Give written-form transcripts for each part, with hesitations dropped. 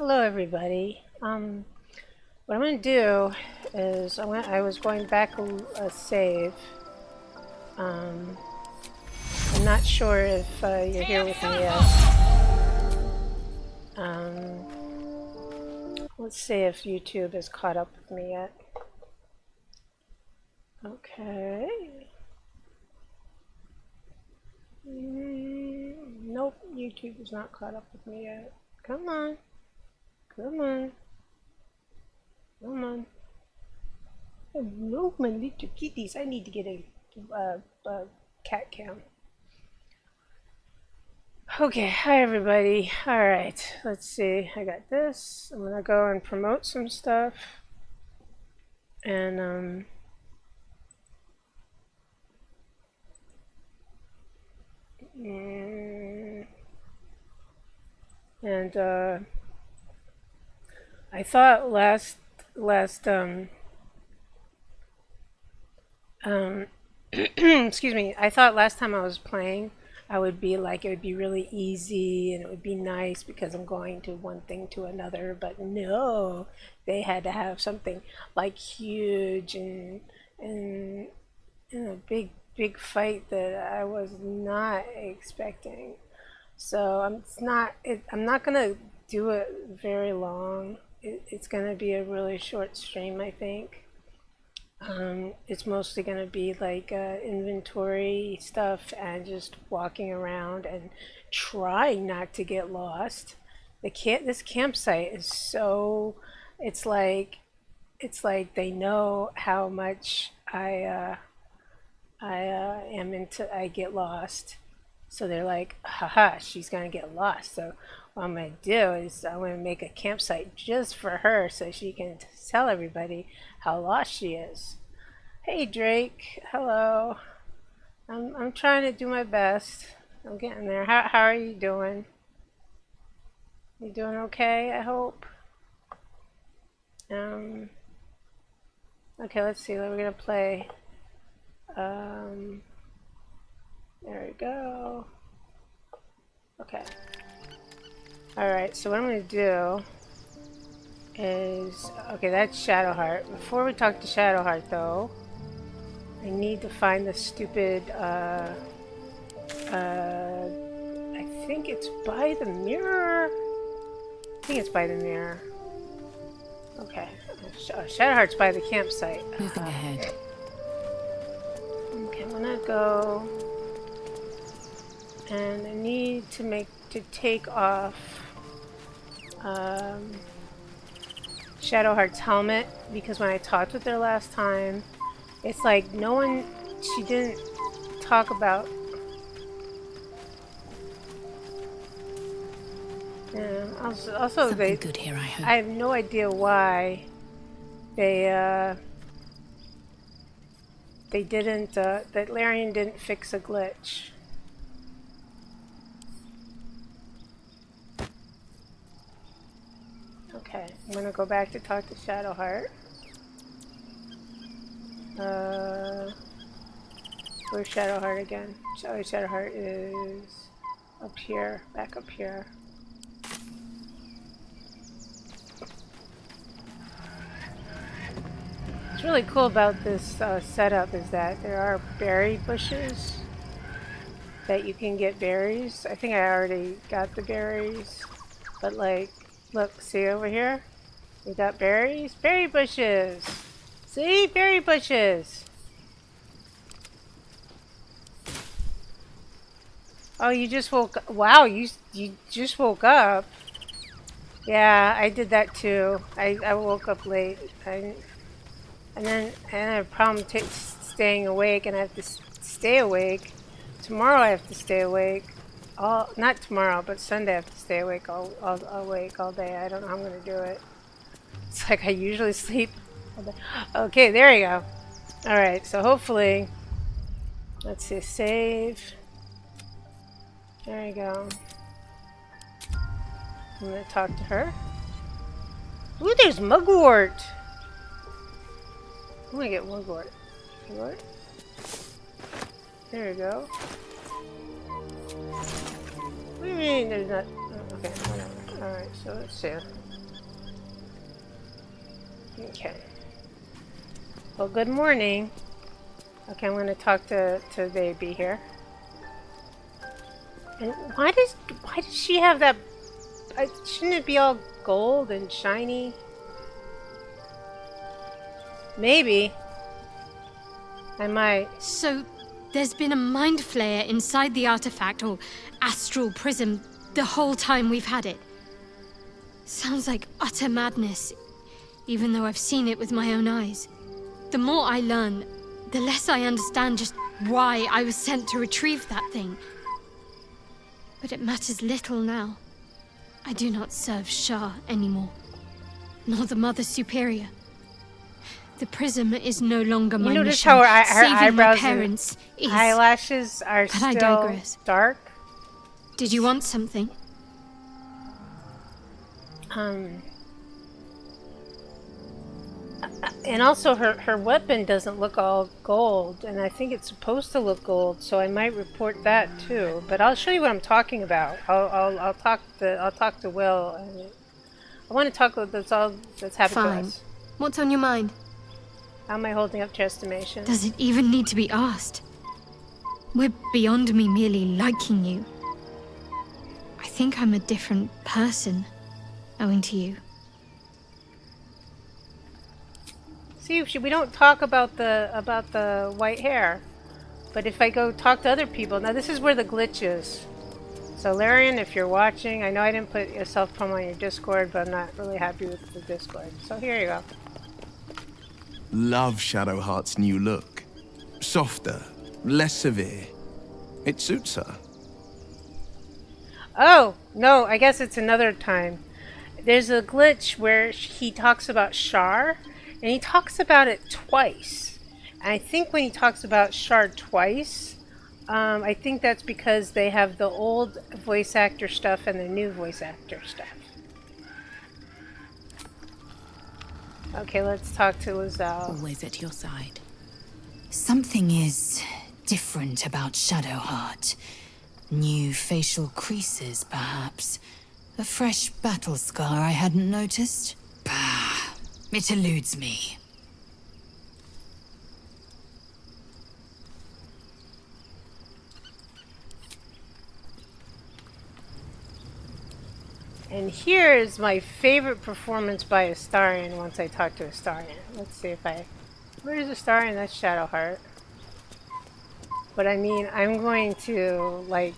Hello, everybody. What I'm going to do is I was going back a save. Um, I'm not sure if you're here with me yet. Let's see if YouTube has caught up with me yet. Okay. Nope, YouTube is not caught up with me yet. Come on. Come on. Come on. Hello, my little kitties. I need to get a cat cam. Okay, hi everybody. Alright, let's see. I got this. I'm gonna go and promote some stuff. And, I thought excuse me, I thought last time I was playing, I would be like, it would be really easy and it would be nice because I'm going to one thing to another, but no, they had to have something like huge and a big fight that I was not expecting. So I'm not gonna do it very long. It's gonna be a really short stream, I think. It's mostly going to be like inventory stuff and just walking around and trying not to get lost. This campsite is so it's like they know how much I get lost. So they're like, haha, she's gonna get lost. So what I'm gonna do is I'm gonna make a campsite just for her so she can tell everybody how lost she is. Hey Drake, hello. I'm trying to do my best. I'm getting there. How are you doing? You doing okay, I hope? Okay, let's see. We're gonna play. There we go. Okay. Alright, so what I'm gonna do is, okay, that's Shadowheart. Before we talk to Shadowheart though, I need to find the stupid, I think it's by the mirror. I think it's by the mirror. Okay. Shadowheart's by the campsite. Moving ahead. Okay, I'm gonna go, and I need to take off Shadowheart's helmet, because when I talked with her last time, it's like she didn't talk about. Yeah, also Something good here, I hope. I have no idea why they didn't, that Larian didn't fix a glitch. Okay, I'm gonna go back to talk to Shadowheart. Where's Shadowheart again? Shadowheart is up here, back up here. What's really cool about this setup is that there are berry bushes that you can get berries. I think I already got the berries, but like, look, see over here? We got berries? Berry bushes! See? Berry bushes! Oh, you just woke up. Wow, you just woke up. Yeah, I did that too. I woke up late. And I have a problem staying awake, and I have to stay awake. Tomorrow I have to stay awake. Not tomorrow, but Sunday I have to stay awake awake all day. I don't know how I'm gonna do it. It's like I usually sleep. Okay, there you go. Alright, so hopefully, let's see, save. There you go. I'm gonna talk to her. Ooh, there's mugwort! I'm gonna get mugwort. Mugwort? There we go. What do you mean there's not? Oh, okay, whatever. Alright, so let's see. Okay. Well, good morning. Okay, I'm going to talk to baby here. And why does she have that? Shouldn't it be all gold and shiny? Maybe. I might. So, there's been a mind flayer inside the artifact, or astral prism, the whole time we've had it. Sounds like utter madness, even though I've seen it with my own eyes. The more I learn, the less I understand just why I was sent to retrieve that thing. But it matters little now. I do not serve Shah anymore, nor the Mother Superior. The prism is no longer my notice mission. how her Saving eyebrows my parents is. eyelashes are But I still digress. dark? Did you want something? And also her weapon doesn't look all gold, and I think it's supposed to look gold, so I might report that too. But I'll show you what I'm talking about. I'll talk to Will. And I want to talk about that's all that's happened Fine. to us. What's on your mind? How am I holding up to estimation? Does it even need to be asked? We're beyond me merely liking you. I think I'm a different person, owing to you. See, we don't talk about the white hair, but if I go talk to other people, now this is where the glitch is. So Larian, if you're watching, I know I didn't put a self-promo on your Discord, but I'm not really happy with the Discord. So here you go. Love Shadowheart's new look. Softer, less severe. It suits her. Oh, no, I guess it's another time. There's a glitch where he talks about Shar, and he talks about it twice. And I think when he talks about Shar twice, I think that's because they have the old voice actor stuff and the new voice actor stuff. Okay, let's talk to Lizelle. Always at your side. Something is different about Shadowheart. New facial creases, perhaps. A fresh battle scar I hadn't noticed. Bah, it eludes me. And here is my favorite performance by Astarion once I talk to Astarion. Let's see if I... Where's Astarion? That's Shadowheart. But I mean, I'm going to, like...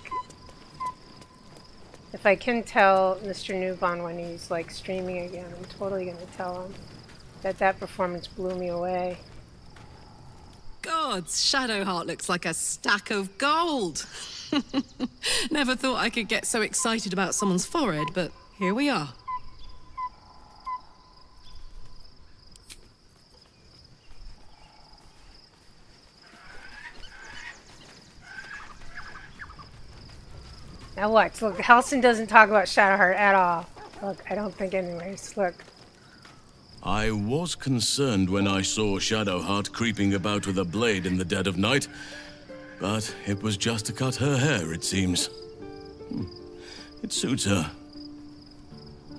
If I can tell Mr. Newbon when he's, like, streaming again, I'm totally going to tell him that performance blew me away. Gods, Shadowheart looks like a stack of gold. Never thought I could get so excited about someone's forehead, but here we are. Now watch, look, Halson doesn't talk about Shadowheart at all. Look, I don't think anyways, look. I was concerned when I saw Shadowheart creeping about with a blade in the dead of night, but it was just to cut her hair, it seems. It suits her.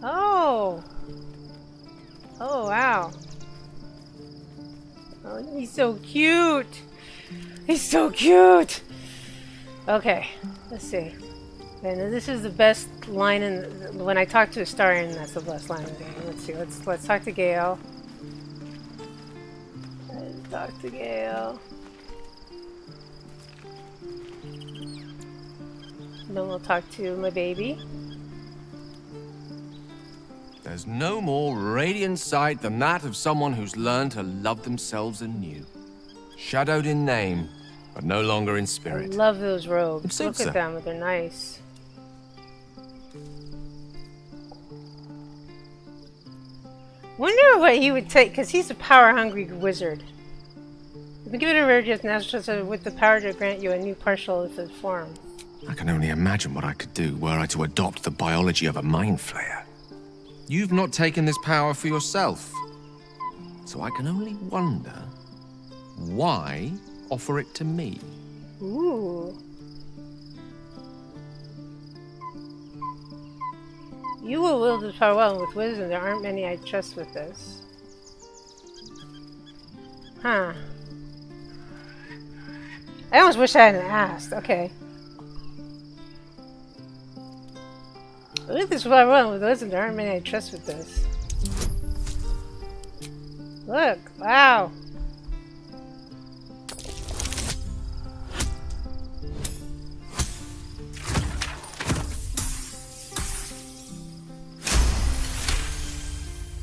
Oh! Oh, wow. Oh, he's so cute! He's so cute! Okay, let's see. And this is the best line when I talk to Astarion, that's the best line in the game. Let's see, let's talk to Gale. Let's talk to Gale. Then we'll talk to my baby. There's no more radiant sight than that of someone who's learned to love themselves anew. Shadowed in name, but no longer in I spirit. love those robes. It suits Look at her. them, they're nice. Wonder what he would take, because he's a power-hungry wizard. You can give it a rare gift now with the power to grant you a new partial form. I can only imagine what I could do were I to adopt the biology of a mind flayer. You've not taken this power for yourself. So I can only wonder, why offer it to me? Ooh. You will wield this power well with wisdom. There aren't many I trust with this. Huh. I almost wish I hadn't asked. Okay. Wield this power well with wisdom. There aren't many I trust with this. Look. Wow.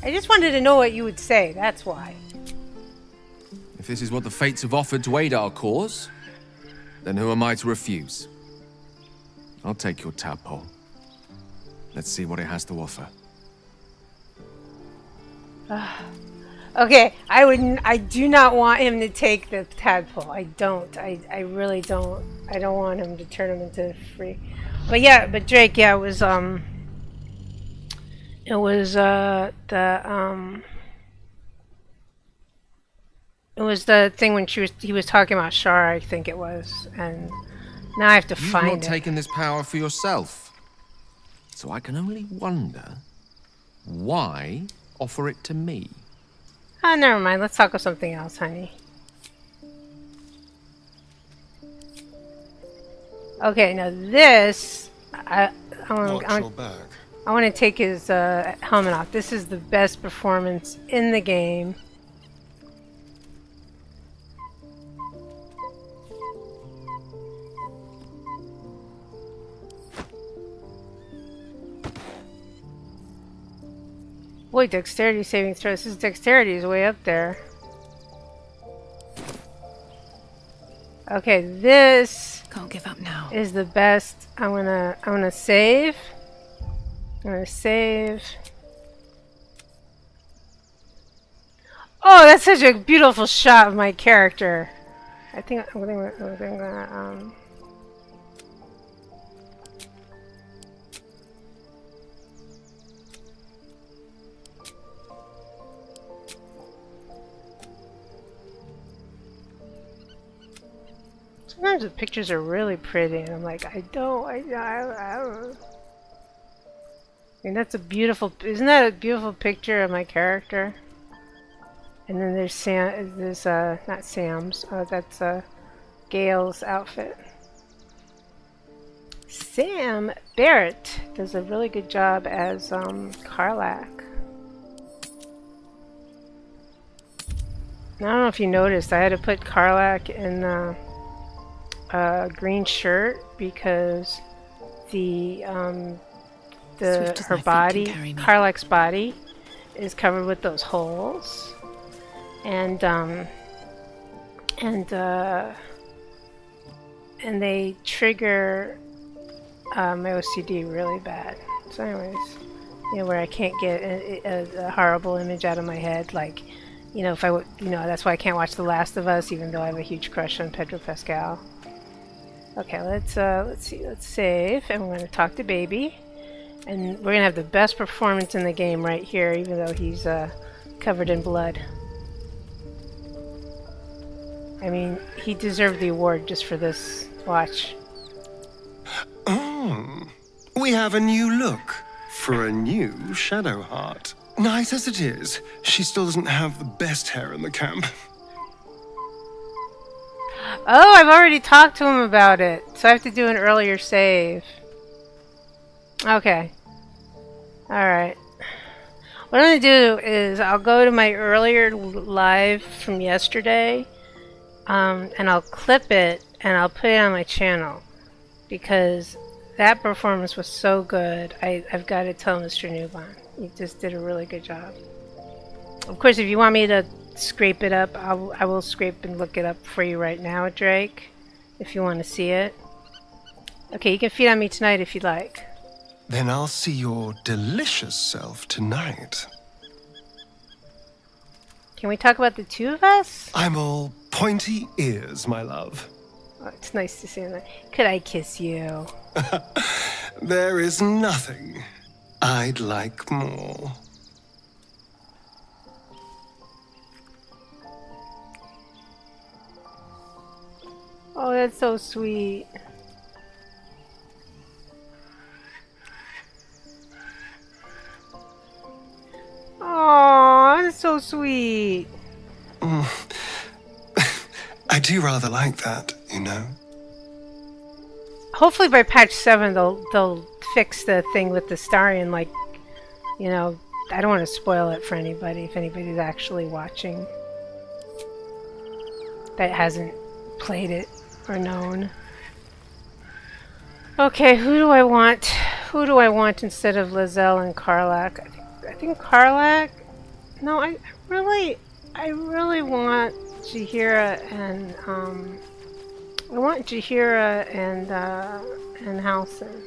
I just wanted to know what you would say, that's why. If this is what the fates have offered to aid our cause, then who am I to refuse? I'll take your tadpole. Let's see what it has to offer. Okay, I do not want him to take the tadpole. I don't. I really don't. I don't want him to turn him into free. But yeah, but Drake, yeah, it was the thing when he was talking about Shar, I think it was, and now I have to find it. You've not taken this power for yourself, so I can only wonder why offer it to me. Oh, never mind. Let's talk about something else, honey. Okay, now this I want to take his helmet off. This is the best performance in the game. Boy, dexterity saving throws. His dexterity is way up there. Okay, this Can't give up now. is the best. I'm gonna save. I'm gonna save. Oh, that's such a beautiful shot of my character. I think I'm gonna Sometimes the pictures are really pretty, and I'm like, I don't. I mean, that's a beautiful. Isn't that a beautiful picture of my character? And then there's Sam. There's not Sam's. That's Gail's outfit. Sam Barrett does a really good job as Karlach. I don't know if you noticed, I had to put Karlach in green shirt because her body, Karlach's body, is covered with those holes, and they trigger my OCD really bad. So, anyways, where I can't get a horrible image out of my head, like, if I would, that's why I can't watch The Last of Us, even though I have a huge crush on Pedro Pascal. Okay, let's see, let's save, and we're gonna talk to Baby, and we're gonna have the best performance in the game right here, even though he's covered in blood. I mean, he deserved the award just for this. Watch. Oh, we have a new look for a new Shadowheart. Nice as it is, she still doesn't have the best hair in the camp. Oh, I've already talked to him about it, so I have to do an earlier save. Okay. Alright. What I'm going to do is I'll go to my earlier live from yesterday, and I'll clip it, and I'll put it on my channel, because that performance was so good. I've got to tell Mr. Newbon. He just did a really good job. Of course, if you want me to scrape it up, I will scrape and look it up for you right now, Drake, if you want to see it. Okay, you can feed on me tonight if you'd like. Then I'll see your delicious self tonight. Can we talk about the two of us? I'm all pointy ears, my love. Oh, it's nice to see that. Could I kiss you? There is nothing I'd like more. Oh, that's so sweet. sweet. I do rather like that, you know? Hopefully by patch 7 they'll fix the thing with the Starion, like, you know, I don't want to spoil it for anybody if anybody's actually watching that hasn't played it or known. Okay, who do I want? Who do I want instead of Lizelle and Karlak? I think Karlak. No, I really want Jaheira and I want Jaheira and Halsin.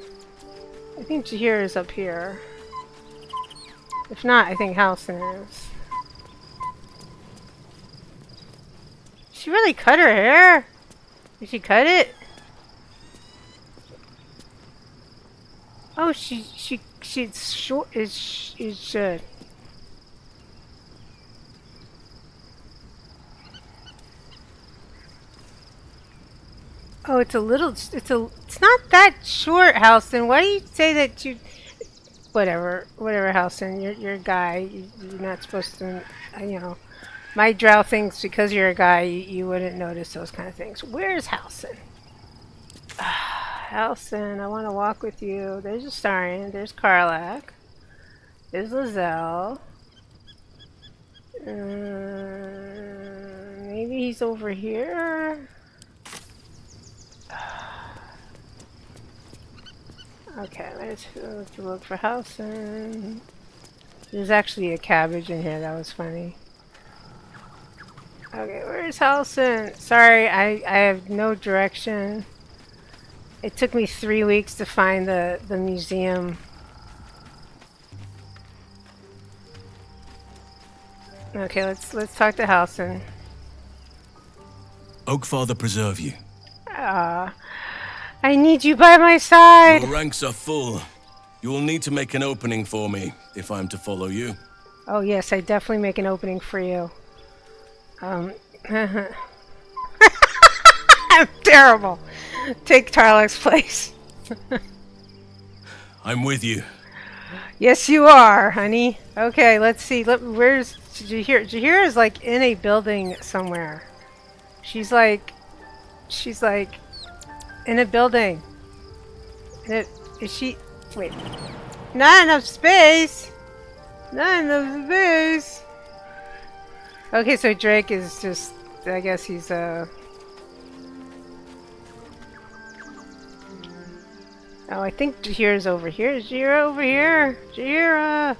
I think Jaheira is up here. If not, I think Halsin is. She really cut her hair? Did she cut it? Oh, she's short. Is oh, it's a little. It's not that short, Halsin. Why do you say that you? Whatever, Halsin. You're a guy. You're not supposed to. You know, my drow thinks because you're a guy, you wouldn't notice those kind of things. Where's Halsin? Halsin, I want to walk with you. There's Astarion. There's Karlak. There's Lizelle. Maybe he's over here. Okay, let's look for Halsin. There's actually a cabbage in here. That was funny. Okay, where's Halsin? Sorry, I have no direction. It took me 3 weeks to find the museum. Okay, let's talk to Halsin. Oakfather preserve you. I need you by my side. Your ranks are full. You will need to make an opening for me if I'm to follow you. Oh yes, I definitely make an opening for you. I'm terrible. Take Tarlok's place. I'm with you. Yes, you are, honey. Okay, let's see. Where's Jaheira? Jaheira is like in a building somewhere. She's like in a building. Is she? Wait. Not enough space. Not enough space. Okay, so Drake is just. I guess he's Oh, I think Jaheira's over here. Is Jaheira over here? Jaheira!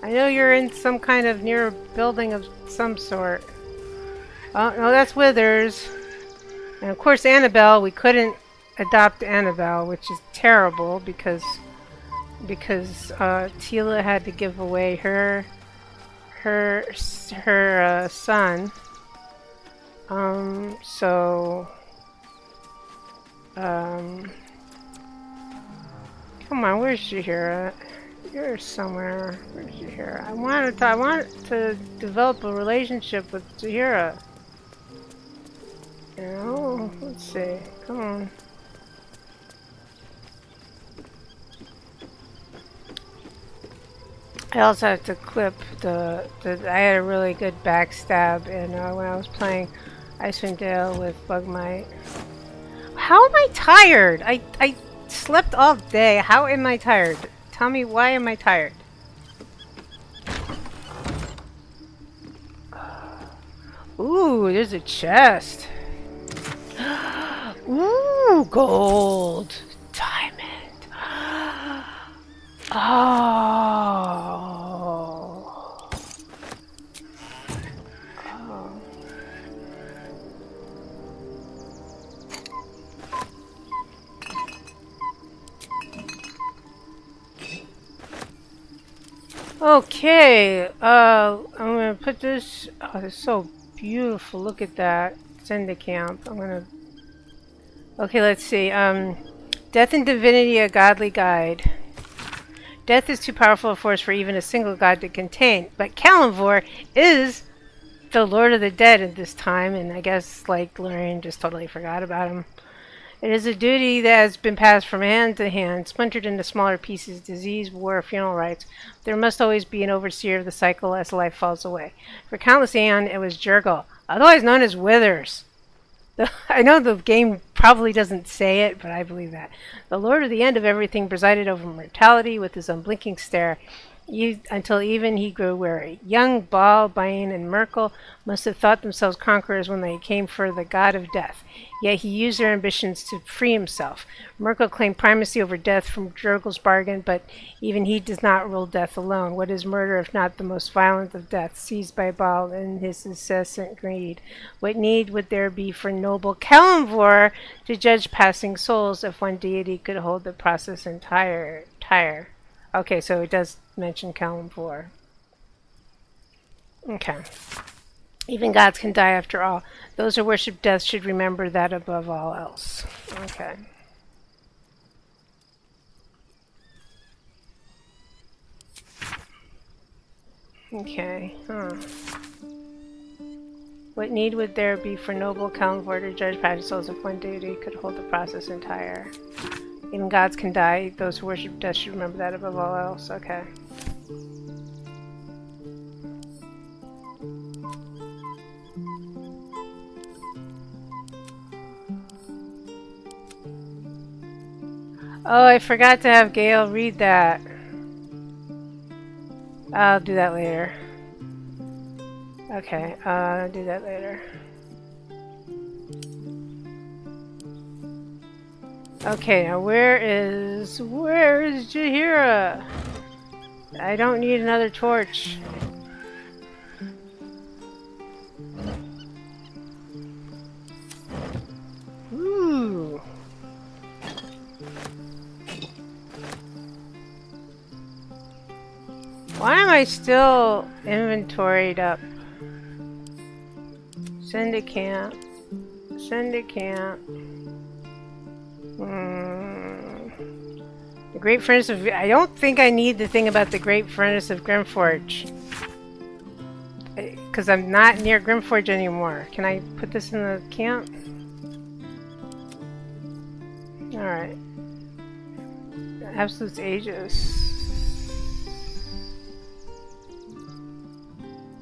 I know you're in some kind of near building of some sort. Oh, no, that's Withers. And of course Annabelle, we couldn't adopt Annabelle, which is terrible because Teala had to give away her son. Come on, where's Jaheira? You're somewhere. Where's Jaheira? I want to develop a relationship with Jaheira. You know, let's see. Come on. I also have to clip the I had a really good backstab in when I was playing Icewind Dale with Bugmite. How am I tired? I slept all day. How am I tired? Tell me, why am I tired? Ooh, there's a chest. Ooh, gold. Diamond. Oh. Okay, I'm gonna put this. Oh, it's so beautiful. Look at that. Send to camp. I'm gonna. Okay, let's see. Death and Divinity: A Godly Guide. Death is too powerful a force for even a single god to contain, but Kalimvor is the Lord of the Dead at this time, and I guess like Lorien just totally forgot about him. It is a duty that has been passed from hand to hand, splintered into smaller pieces, disease, war, funeral rites. There must always be an overseer of the cycle as life falls away. For countless aeon, it was Jurgle, otherwise known as Withers. I know the game probably doesn't say it, but I believe that. The Lord of the End of Everything presided over mortality with his unblinking stare, until even he grew weary. Young Baal, Bain, and Merkel must have thought themselves conquerors when they came for the god of death. Yet he used their ambitions to free himself. Merkel claimed primacy over death from Jurgle's bargain, but even he does not rule death alone. What is murder if not the most violent of deaths, seized by Baal in his incessant greed? What need would there be for noble Kalimvor to judge passing souls if one deity could hold the process entire? Okay, so it does mention Kalimvor. Okay. Even gods can die after all. Those who worship death should remember that above all else. Okay. Okay. What need would there be for noble Kalimvor to judge passing souls if one deity could hold the process entire? Even gods can die. Those who worship death should remember that above all else. Okay. Oh, I forgot to have Gale read that. I'll do that later. Okay, I'll do that later. Okay, now where is Jaheira? I don't need another torch. Ooh. Why am I still inventoried up? Send it camp. Send it camp. The Great Furnace of... I don't think I need the thing about the Great Furnace of Grimforge. Because I'm not near Grimforge anymore. Can I put this in the camp? Alright. Absolute Aegis.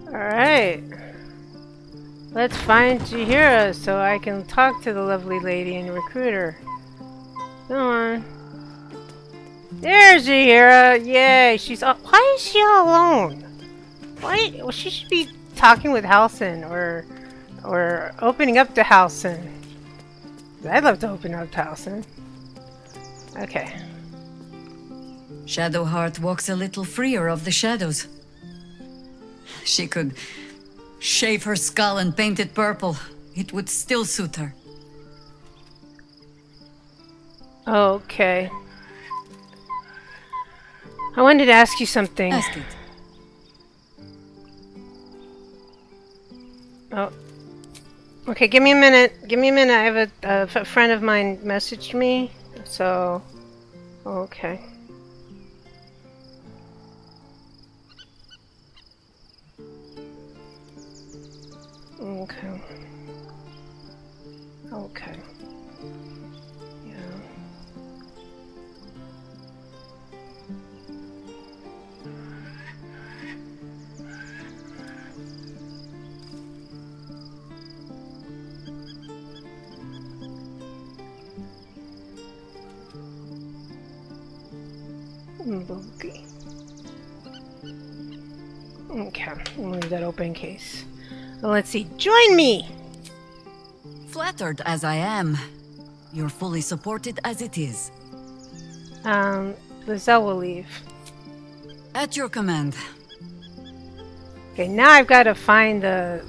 Alright. Let's find Jaheira so I can talk to the lovely lady and recruit her. Come on. There's Jaheira! Yay! She's all, why is she all alone? Why? Well, she should be talking with Halsin or opening up to Halsin. I'd love to open up to Halsin. Okay. Shadowheart walks a little freer of the shadows. She could shave her skull and paint it purple. It would still suit her. Okay. I wanted to ask you something. Ask it. Oh. Okay, give me a minute. Give me a minute. I have a friend of mine messaged me. So... Okay. Okay. Okay. Yeah. Okay. Okay, I'll leave that open in case. Well, let's see. Join me! Flattered as I am, you're fully supported as it is. Lizelle will leave. At your command. Okay, now I've got to find the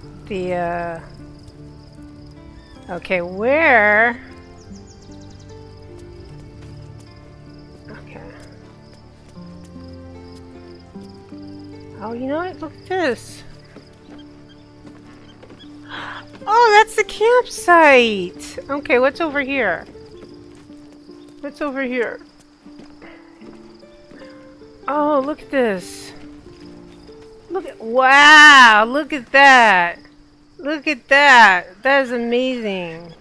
okay, where? Okay. Oh, you know what? Look at this. Oh, that's the campsite! Okay, what's over here? What's over here? Oh, look at this. Look at... Wow! Look at that! Look at that! That is amazing.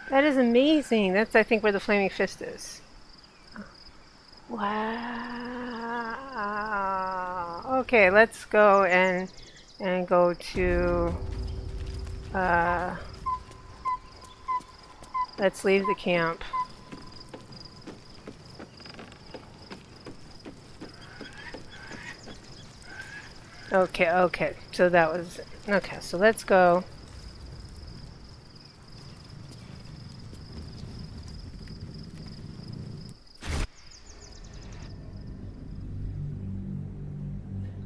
That is amazing. That's, I think, where the flaming fist is. Wow. Okay, let's go and go to. Let's leave the camp. Okay, okay. So that was okay. So let's go.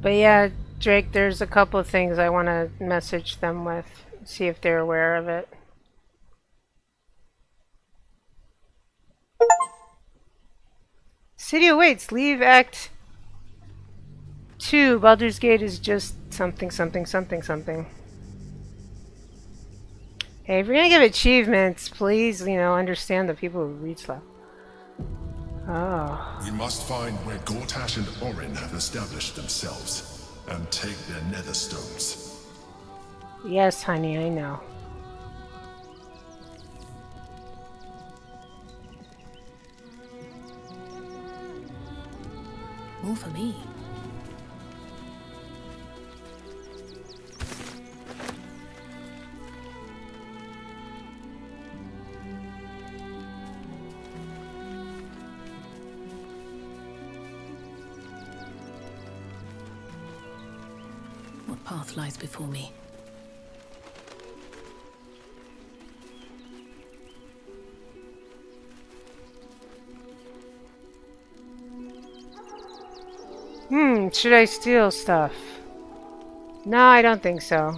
But yeah, Drake, there's a couple of things I want to message them with, see if they're aware of it. City awaits. Leave Act 2. Baldur's Gate is just something, something, something, something. Hey, if you're gonna give achievements, please, understand the people who read stuff. Oh. We must find where Gortash and Orin have established themselves, and take their nether stones. Yes, honey, I know. More for me. What path lies before me? Should I steal stuff? No, I don't think so.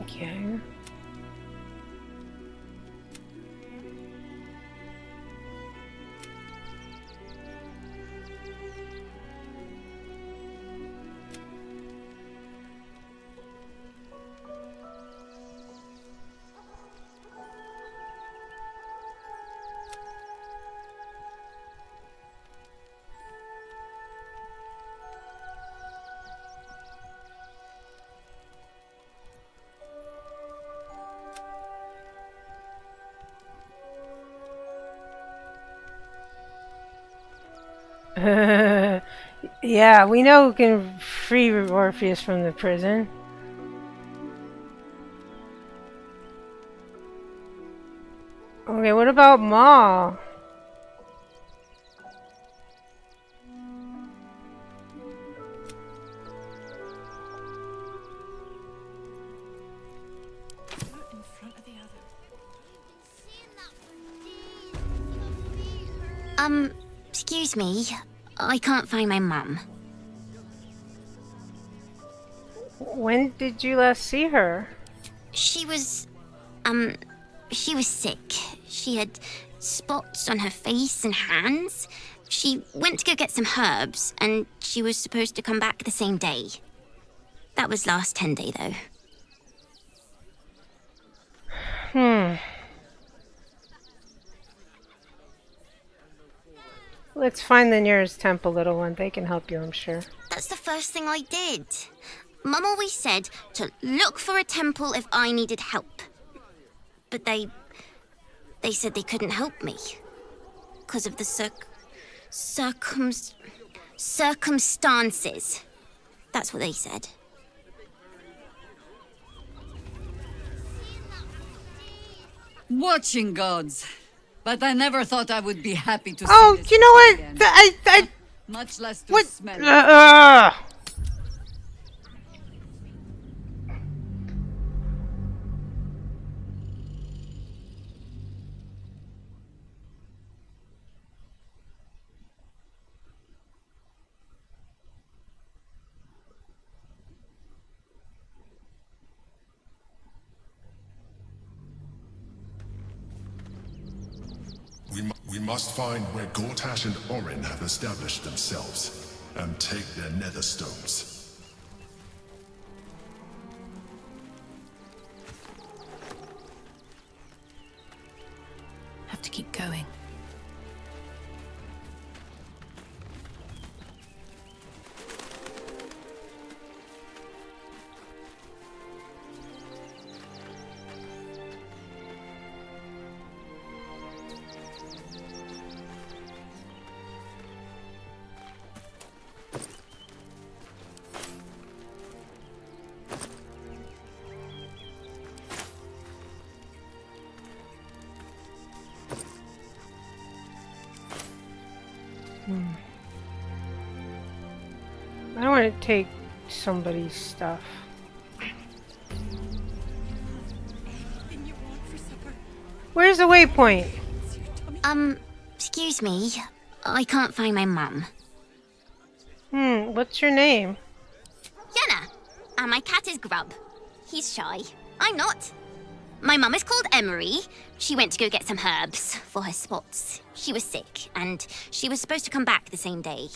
Okay. Yeah, we know who can free Orpheus from the prison. Okay, what about Maul? Excuse me. I can't find my mum. When did you last see her? She was sick. She had spots on her face and hands. She went to go get some herbs, and she was supposed to come back the same day. That was last 10-day, though. Let's find the nearest temple, little one. They can help you, I'm sure. That's the first thing I did. Mum always said to look for a temple if I needed help. But they said they couldn't help me. Because of the circumstances. That's what they said. Watching gods. But I never thought I would be happy to see this you know what? again. Much less to What? smell. We must find where Gortash and Orin have established themselves, and take their nether stones. keep going. I don't want to take somebody's stuff. Where's the waypoint? Excuse me. I can't find my mum. What's your name? Yenna. And my cat is Grub. He's shy. I'm not. My mum is called Emery. She went to go get some herbs for her spots. She was sick, and she was supposed to come back the same day.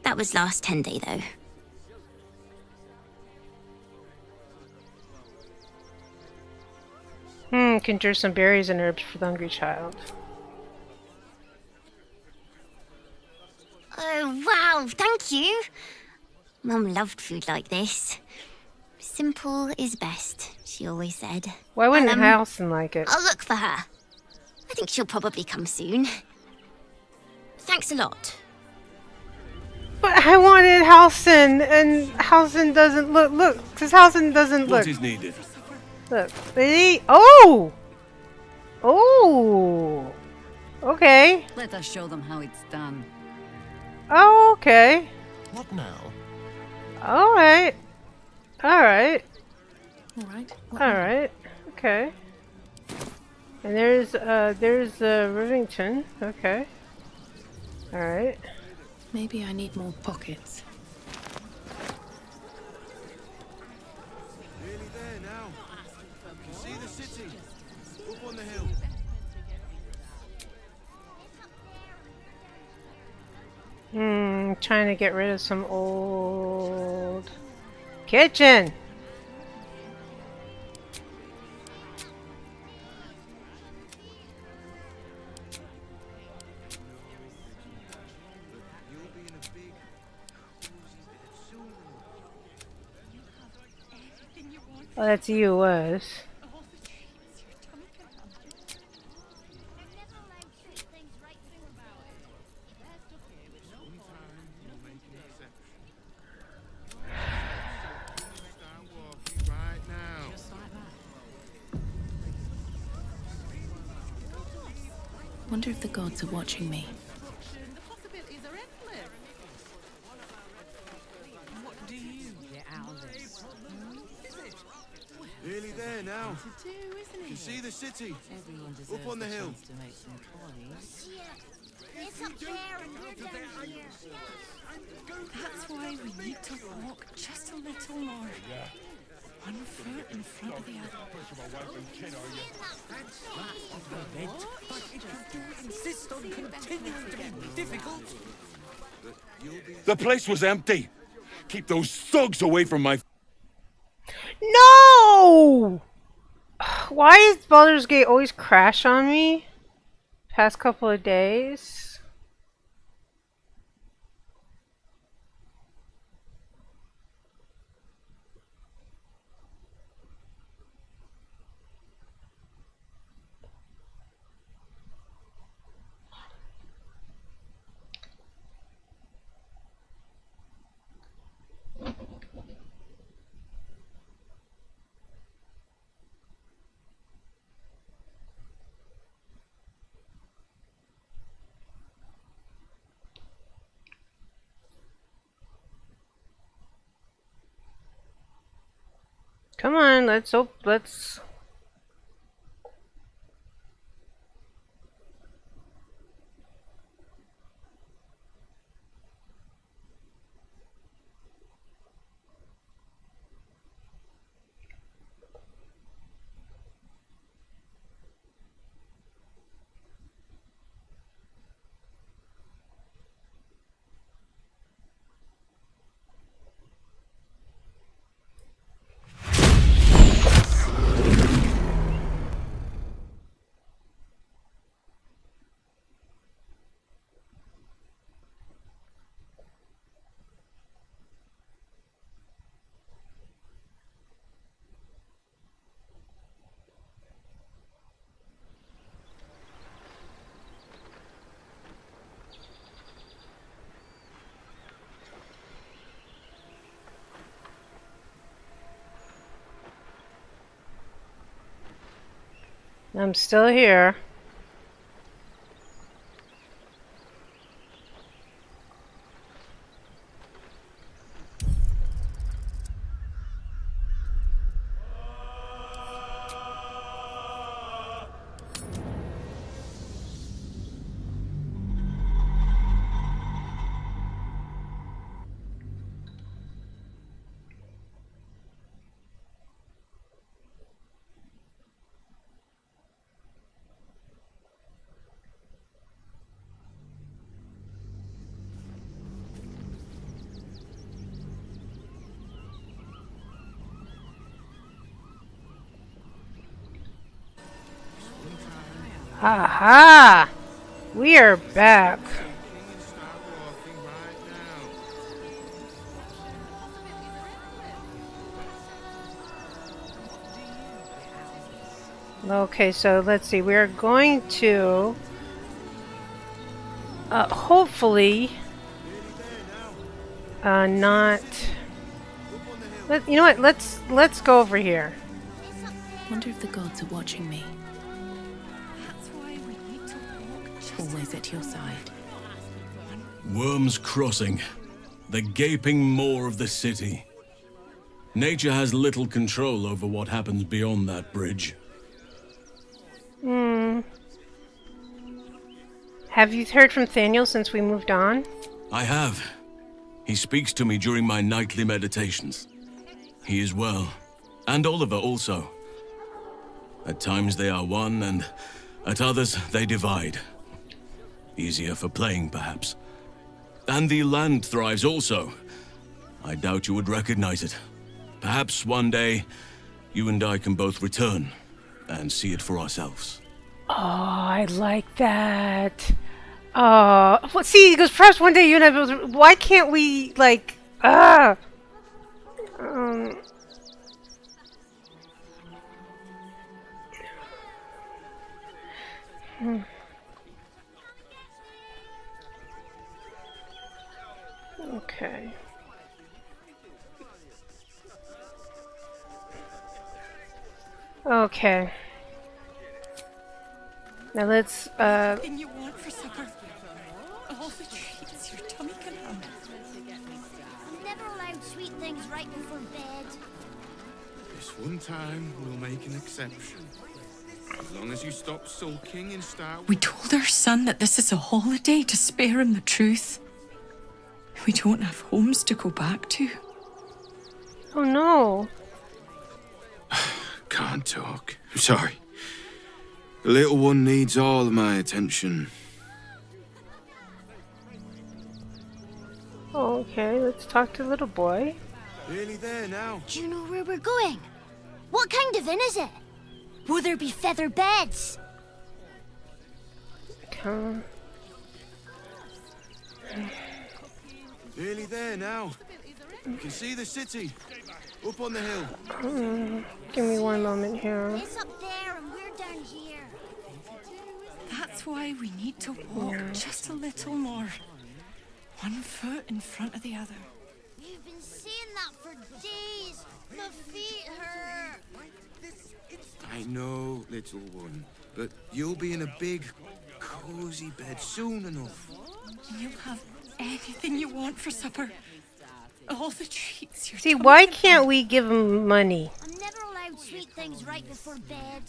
That was last 10 day, though. Conjure some berries and herbs for the hungry child. Oh, wow, thank you. Mum loved food like this. Simple is best, she always said. Why wouldn't Halson like it? I'll look for her. I think she'll probably come soon. Thanks a lot. But I wanted Halson, and Halson doesn't look. Look, because Halson doesn't look. What is needed? Look, oh! Oh! Okay. Let us show them how it's done. Oh, okay. What now? Alright. Alright. Alright. Alright. Okay. And there's Rivington. Okay. Alright. Maybe I need more pockets. Nearly there now. Can see the city. Up on the hill. Trying to get rid of some old kitchen. Oh, that's you, was. Wonder if the gods are watching me. Nearly there now. Can see the city. Up on the hill. It's up there and we're down here. That's why we need to walk just a little more. One foot in front of the other. But if you do insist on continuing to be difficult... The place was empty. Keep those thugs away from my... No! Why is Baldur's Gate always crash on me? Past couple of days. Come on, let's... I'm still here. Aha! We are back. Okay, so let's see. We're going to hopefully not. You know what? Let's go over here. Wonder if the gods are watching me. That's why we need to walk always at your side. Worms Crossing, the gaping maw of the city. Nature has little control over what happens beyond that bridge. Have you heard from Thaniel since we moved on? I have. He speaks to me during my nightly meditations. He is well. And Oliver also. At times they are one, and at others they divide. Easier for playing, perhaps. And the land thrives also. I doubt you would recognize it. Perhaps one day, you and I can both return and see it for ourselves. Oh, I like that. Oh, well, see, because perhaps one day you and I. Why can't we like? Okay. Okay. Now let's Anything you want for supper? All the treats your tummy can handle. I'm never allowed sweet things right before bed. This one time, we'll make an exception. As long as you stop sulking and start... We told our son that this is a holiday to spare him the truth. We don't have homes to go back to. Oh no. Can't talk. I'm sorry. The little one needs all of my attention. Okay, let's talk to the little boy. Nearly there now. Do you know where we're going? What kind of inn is it? Will there be feather beds? Come. Nearly there now. You can see the city. Up on the hill. Give me one moment here. It's up there and we're down here. That's why we need to walk just a little more. One foot in front of the other. We've been saying that for days. My feet hurt. I know, little one, but you'll be in a big, cozy bed soon enough. And you'll have anything you want for supper. All the treats your See, tummy why can can't we give him money? I'm never allowed sweet things right before bed.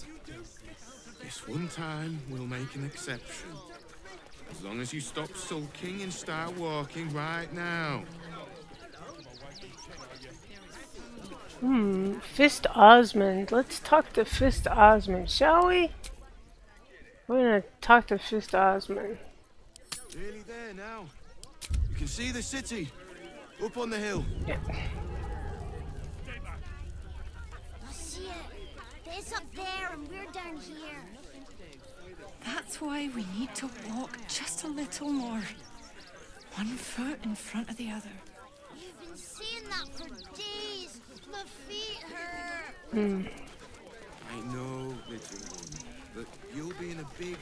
This one time, we'll make an exception. As long as you stop sulking and start walking right now. Fist Osmond. Let's talk to Fist Osmond, shall we? We're gonna talk to Fist Osmond. Nearly there now. You can see the city. Up on the hill. Yeah. I see it. It's up there and we're down here. That's why we need to walk just a little more. One foot in front of the other. You've been saying that for days. My feet hurt. I know, little one, but you'll be in a big,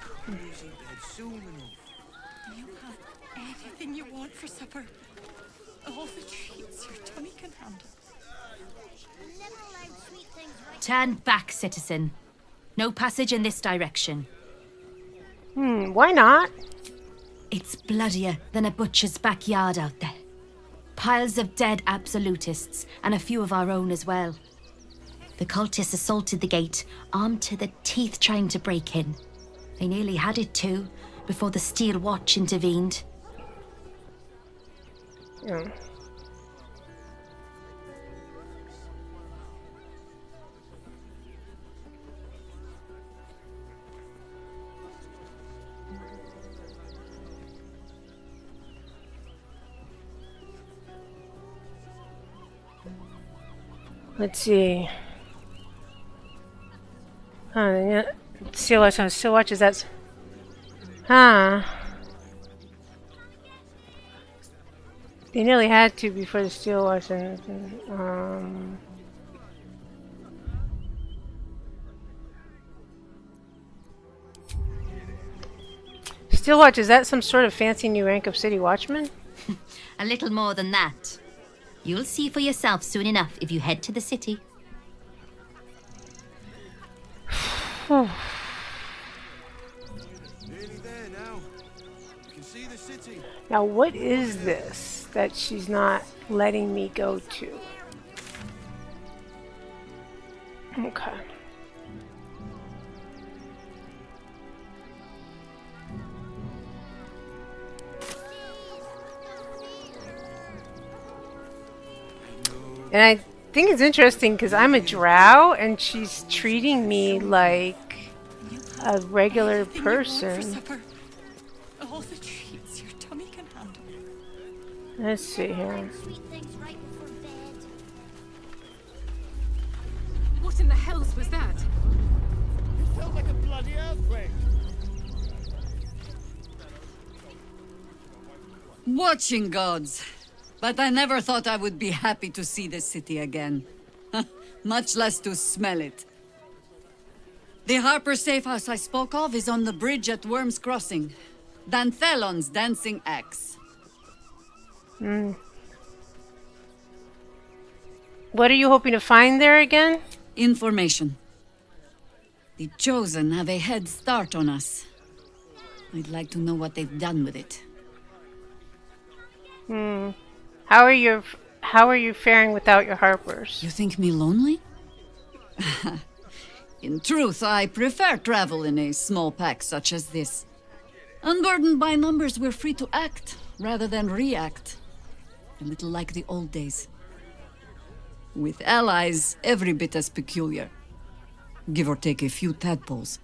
cozy bed soon enough. You'll have anything you want for supper. All the treats your tummy can handle. I'm never allowed sweet things right. Turn back, citizen. No passage in this direction. Why not? It's bloodier than a butcher's backyard out there. Piles of dead absolutists, and a few of our own as well. The cultists assaulted the gate, armed to the teeth trying to break in. They nearly had it too, before the Steel Watch intervened. Yeah. Let's see. Yeah. Steel Watch is that? Huh. They nearly had to before the Steel Watch and Steel Watch, is that some sort of fancy new rank of City Watchman? A little more than that. You'll see for yourself soon enough if you head to the city. Nearly there now. You can see the city. Now, what is this that she's not letting me go to? Okay. And I think it's interesting because I'm a drow and she's treating me like a regular person. All the treats your tummy can handle. Let's see here. What in the hells was that? It felt like a bloody earthquake. Watching gods. But I never thought I would be happy to see the city again. Much less to smell it. The Harper safe house I spoke of is on the bridge at Worm's Crossing. Danthelon's dancing axe. What are you hoping to find there again? Information. The Chosen have a head start on us. I'd like to know what they've done with it. How are you faring without your Harpers? You think me lonely? In truth, I prefer travel in a small pack such as this. Unburdened by numbers, we're free to act rather than react. A little like the old days. With allies, every bit as peculiar. Give or take a few tadpoles.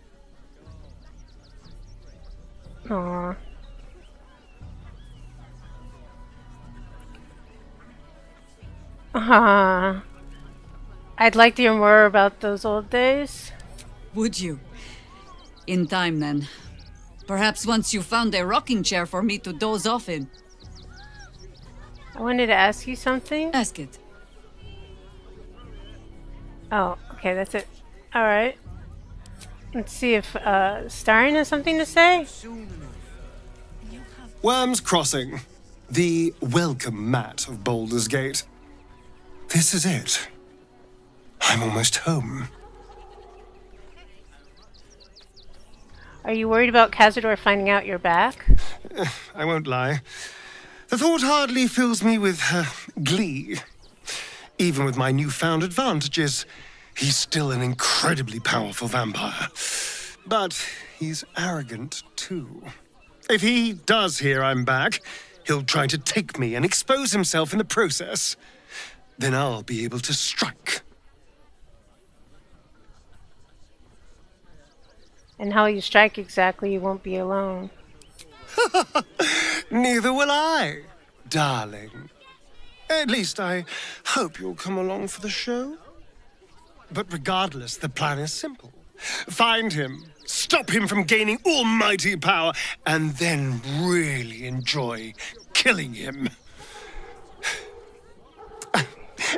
Aww. I'd like to hear more about those old days. Would you? In time, then. Perhaps once you found a rocking chair for me to doze off in. I wanted to ask you something. Ask it. Oh, okay, that's it. Alright. Let's see if Starring has something to say. Worm's Crossing. The welcome mat of Baldur's Gate. This is it. I'm almost home. Are you worried about Cazador finding out you're back? I won't lie. The thought hardly fills me with glee. Even with my newfound advantages, he's still an incredibly powerful vampire. But he's arrogant, too. If he does hear I'm back, he'll try to take me and expose himself in the process. Then I'll be able to strike. And how you strike exactly, you won't be alone. Neither will I, darling. At least I hope you'll come along for the show. But regardless, the plan is simple. Find him, stop him from gaining almighty power, and then really enjoy killing him.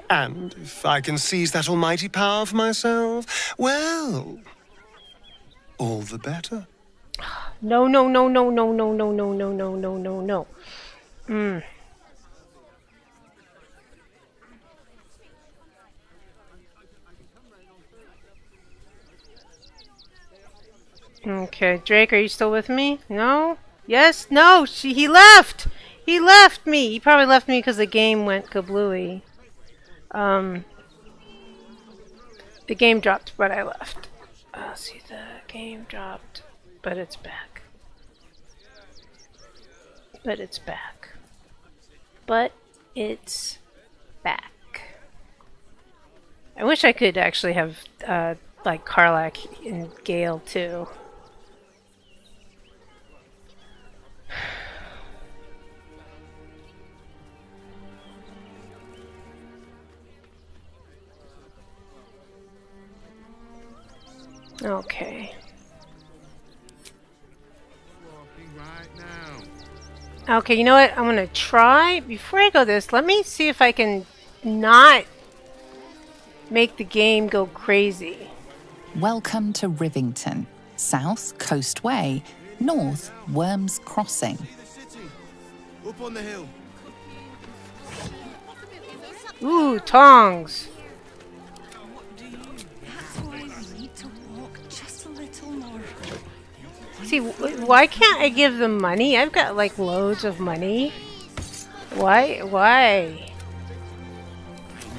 And if I can seize that almighty power for myself, well, all the better. No, no, no, no, no, no, no, no, no, no, no, no, no. Okay, Drake, are you still with me? No? Yes? No! He left! He left me! He probably left me because the game went kablooey. The game dropped, but I left. See, the game dropped, but it's back. But it's back. But it's back. I wish I could actually have, like, Karlach and Gale, too. Okay. Okay, you know what? I'm gonna try, before I go this, let me see if I can not make the game go crazy. Welcome to Rivington. South, Coast Way. North, Worms Crossing. Up on the hill. Ooh, tongs. That's why we need to walk just a little more. See, why can't I give them money? I've got like loads of money. Why? I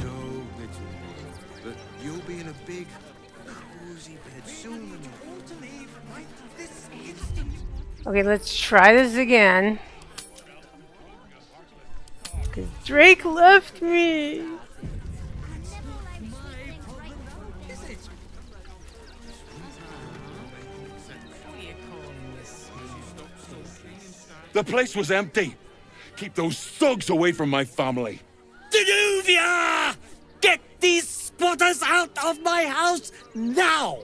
know, little, but you'll be in a big, cozy bed soon. Okay, let's try this again. Cause Drake left me. The place was empty. Keep those thugs away from my family. Danuvia! Get these spotters out of my house now!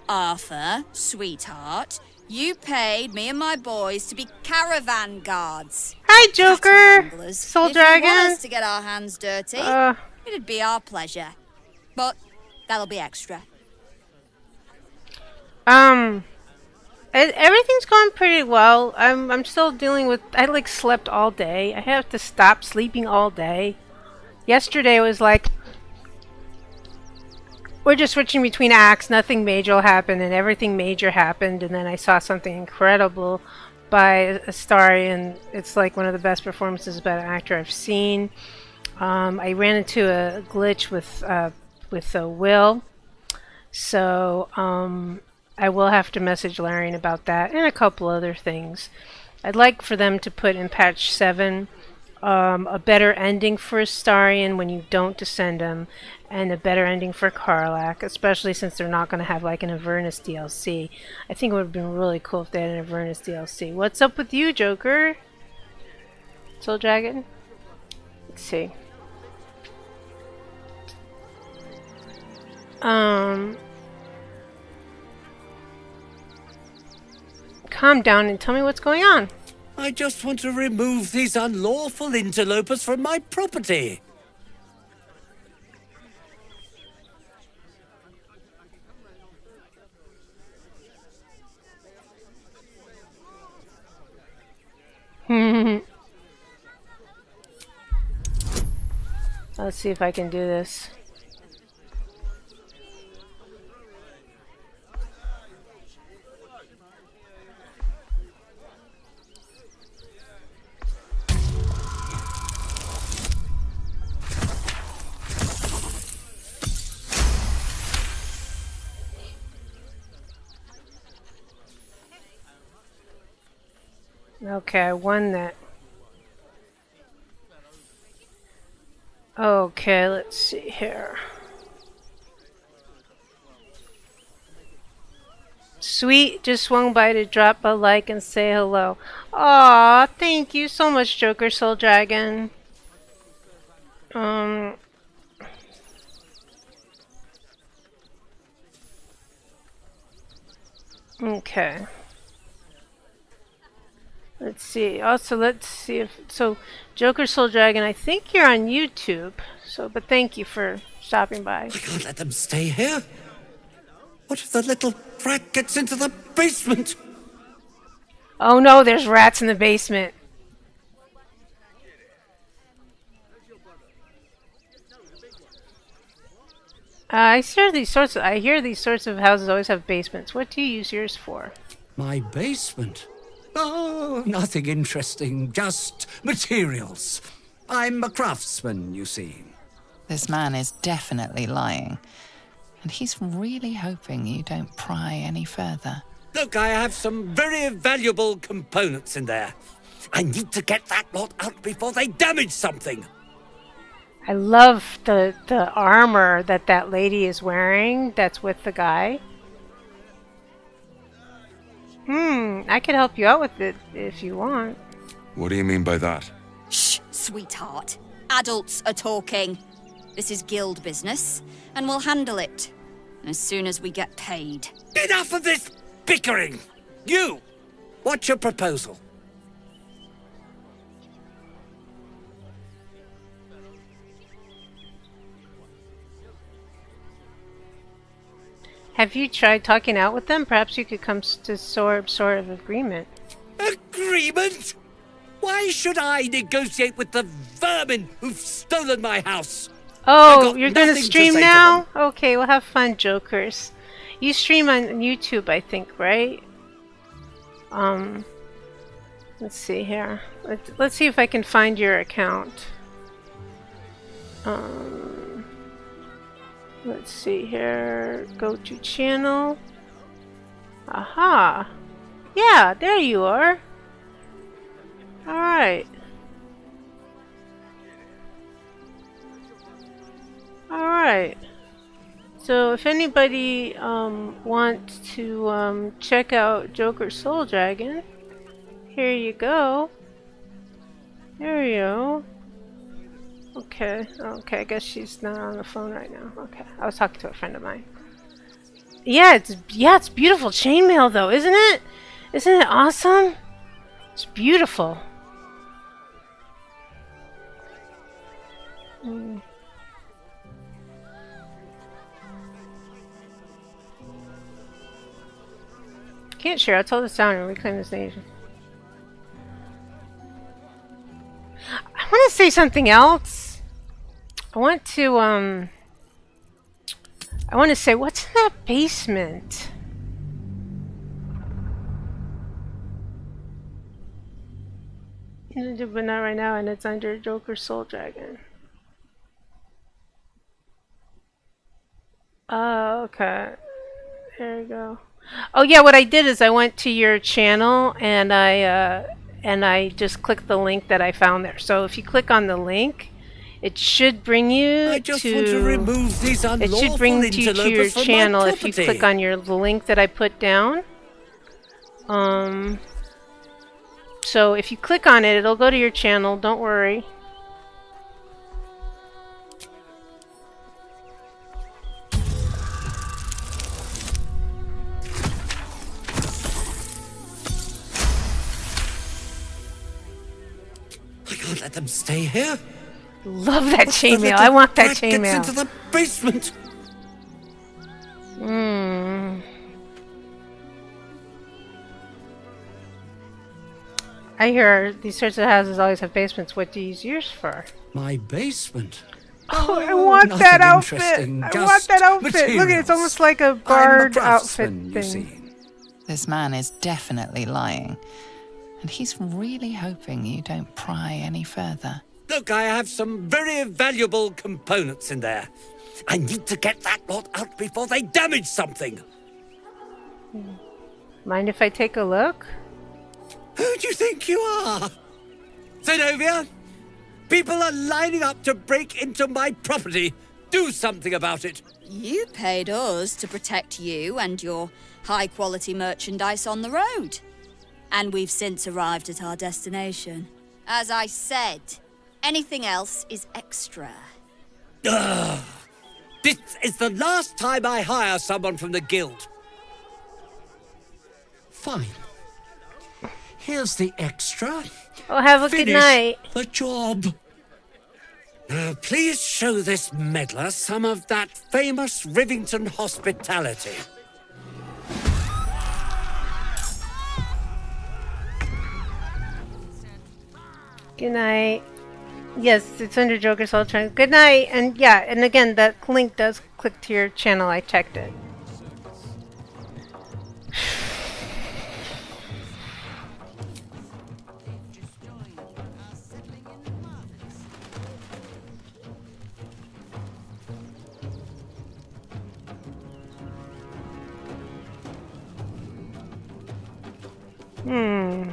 Arthur, sweetheart, you paid me and my boys to be caravan guards. Hi, Joker! Soul Dragon! If you want us to get our hands dirty, it'd be our pleasure. But that'll be extra. Everything's going pretty well. I'm still dealing with, I like slept all day. I have to stop sleeping all day. Yesterday was like, we're just switching between acts, nothing major happened, and everything major happened, and then I saw something incredible by Astarion. It's like one of the best performances by an actor I've seen. I ran into a glitch with Will, so I will have to message Larian about that and a couple other things. I'd like for them to put in patch 7 a better ending for Astarion when you don't descend him, and a better ending for Karlach, especially since they're not going to have like an Avernus DLC. I think it would have been really cool if they had an Avernus DLC. What's up with you, Joker? Soul Dragon? Let's see. Calm down and tell me what's going on. I just want to remove these unlawful interlopers from my property. Let's see if I can do this. Okay, I won that. Okay, let's see here. Sweet, just swung by to drop a like and say hello. Aw, thank you so much, Joker Soul Dragon. Okay. Let's see. Also, let's see if Joker Soul Dragon, I think you're on YouTube. But thank you for stopping by. I can't let them stay here. What if the little brat gets into the basement? Oh no, there's rats in the basement. I hear these sorts of houses always have basements. What do you use yours for? My basement? Oh, nothing interesting, just materials. I'm a craftsman, you see. This man is definitely lying. And he's really hoping you don't pry any further. Look, I have some very valuable components in there. I need to get that lot out before they damage something. I love the armor that lady is wearing that's with the guy. I could help you out with it if you want. What do you mean by that? Shh, sweetheart. Adults are talking. This is guild business, and we'll handle it as soon as we get paid. Enough of this bickering! You! What's your proposal? Have you tried talking out with them? Perhaps you could come to sort of agreement. Agreement? Why should I negotiate with the vermin who've stolen my house? Oh, you're gonna nothing to stream say to now? Okay, well have fun, jokers. You stream on YouTube, I think, right? Let's see here. Let's see if I can find your account. Let's see here. Go to channel. Aha! Yeah, there you are. Alright. Alright. So if anybody wants to check out Joker Soul Dragon, here you go. There you go. Okay, I guess she's not on the phone right now. Okay, I was talking to a friend of mine. Yeah, it's beautiful chainmail though, isn't it? Isn't it awesome? It's beautiful. Can't share. I'll tell this down and reclaim this nation. I want to say something else. I want to say, what's in that basement? But not right now, and it's under Joker Soul Dragon. Oh, okay. There you go. Oh yeah, what I did is I went to your channel and I just clicked the link that I found there. So if you click on the link, it should bring you I just want to remove these it unlawful should bring you to your interlopers from my channel if you property. click on the link that I put down. So if you click on it, it'll go to your channel. Don't worry. I can't let them stay here. Love that What's the chainmail. little I want that brat gets chainmail. into the basement. I hear these sorts of houses always have basements. What do you use yours for? My basement. Oh, I want nothing that outfit. interesting, I just want that outfit. Look, it's materials. almost like a I'm a bard outfit craftsman, you see. thing. This man is definitely lying. And he's really hoping you don't pry any further. Look, I have some very valuable components in there. I need to get that lot out before they damage something. Mind if I take a look? Who do you think you are? Zenobia? People are lining up to break into my property. Do something about it. You paid us to protect you and your high-quality merchandise on the road. And we've since arrived at our destination. As I said, anything else is extra. Ugh. This is the last time I hire someone from the guild. Fine. Here's the extra. Oh, have a good Finish night. the job. Now, please show this meddler some of that famous Rivington hospitality. Good night. Yes, it's under Joker's Soul Train. Good night. And yeah, and again, that link does click to your channel. I checked it. Hmm.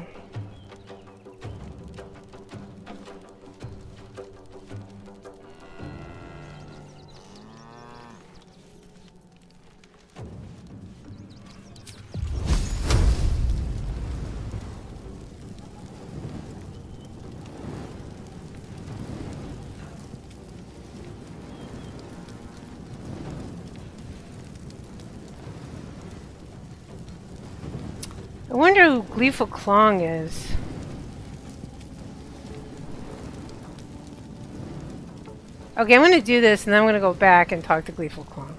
I wonder who Gleeful Klong is. Okay, I'm gonna do this and then I'm gonna go back and talk to Gleeful Klong.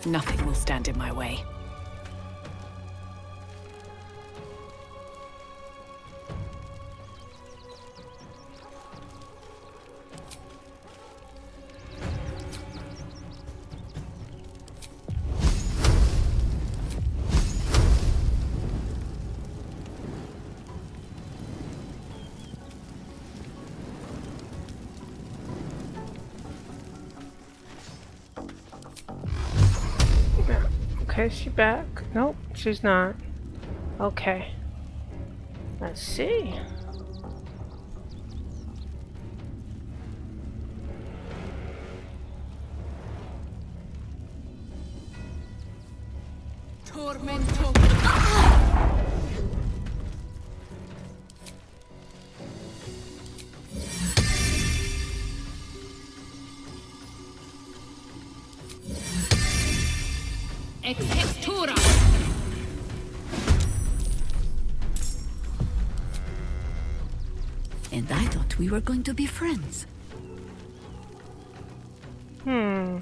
Nothing will stand in my way. Okay, is she back? Nope, she's not. Okay. Let's see. Tormento. Exhectura. And I thought we were going to be friends. Hmm.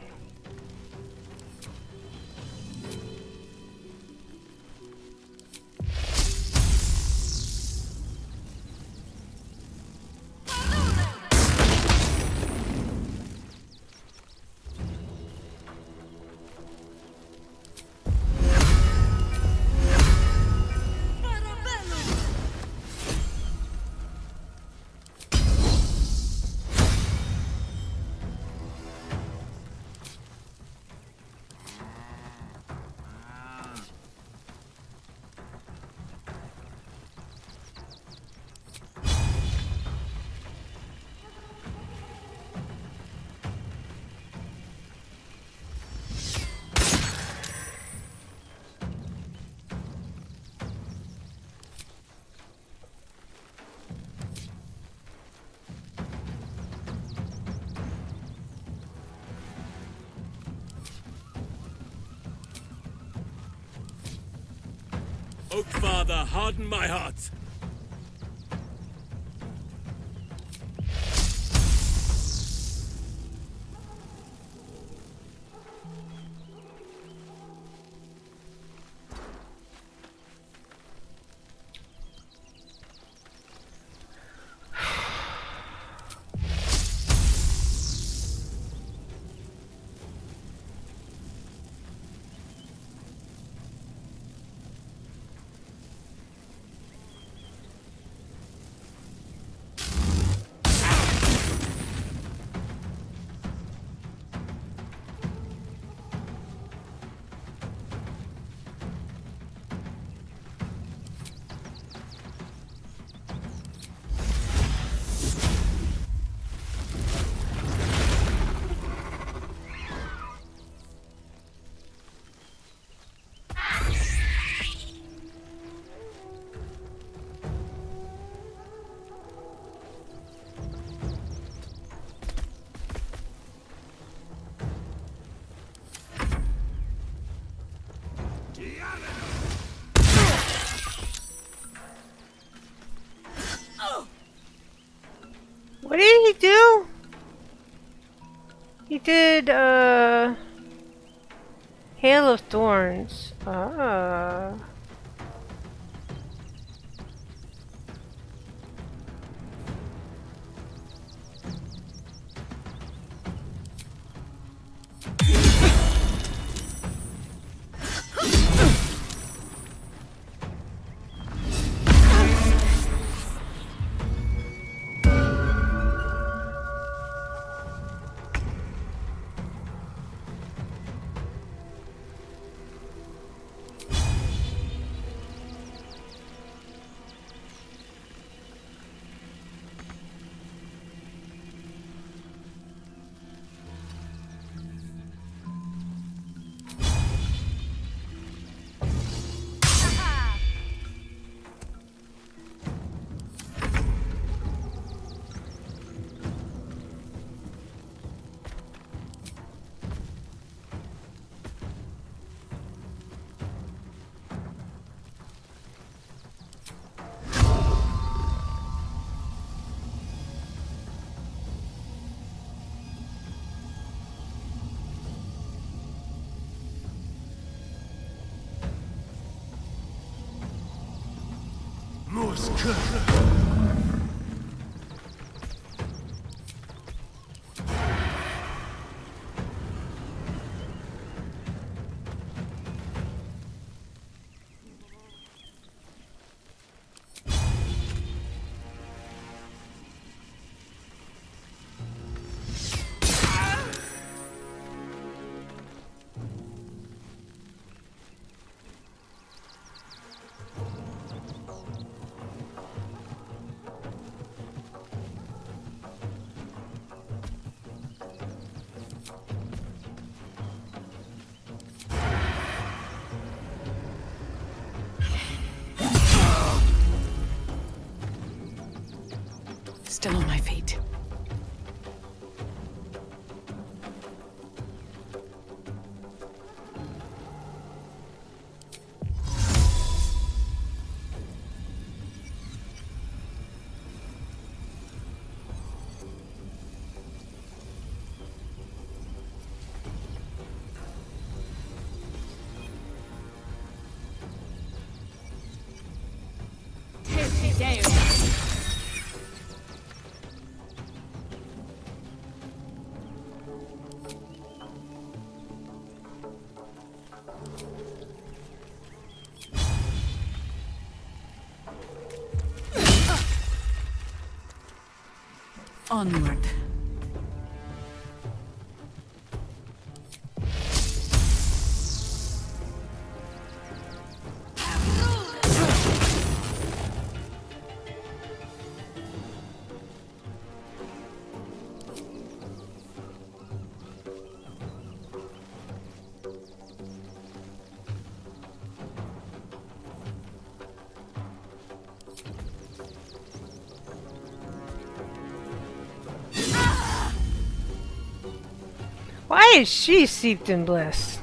Oak Father, harden my heart. did Hail of Thorns. Ah. Still on my feet. Onward. Why is she steeped in bliss?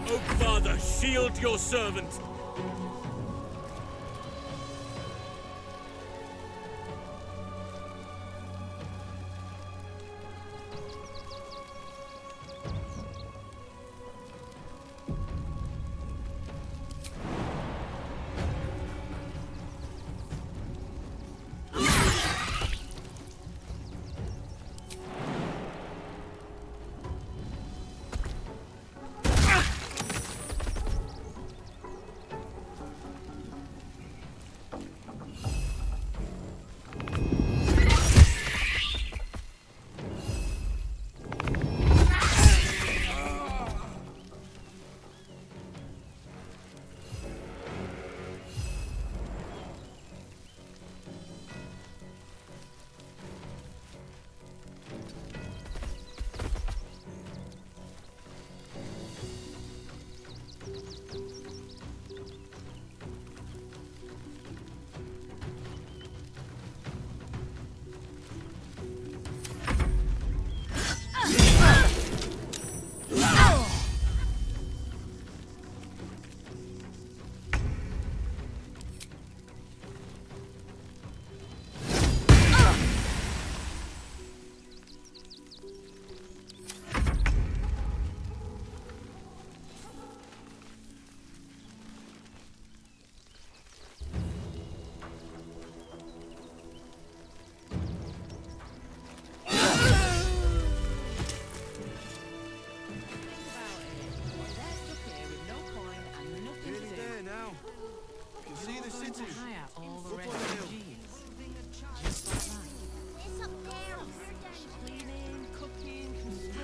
Oak Father, shield your servant!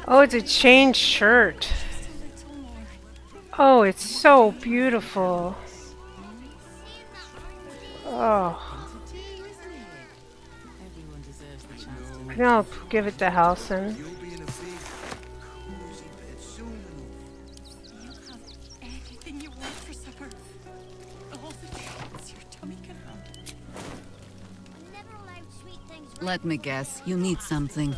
Oh, it's a chain shirt. Oh, it's so beautiful. Oh. I think I'll give it to Halson. Anything you want for supper. All the treats your tummy can handle. Let me guess, you need something.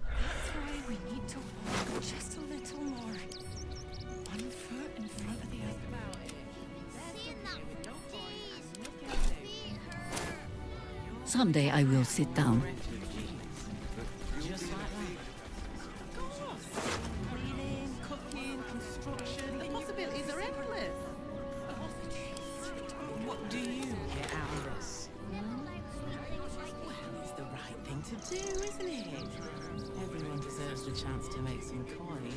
That's why we need to walk just a little more. One foot in front of the other. Someday I will sit down. Cleaning, cooking, construction. The possibilities are endless. What do you get out of this? Well, it's the right thing to do, isn't it? Everyone deserves the chance to make some coin.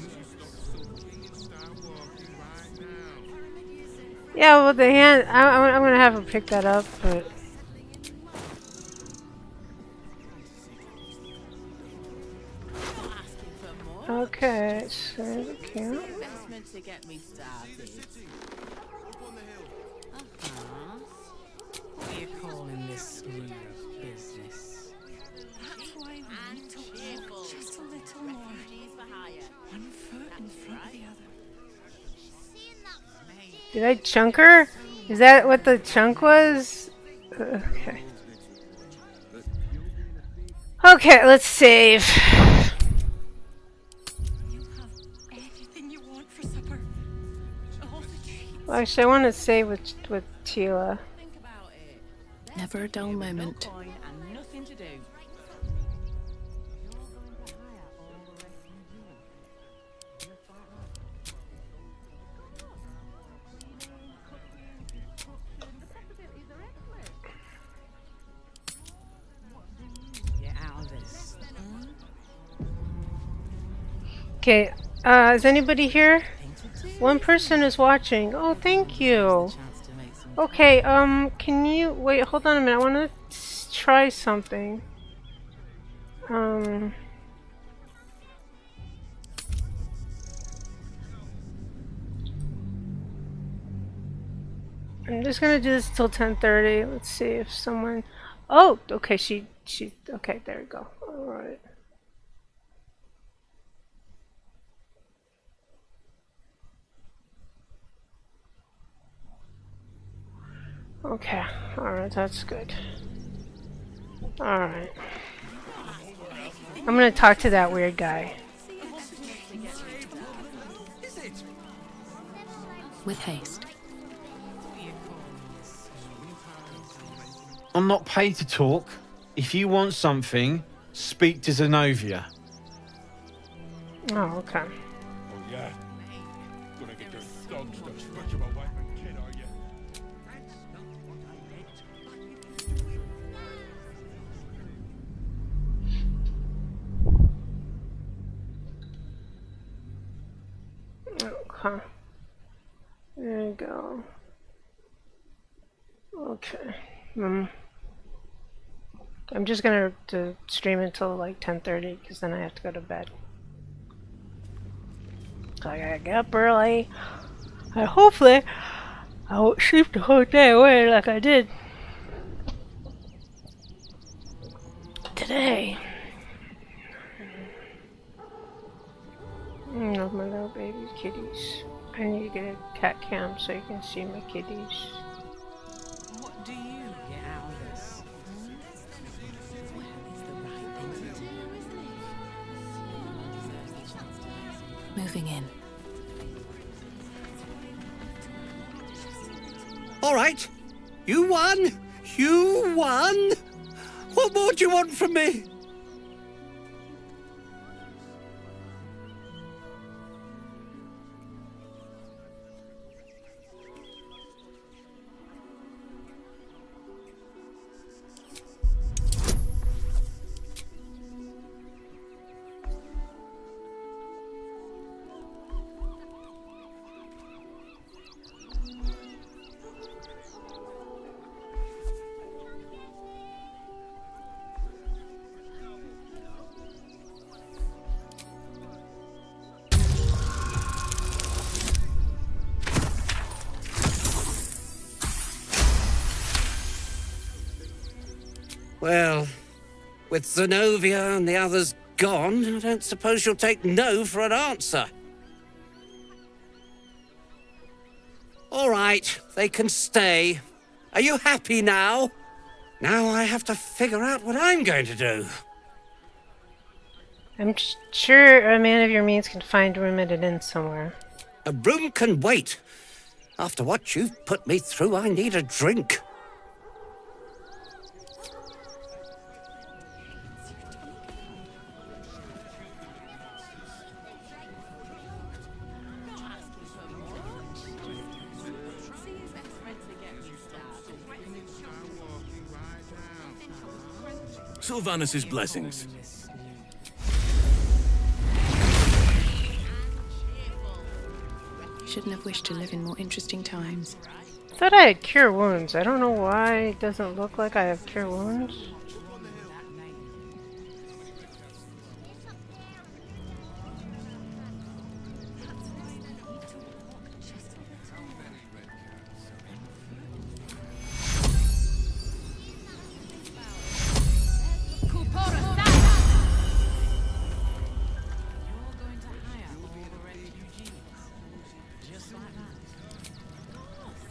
Yeah, well, the hand. I'm gonna have her pick that up, but. Okay, so the camp. Investment to get me started. What are you calling this smooth business? That's why we need to walk just a little more. One foot in front of the other. Did I chunk her? Is that what the chunk was? Okay. Okay, let's save. Anything you want for supper. All the treats. Well, actually, I want to save with Teala. Never a dull moment. And nothing to do. Get out of this. Okay, is anybody here? One person is watching. Oh, thank you. Okay, can you wait? Hold on a minute. I want to try something. I'm just gonna do this till 10:30. Let's see if someone. Oh, okay. She. Okay, there we go. All right. Okay, alright, that's good. Alright. I'm gonna talk to that weird guy. With haste. I'm not paid to talk. If you want something, speak to Zenobia. Oh, okay. Oh, yeah. Gonna get those dogs to butcher my wife and kid, are you? Okay. There you go. Okay. I'm just gonna stream until like 10:30 because then I have to go to bed. So I gotta get up early. And hopefully I won't sleep the whole day away like I did today. Love my little baby kitties. I need to get a cat cam so you can see my kitties. What do you get out of this? Well, it's the right thing to do, isn't it? Moving in. All right. You won! You won! What more do you want from me? Well, with Zenobia and the others gone, I don't suppose you'll take no for an answer. All right, they can stay. Are you happy now? Now I have to figure out what I'm going to do. I'm sure a man of your means can find room at an inn somewhere. A room can wait. After what you've put me through, I need a drink. Sylvanus' blessings. Shouldn't have wished to live in more interesting times. I thought I had cure wounds. I don't know why it doesn't look like I have cure wounds.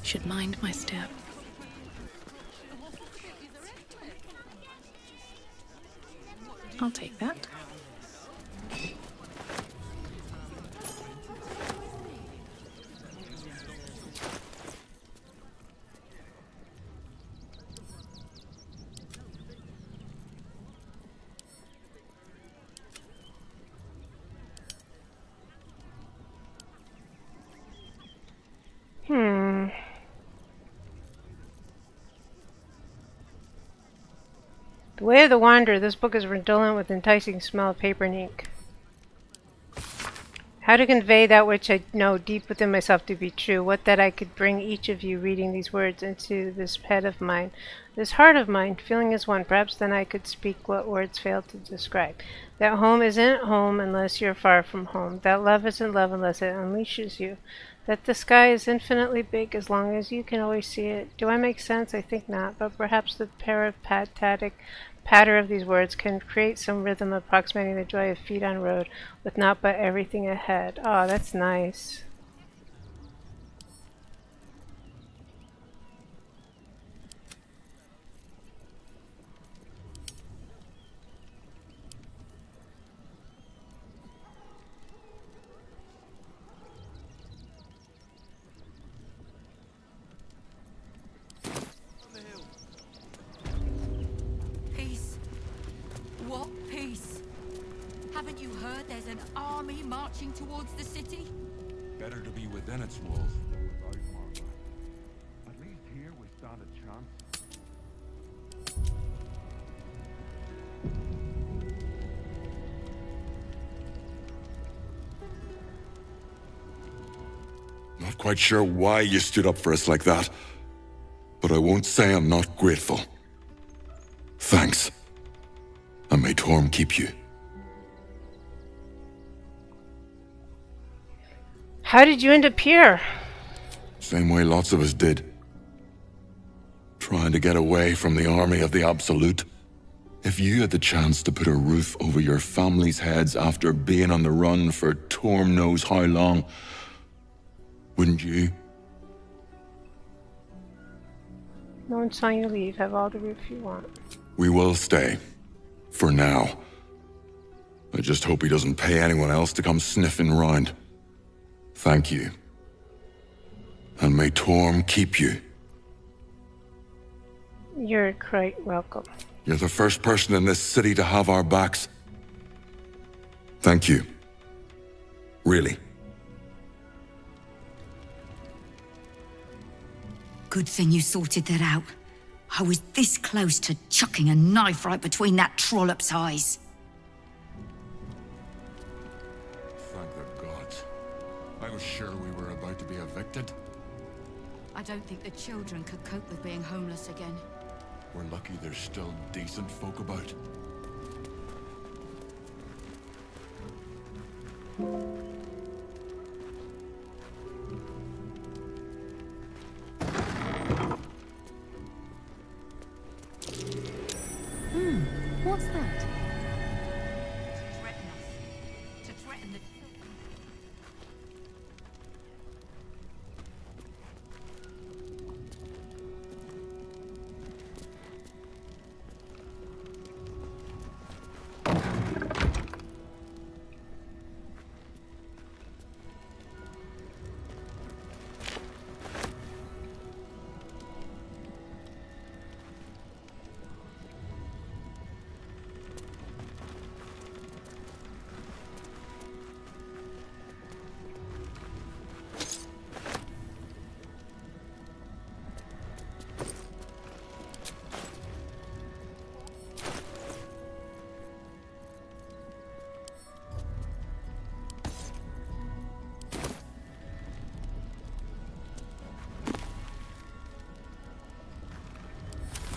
Should mind my step. I'll take that. The Way of the Wanderer. This book is redolent with enticing smell of paper and ink. How to convey that which I know deep within myself to be true. What that I could bring each of you reading these words into this head of mine, this heart of mine, feeling as one. Perhaps then I could speak what words fail to describe. That home isn't home unless you're far from home. That love isn't love unless it unleashes you. That the sky is infinitely big as long as you can always see it. Do I make sense? I think not, but perhaps the peripatetic patter of these words can create some rhythm approximating the joy of feet on road with naught but everything ahead. Oh, that's nice. What peace? Haven't you heard there's an army marching towards the city? Better to be within its walls. At least here we stand a chance. Not quite sure why you stood up for us like that, but I won't say I'm not grateful. Thanks. And may Torm keep you. How did you end up here? Same way lots of us did. Trying to get away from the army of the Absolute. If you had the chance to put a roof over your family's heads after being on the run for Torm knows how long, wouldn't you? No one saw you leave. Have all the roof you want. We will stay. For now. I just hope he doesn't pay anyone else to come sniffing round. Thank you. And may Torm keep you. You're quite welcome. You're the first person in this city to have our backs. Thank you. Really. Good thing you sorted that out. I was this close to chucking a knife right between that trollop's eyes. Thank the gods. I was sure we were about to be evicted. I don't think the children could cope with being homeless again. We're lucky there's still decent folk about. What's that? To threaten the...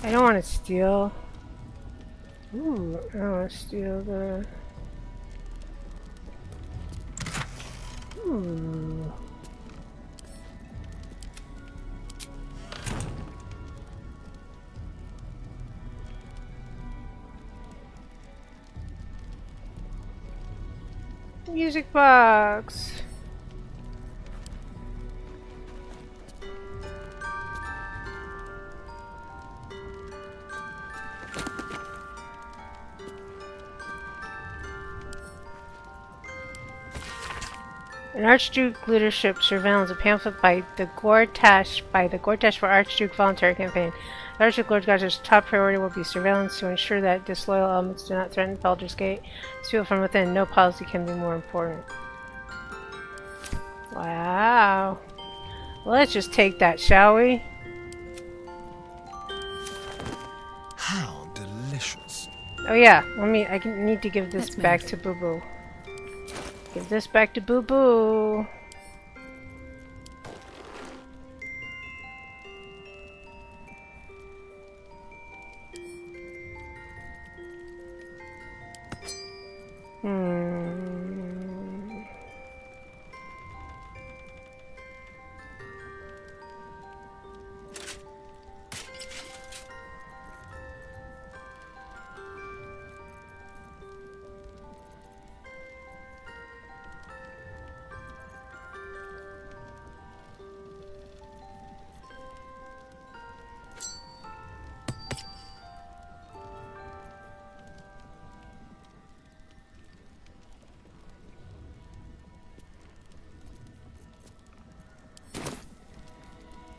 I don't want to steal. Ooh, I don't want to steal the... Ooh. Music box. An Archduke leadership surveillance, a pamphlet by the Gortash for Archduke voluntary campaign. The Archduke Lord Gosh's top priority will be surveillance to ensure that disloyal elements do not threaten Baldur's Gate. To feel from within, no policy can be more important. Wow. Well, let's just take that, shall we? How delicious. Oh yeah, I need to give this back to Boo Boo. Give this back to Boo Boo.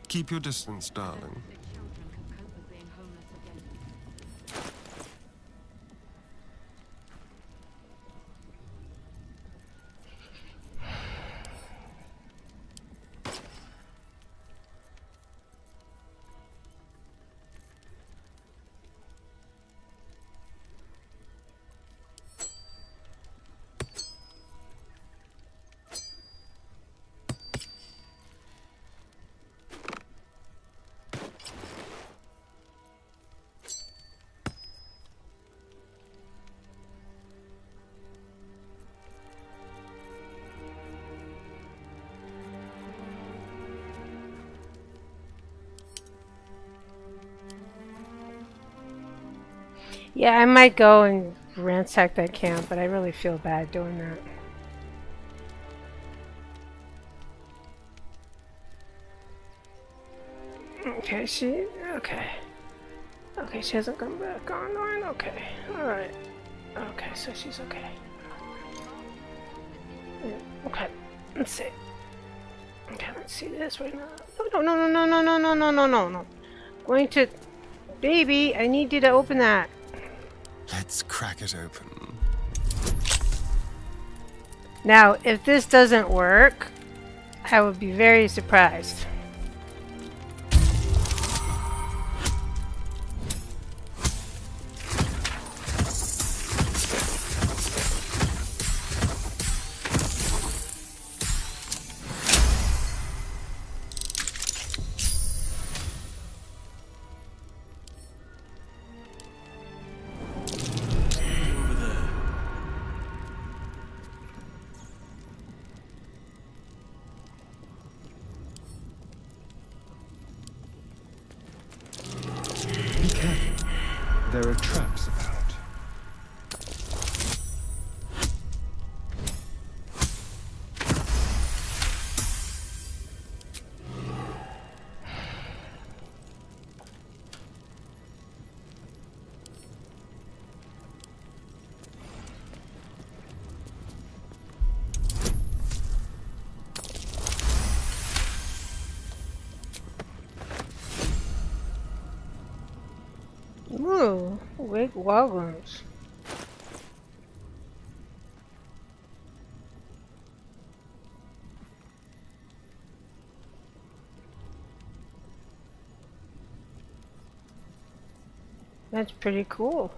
Keep your distance, darling. Yeah, I might go and ransack that camp, but I really feel bad doing that. Okay, okay, she hasn't come back online. Okay, alright. Okay, so she's okay. Okay, let's see. Okay, let's see this right now. No. Going to Baby, I need you to open that. Let's crack it open. Now, if this doesn't work, I would be very surprised. Be careful. There are traps about. Ooh, wig waggons. That's pretty cool.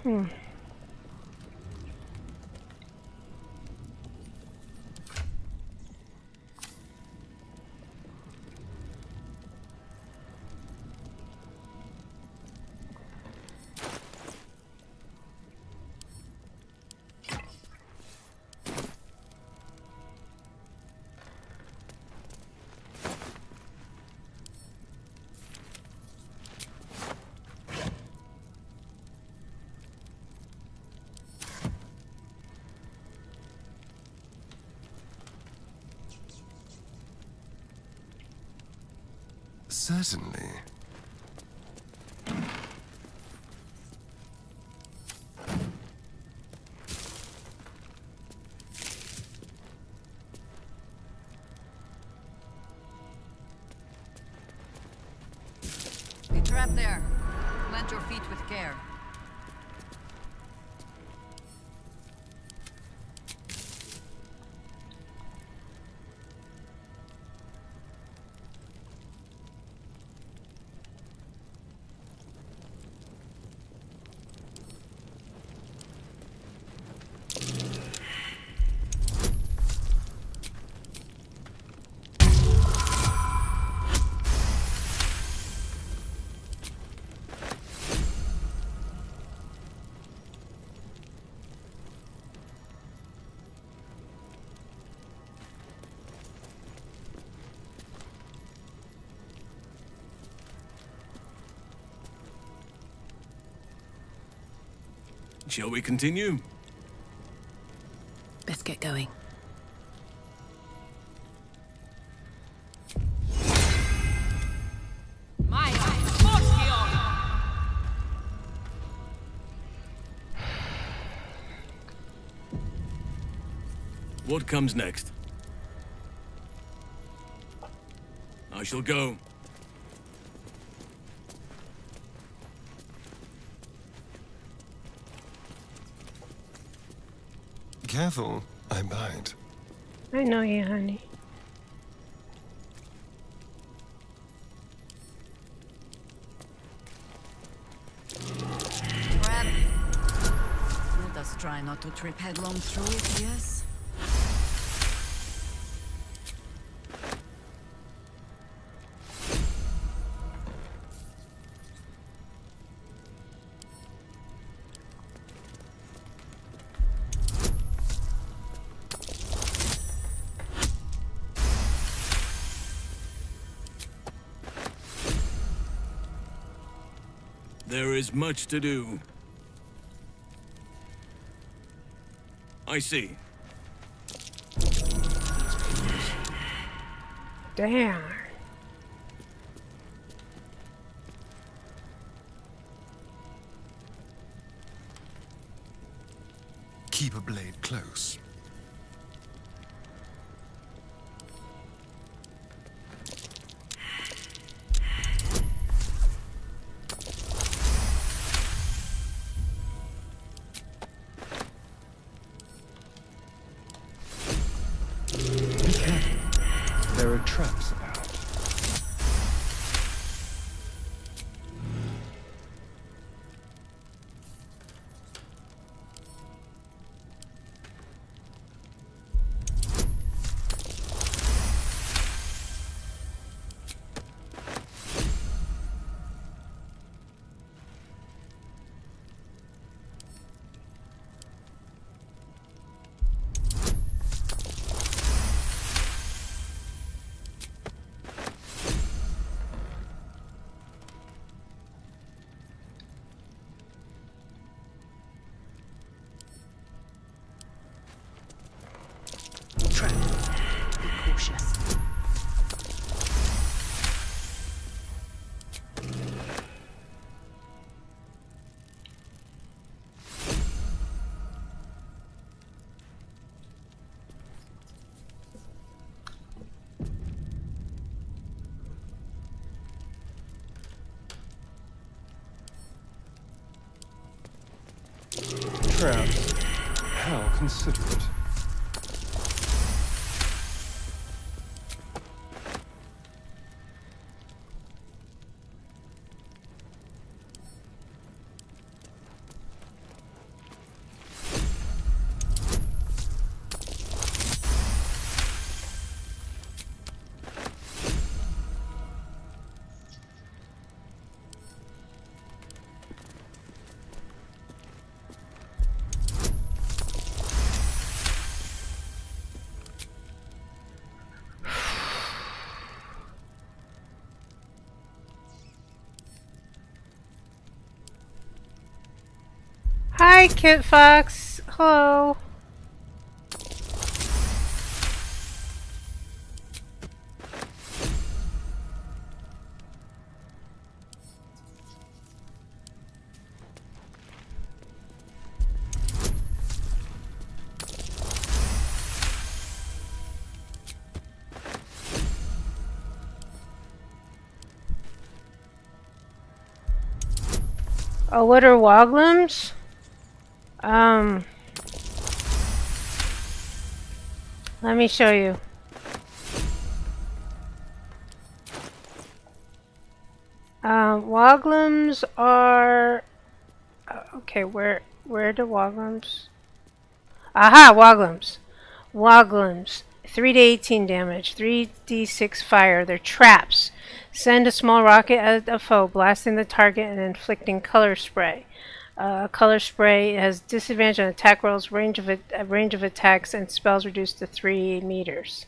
Hmm. Certainly. Be trapped there. Plant your feet with care. Shall we continue? Best get going. What comes next? I shall go. Careful, I bite. I know you, honey. Grab. Let us try not to trip headlong through it, yes? There is much to do. I see. Damn. Keep a blade close. Be careful. There are traps about. Trap. Be cautious. Traps. How considerate. Hi, Kit Fox. Hello. Oh, what are woglums? Let me show you. Woglums are... okay, where do woglums... Aha, woglums. Woglums. 3 to 18 damage, 3d6 fire. They're traps. Send a small rocket at a foe, blasting the target and inflicting color spray. Color spray has disadvantage on attack rolls, range of attacks, and spells reduced to 3 meters.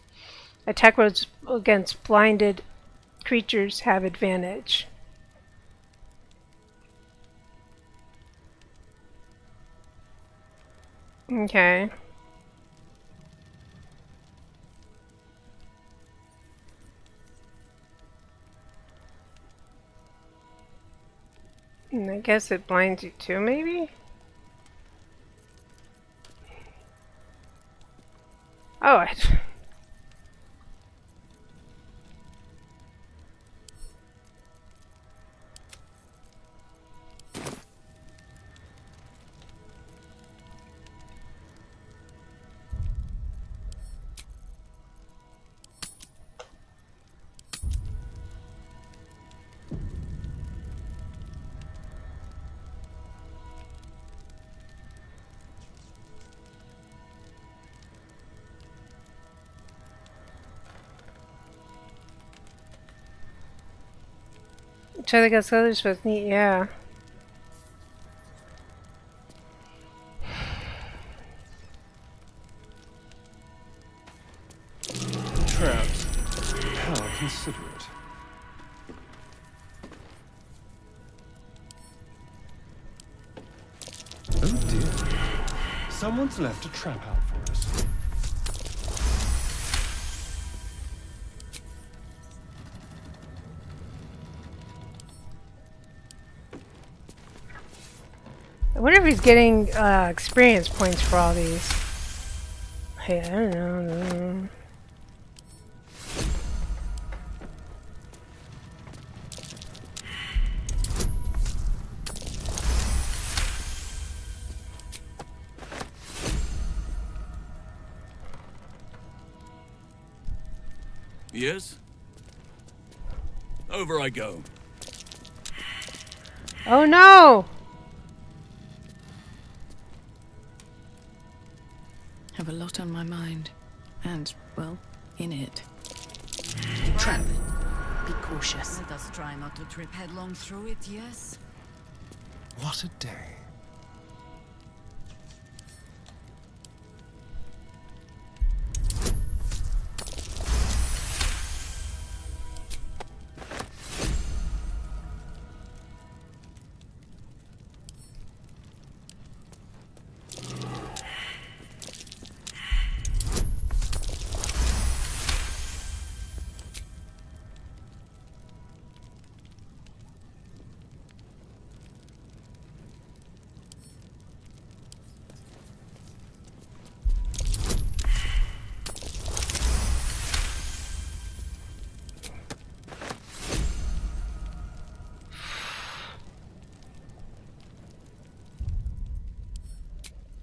Attack rolls against blinded creatures have advantage. Okay. And I guess it blinds you too, maybe? Oh, try to get others with neat, yeah. Traps. How considerate. Oh dear. Someone's left a trap out for us. wonder if he's getting experience points for all these. Hey, I don't know. Yes? Over I go. Oh no! Have a lot on my mind. And, well, in it. Trap. Be cautious. Let us try not to trip headlong through it, yes? What a day.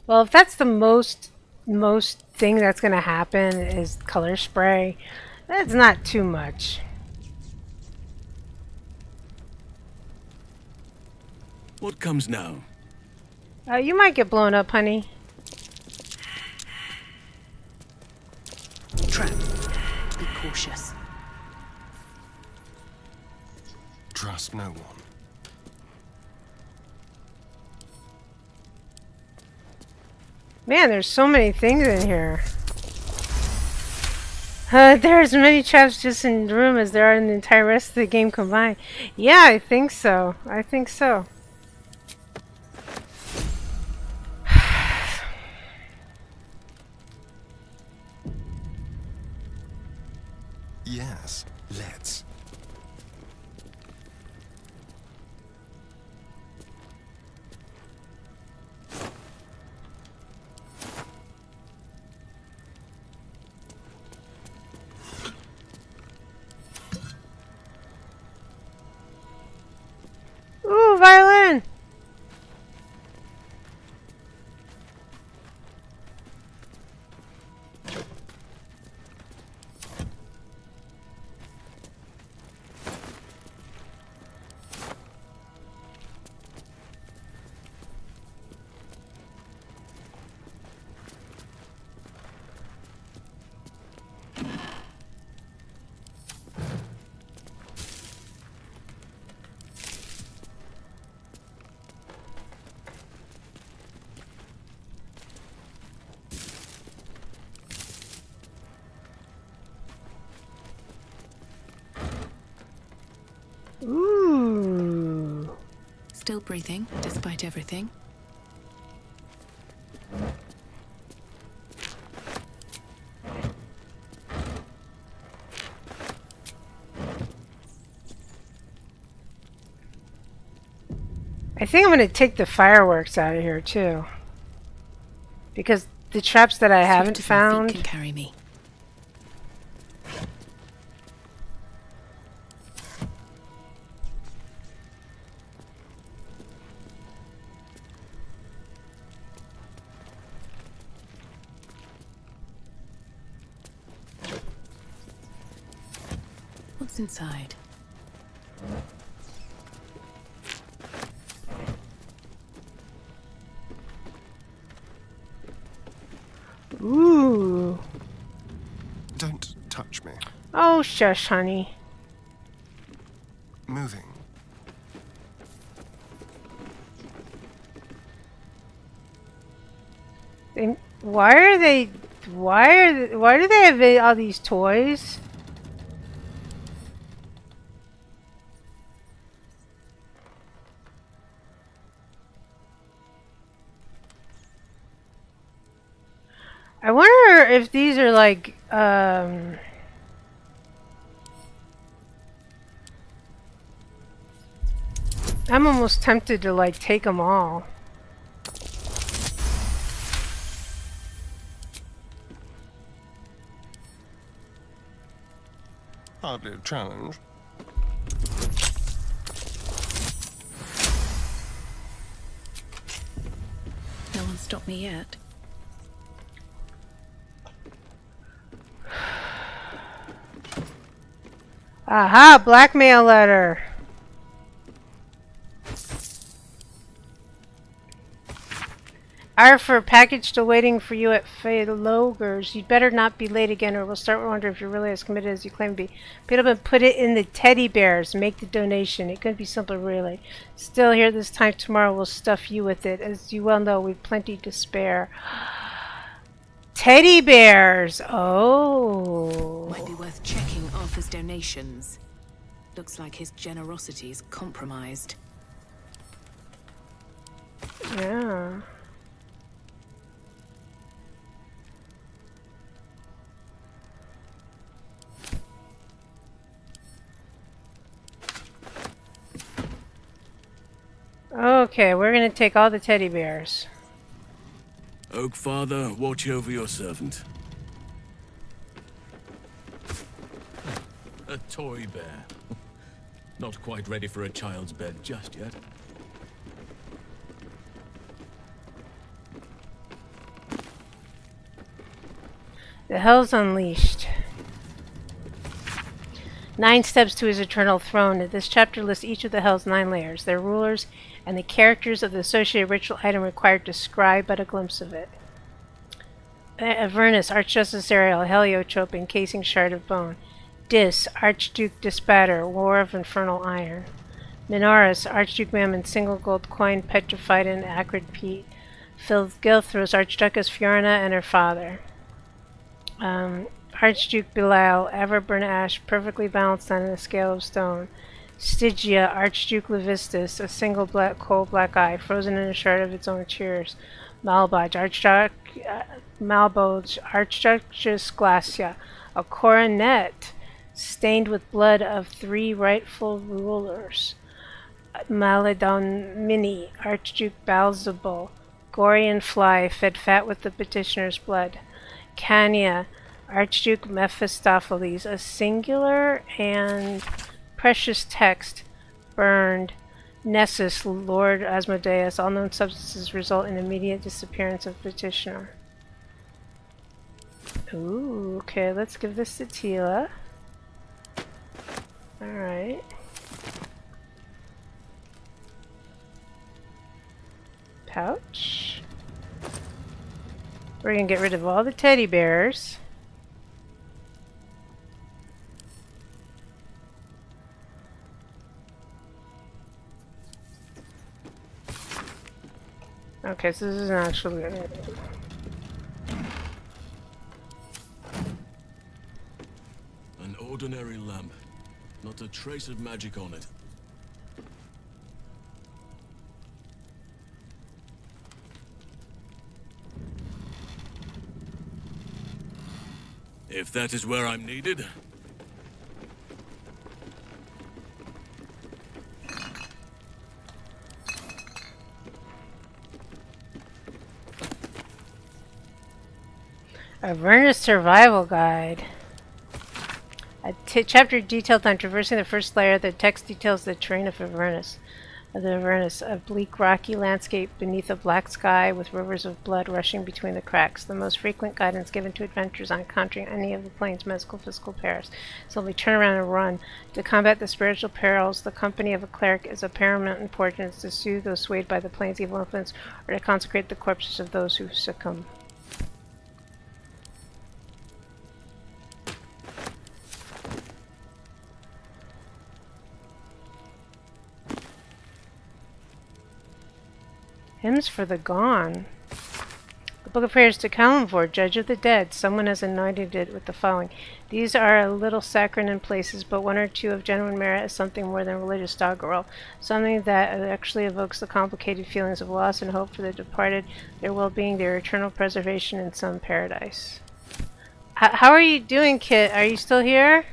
Well, if that's the most thing that's gonna happen is color spray, that's not too much. What comes now? You might get blown up, honey. Trap. Be cautious. Trust no one. Man, there's so many things in here. There's as many traps just in the room as there are in the entire rest of the game combined. Yeah, I think so. I think so. Yes, let's. Ooh, violin! Ooh. Still breathing, despite everything. I think I'm going to take the fireworks out of here too. Because the traps that I haven't Swift as my feet found... can carry me. What's inside? Ooh. Don't touch me. Oh, shush, honey. Moving. And why do they have all these toys? I wonder if these are like, I'm almost tempted to like take them all. Hardly a challenge. No one stopped me yet. Aha! Blackmail letter! Arthur, package still waiting for you at Logers. You'd better not be late again or we'll start wondering if you're really as committed as you claim to be. Pick up and put it in the teddy bears. Make the donation. It couldn't be simpler, really. Still here this time tomorrow. We'll stuff you with it. As you well know, we've plenty to spare. Teddy bears! Oh. Might be worth checking Arthur's donations. Looks like his generosity is compromised. Yeah. Okay, we're gonna take all the teddy bears. Oak Father, watch over your servant. A toy bear. Not quite ready for a child's bed just yet. The Hell's Unleashed. 9 steps to his eternal throne. This chapter lists each of the Hell's 9 layers, their rulers, and the characters of the associated ritual item required to scribe but a glimpse of it. Avernus, Archjustice Ariel, Heliotrope, encasing shard of bone. Dis, Archduke Dispatter, War of Infernal Iron. Minoris, Archduke Mammon, single gold coin, petrified in acrid peat. Gilthros, Archduchess Fiorina and her father. Archduke Belial, ever burnt ash, perfectly balanced on a scale of stone. Stygia, Archduke Levistus, a single cold black eye, frozen in a shard of its own tears. Malboj, Archduchess Glacia, a coronet stained with blood of 3 rightful rulers. Maledon Archduke Balzabul, Gorian fly, fed fat with the petitioner's blood. Cania, Archduke Mephistopheles, a singular and precious text, burned. Nessus, Lord Asmodeus, all known substances result in immediate disappearance of petitioner. Ooh, okay, let's give this to Teala. Alright. Pouch. We're gonna get rid of all the teddy bears. Okay, so this is actually An ordinary lamp. Not a trace of magic on it. If that is where I'm needed. Avernus Survival Guide. A chapter detailed on traversing the first layer. The text details the terrain of Avernus. A bleak, rocky landscape beneath a black sky with rivers of blood rushing between the cracks. The most frequent guidance given to adventurers on encountering any of the plane's medical physical perils. So we turn around and run. To combat the spiritual perils, the company of a cleric is of paramount importance to soothe those swayed by the plane's evil influence or to consecrate the corpses of those who succumb. Hymns for the Gone. The Book of Prayers to Kalimvor, Judge of the Dead. Someone has anointed it with the following. These are a little saccharine in places, but one or two of genuine merit is something more than religious doggerel. Something that actually evokes the complicated feelings of loss and hope for the departed, their well-being, their eternal preservation in some paradise. How are you doing, Kit? Are you still here?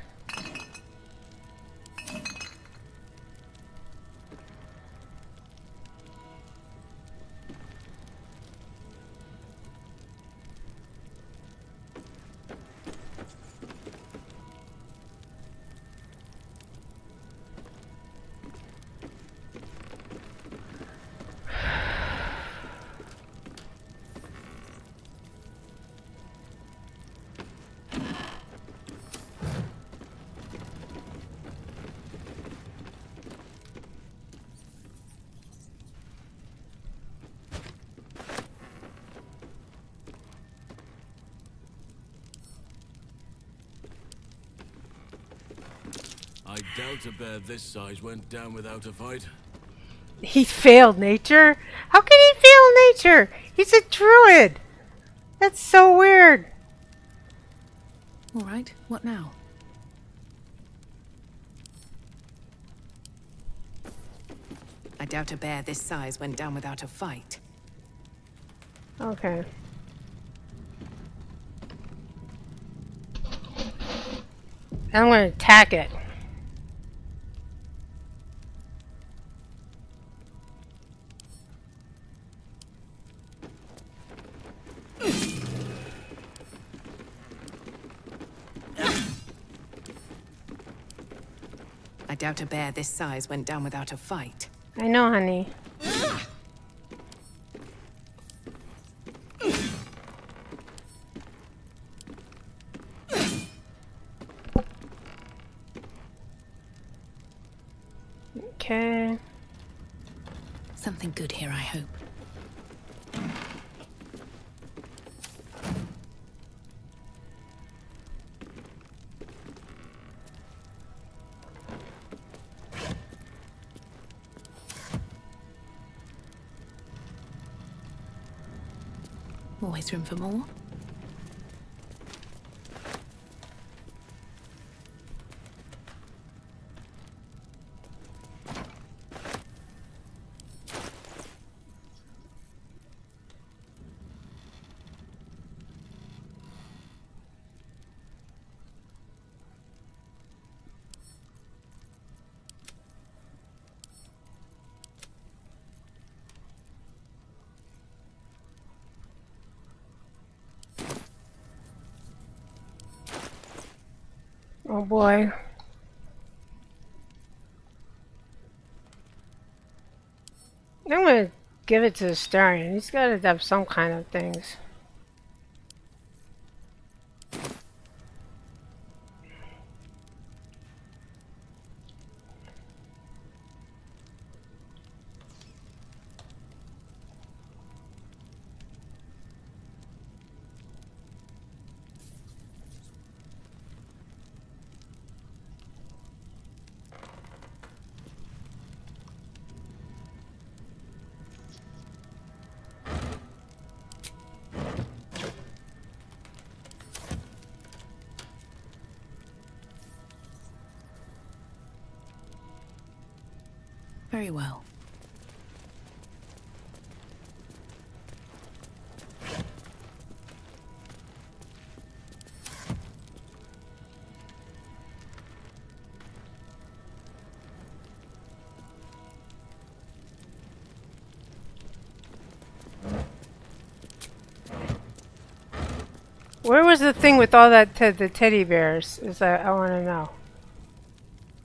I doubt a bear this size went down without a fight. He failed nature? How can he fail nature? He's a druid! That's so weird. All right, what now? I doubt a bear this size went down without a fight. Okay. I'm gonna attack it. I doubt a bear this size went down without a fight. I know, honey. Okay. Something good here, I hope. Always room for more. Oh boy. I'm gonna give it to the Starion. He's gotta have some kind of things. Very well. Where was the thing with all that the teddy bears? Is that I want to know.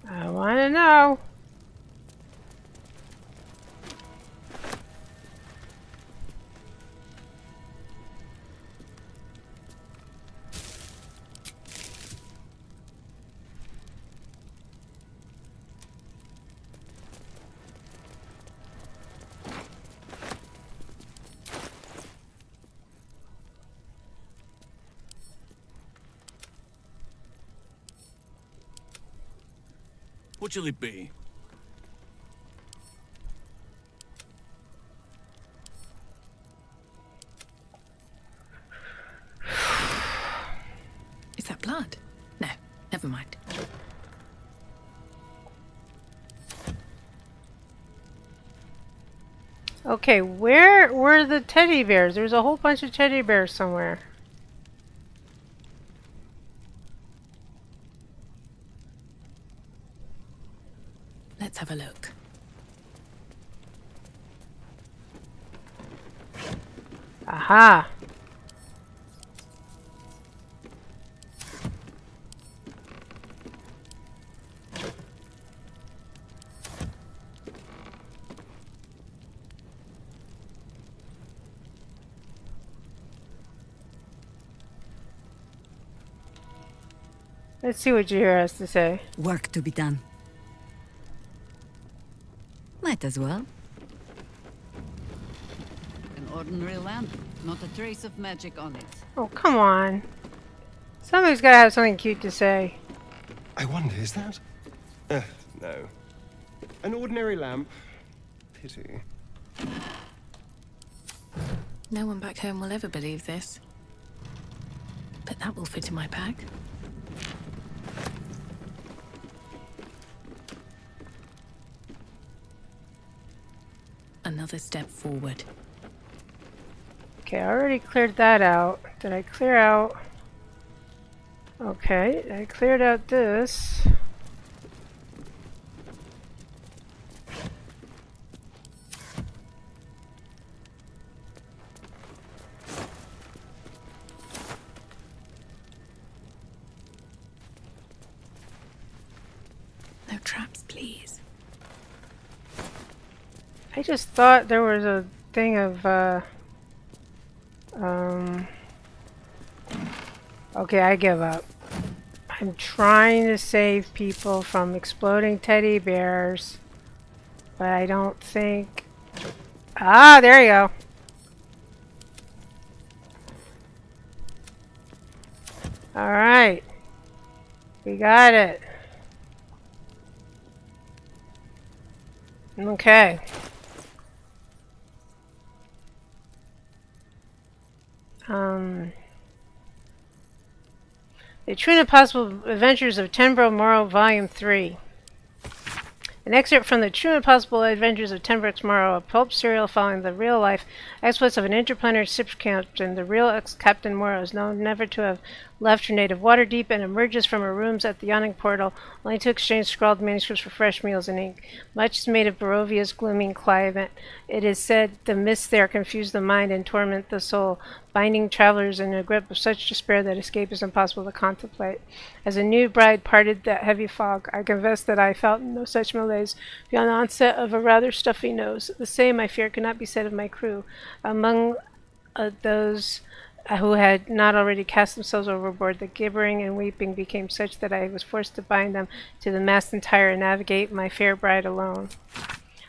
I want to know. What shall it be? Is that blood? No, never mind. Okay, where were the teddy bears? There's a whole bunch of teddy bears somewhere. Let's have a look. Aha! Let's see what Jahir has to say. Work to be done. Might as well. An ordinary lamp, not a trace of magic on it. Oh, come on. Somebody's gotta have something cute to say. I wonder, is that No. An ordinary lamp. Pity. No one back home will ever believe this. But that will fit in my pack. Another step forward. Okay, I already cleared that out. Did I clear out? Okay, I cleared out this. No traps, please. I just thought there was a thing of, okay, I give up. I'm trying to save people from exploding teddy bears, but I don't think... Ah, there you go. Alright. We got it. Okay. The True and Impossible Adventures of Tenbro Morrow, Volume 3. An excerpt from the True and Impossible Adventures of Tenbrox Morrow, a pulp serial following the real-life exploits of an interplanetary ship captain. The real Captain Morrow is known never to have left her native Waterdeep and emerges from her rooms at the yawning portal only to exchange scrawled manuscripts for fresh meals and ink. Much is made of Barovia's gloomy climate. It is said the mists there confuse the mind and torment the soul, binding travelers in a grip of such despair that escape is impossible to contemplate. As a new bride parted that heavy fog, I confess that I felt no such malaise beyond the onset of a rather stuffy nose. The same, I fear, could not be said of my crew. Among those who had not already cast themselves overboard, the gibbering and weeping became such that I was forced to bind them to the mast entire and navigate my fair bride alone.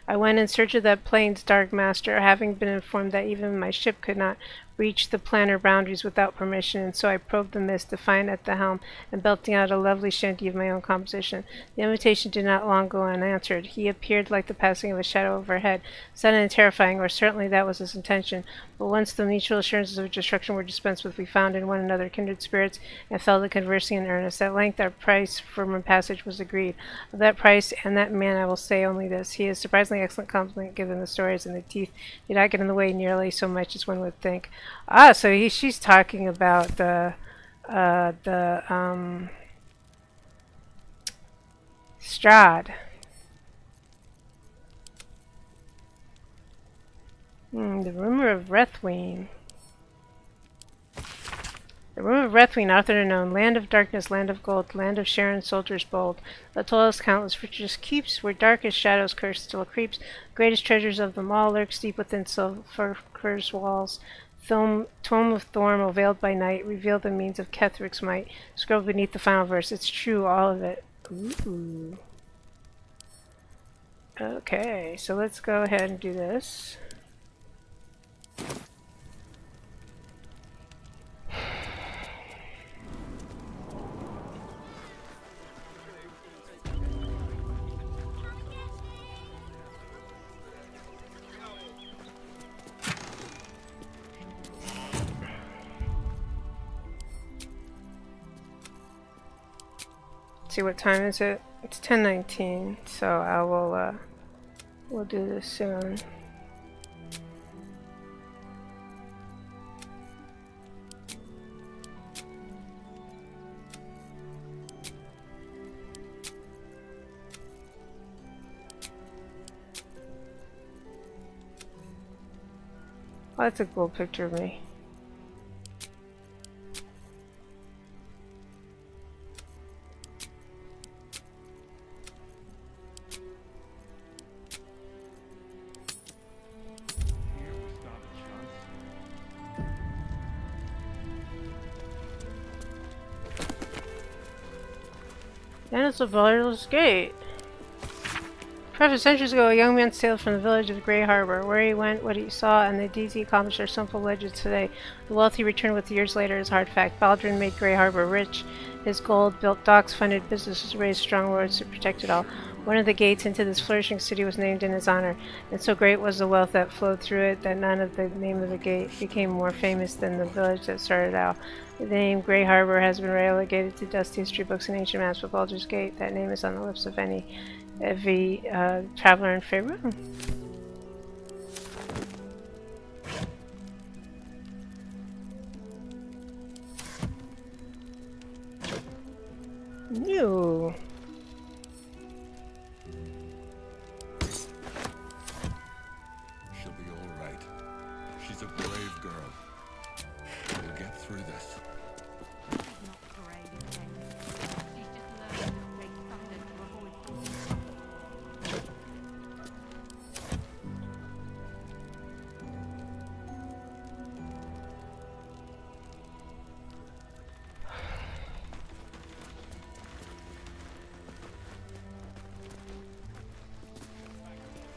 I went in search of that plane's dark master, having been informed that even my ship could not reach the planar boundaries without permission, and so I probed the mist, defiant at the helm, and belting out a lovely shanty of my own composition. The invitation did not long go unanswered. He appeared like the passing of a shadow overhead, sudden and terrifying, or certainly that was his intention. But once the mutual assurances of destruction were dispensed with, we found in one another kindred spirits, and fell to conversing in earnest. At length our price for my passage was agreed. Of that price and that man I will say only this: he is surprisingly excellent compliment, given the stories, and the teeth did not get in the way nearly so much as one would think. Ah, so she's talking about the Strahd. The rumor of Rethween. The room of Rethween, author unknown, land of darkness, land of gold, land of Sharon, soldiers bold. The tallest, countless, richest keeps, where darkest shadows curse still creeps. Greatest treasures of them all lurks deep within Sulphur's walls. Tome of Thorm, veiled by night, reveal the means of Kethric's might. Scrolled beneath the final verse. It's true, all of it. Ooh. Okay, so let's go ahead and do this. See, what time is it? It's 10:19, so I will we'll do this soon. Oh, that's a cool picture of me. And it's a Baldur's Gate. Perhaps centuries ago, a young man sailed from the village of Grey Harbor. Where he went, what he saw, and the deeds he accomplished are simple legends today. The wealth he returned with years later is hard fact. Baldur made Grey Harbor rich. His gold built docks, funded businesses, raised strong roads to protect it all. One of the gates into this flourishing city was named in his honor, and so great was the wealth that flowed through it that none of the name of the gate became more famous than the village that started out. The name Grey Harbor has been relegated to dusty history books and ancient maps, but Baldur's Gate, that name is on the lips of every traveler in Faerun. New. She'll be all right. She's a brave girl. We'll get through this.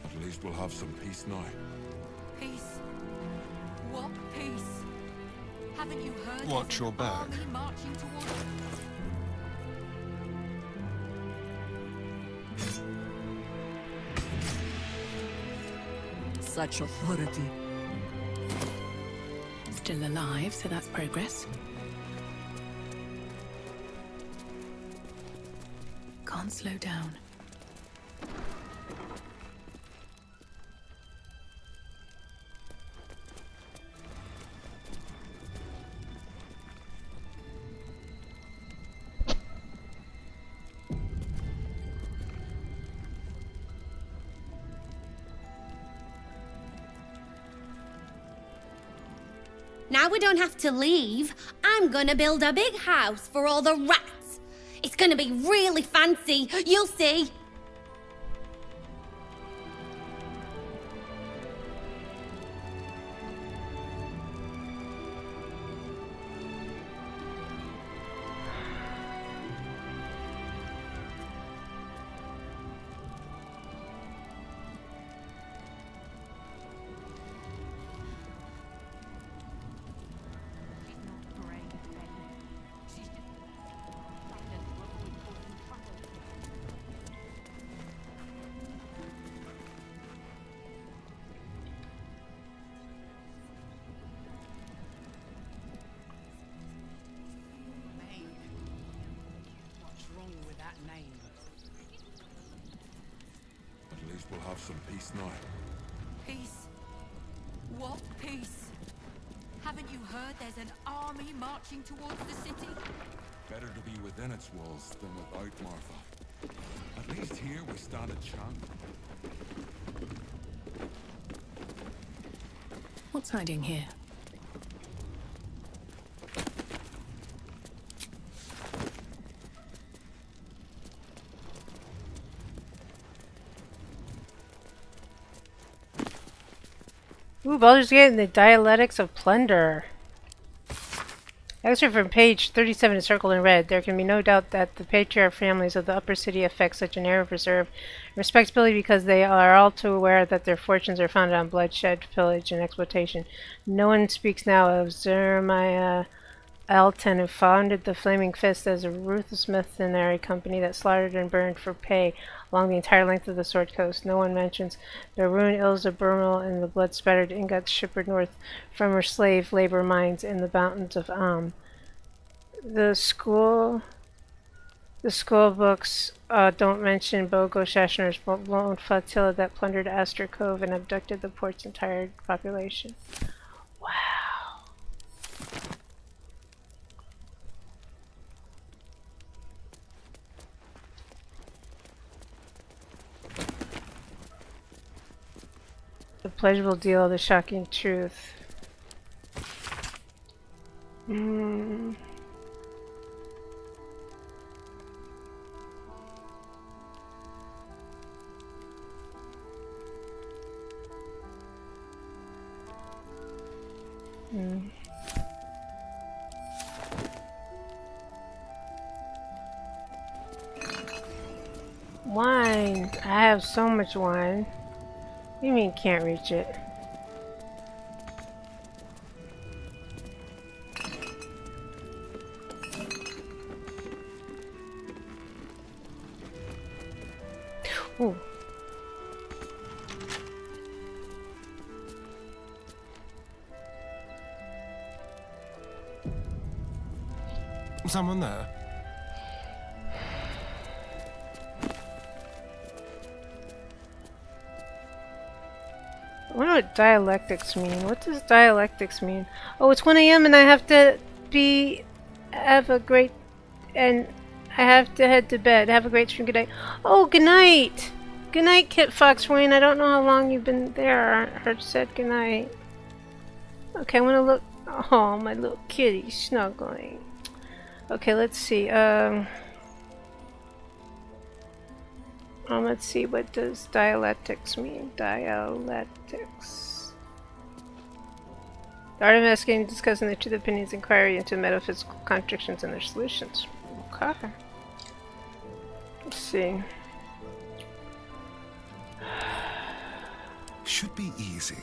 At least we'll have some peace now. Peace? What peace? Haven't you heard? Watch your back. Army marching towards... Such authority. Still alive, so that's progress. Can't slow down. Now we don't have to leave. I'm gonna build a big house for all the rats. It's gonna be really fancy. You'll see. At least we'll have some peace now. Peace? What peace? Haven't you heard there's an army marching towards the city? Better to be within its walls than without, Martha. At least here we stand a chance. What's hiding here? Ooh, Baldur's Gate and the Dialectics of Plunder. Excerpt from page 37 is circled in red. There can be no doubt that the patriarch families of the upper city affect such an air of reserve and respectability because they are all too aware that their fortunes are founded on bloodshed, pillage, and exploitation. No one speaks now of Jeremiah Alton, who founded the Flaming Fist as a ruthless mercenary company that slaughtered and burned for pay along the entire length of the Sword Coast. No one mentions the ruined Ills of Burmel and the blood-spattered ingots shipped north from her slave labor mines in the mountains of The school books don't mention Bogo Shashnar's lone flotilla that plundered Astor Cove and abducted the port's entire population. Wow. The pleasurable deal, the shocking truth. Wine. I have so much wine. What do you mean can't reach it? Ooh. Someone there? I wonder what dialectics mean. What does dialectics mean? Oh, it's 1 a.m. and I have to have a great, and I have to head to bed. Have a great stream. Good night. Oh, good night. Good night, Kit Foxwayne. I don't know how long you've been there. I heard said good night. Okay, I want to look. Oh, my little kitty snuggling. Okay, let's see. Let's see. What does dialectics mean? Dialectics. The art of investigating, discussing the truth, opinions, inquiry into metaphysical contradictions and their solutions. Okay. Let's see. Should be easy.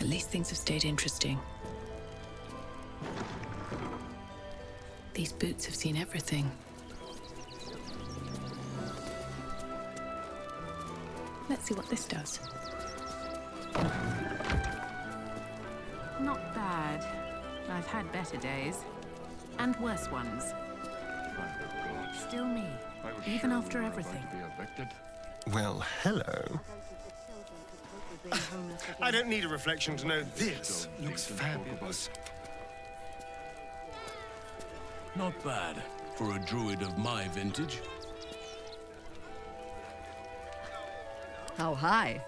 At least things have stayed interesting. These boots have seen everything. Let's see what this does. Not bad. I've had better days. And worse ones. Still me, even after everything. Well, hello. I don't need a reflection to know this looks fabulous. Not bad for a druid of my vintage. How high?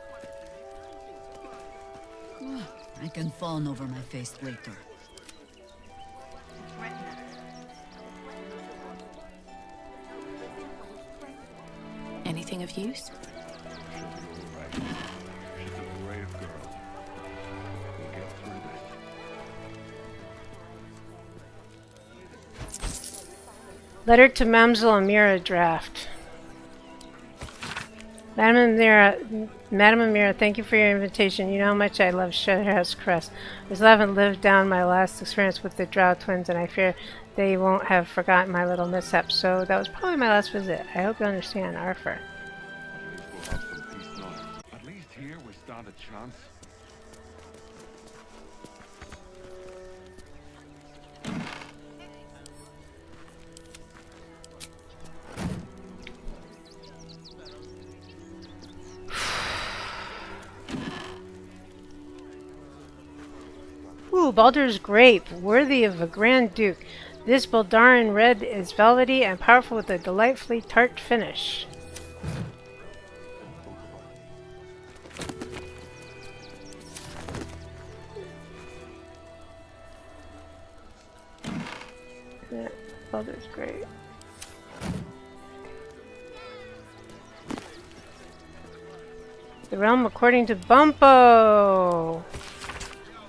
I can fawn over my face later. Anything of use? Letter to Mamsel Amira draft. Madam Amira, thank you for your invitation. You know how much I love Shadowhouse Crest. I still haven't lived down my last experience with the Drow twins, and I fear they won't have forgotten my little mishap. So that was probably my last visit. I hope you understand, Arthur. At least here we stand a chance. Ooh, Baldur's Grape, worthy of a Grand Duke. This Baldarin red is velvety and powerful with a delightfully tart finish. Yeah, Baldur's great. The Realm according to Bumpo.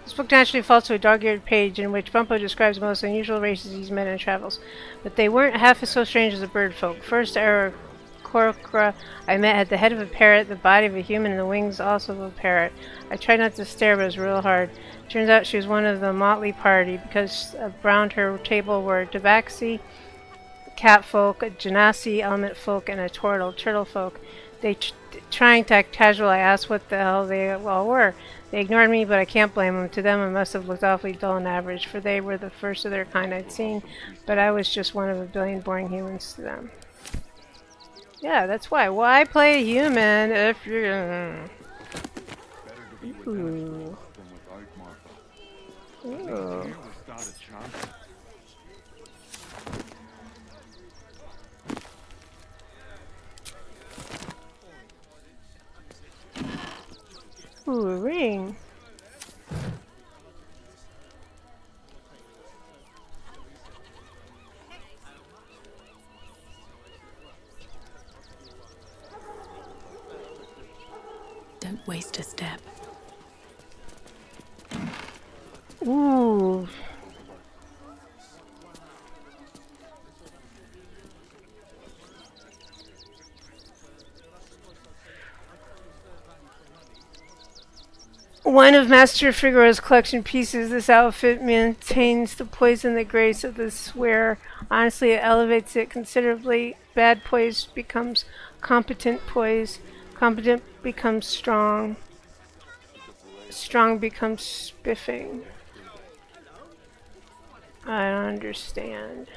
This book naturally falls to a dog-eared page in which Bumpo describes the most unusual races he's met in travels. But they weren't half so strange as the bird folk. First, Aarakocra I met had the head of a parrot, the body of a human, and the wings also of a parrot. I tried not to stare, but it was real hard. Turns out she was one of the motley party, because around her table were Tabaxi, cat folk, a Genasi, element folk, and a turtle folk. Trying to act casual, I asked what the hell they all were. They ignored me, but I can't blame them. To them, I must have looked awfully dull and average, for they were the first of their kind I'd seen, but I was just one of a billion boring humans to them. Yeah, that's why. Why play a human if you're... Ooh. Ooh. Ooh, a ring. Don't waste a step. Ooh. One of Master Figueroa's collection pieces, this outfit maintains the poise and the grace of the swear. Honestly, it elevates it considerably. Bad poise becomes competent poise. Competent becomes strong. Strong becomes spiffing. I don't understand.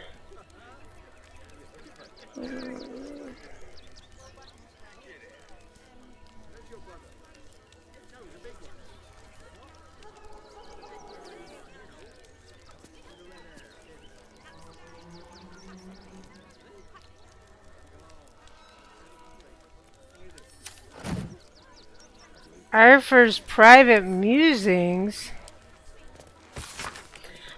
Arthur's private musings.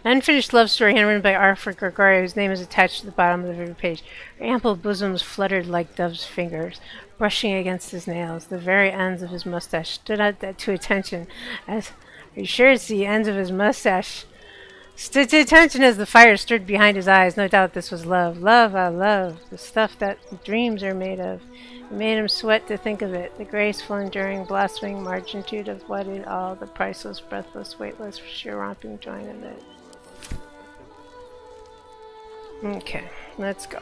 Unfinished love story handwritten by Arthur Gregorio, whose name is attached to the bottom of every page. Her ample bosoms fluttered like dove's fingers, brushing against his nails. The very ends of his mustache stood out to attention as... Are you sure it's the ends of his mustache? Stood to attention as the fire stirred behind his eyes. No doubt this was love. Love, love. The stuff that dreams are made of. It made him sweat to think of it. The graceful, enduring, blossoming margitude of what it all. The priceless, breathless, weightless, sheer romping joy of it. Okay, let's go.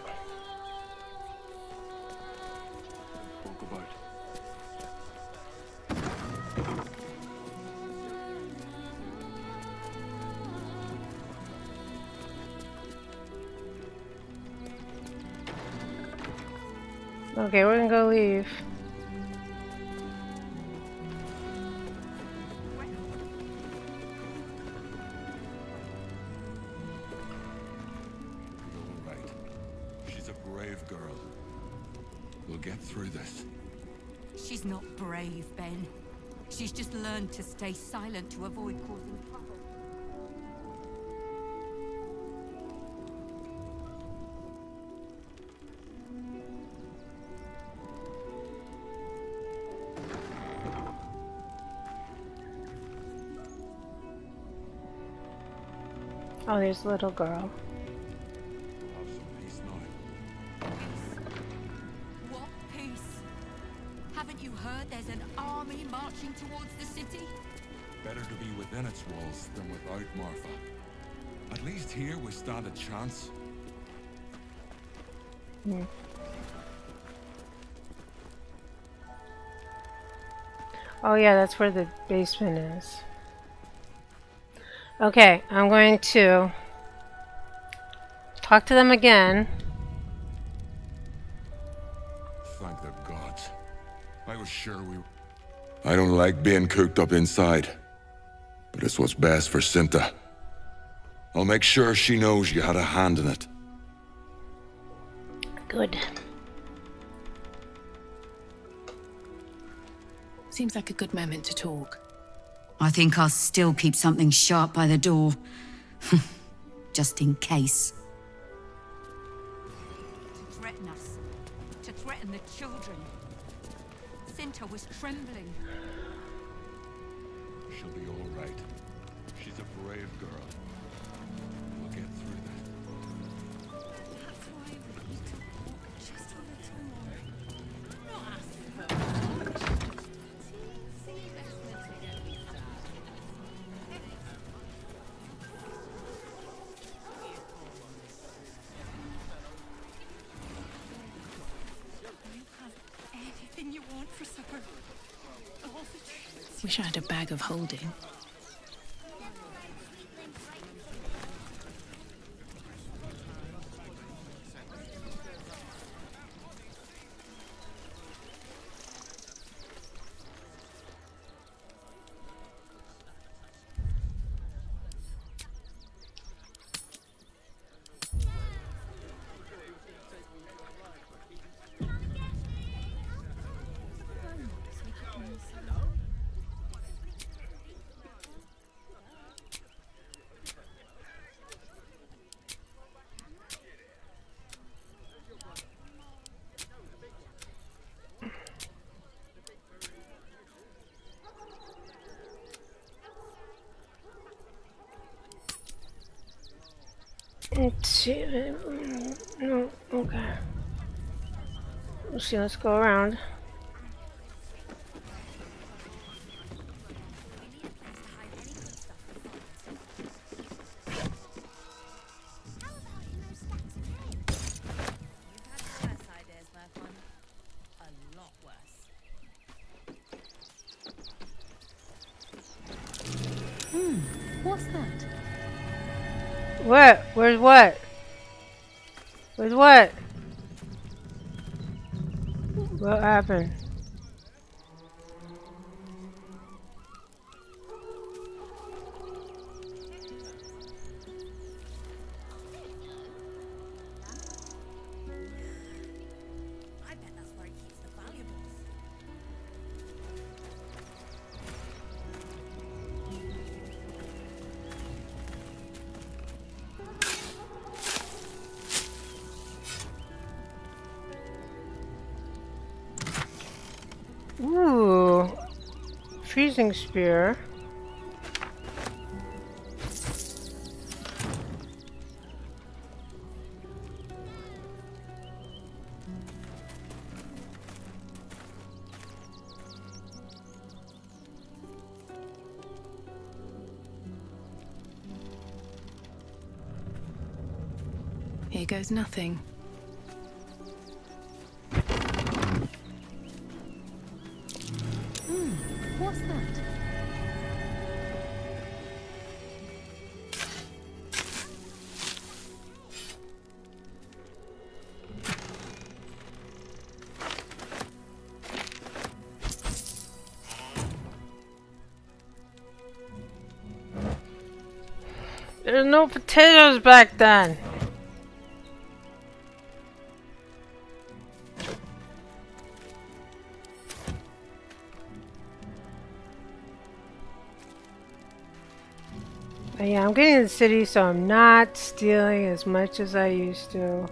Okay, we're gonna go leave. She's a brave girl. We'll get through this. She's not brave, Ben. She's just learned to stay silent to avoid causing trouble. Oh, there's a little girl. What peace? Haven't you heard there's an army marching towards the city? Better to be within its walls than without, Martha. At least here we stand a chance. Oh yeah, that's where the basement is. Okay, I'm going to talk to them again. Thank the gods. I was sure we... I don't like being cooped up inside, but it's what's best for Cinta. I'll make sure she knows you had a hand in it. Good. Seems like a good moment to talk. I think I'll still keep something sharp by the door. Just in case. To threaten us. To threaten the children. Cinta was trembling. She'll be all right. She's a brave girl. We'll get through that. That's why we need to walk just a little more. Not asking for much. Anything you want for supper. All the treats. Wish I had a bag of holding. Let's see. No, okay. Let's see, let's go around. What's that? What? Where's what? Where's what? What happened? Ooh, freezing spear. Here goes nothing. What's that? There's no potatoes back then. Yeah, I'm getting to the city, so I'm not stealing as much as I used to.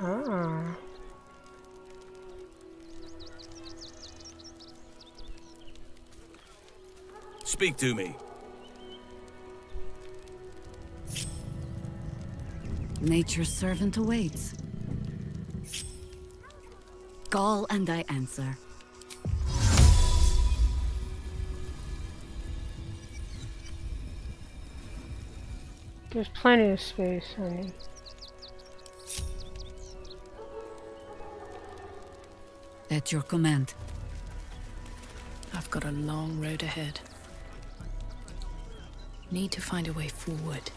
Ah. Speak to me. Nature's servant awaits. Call and I answer. There's plenty of space, honey. At your command. I've got a long road ahead. Need to find a way forward.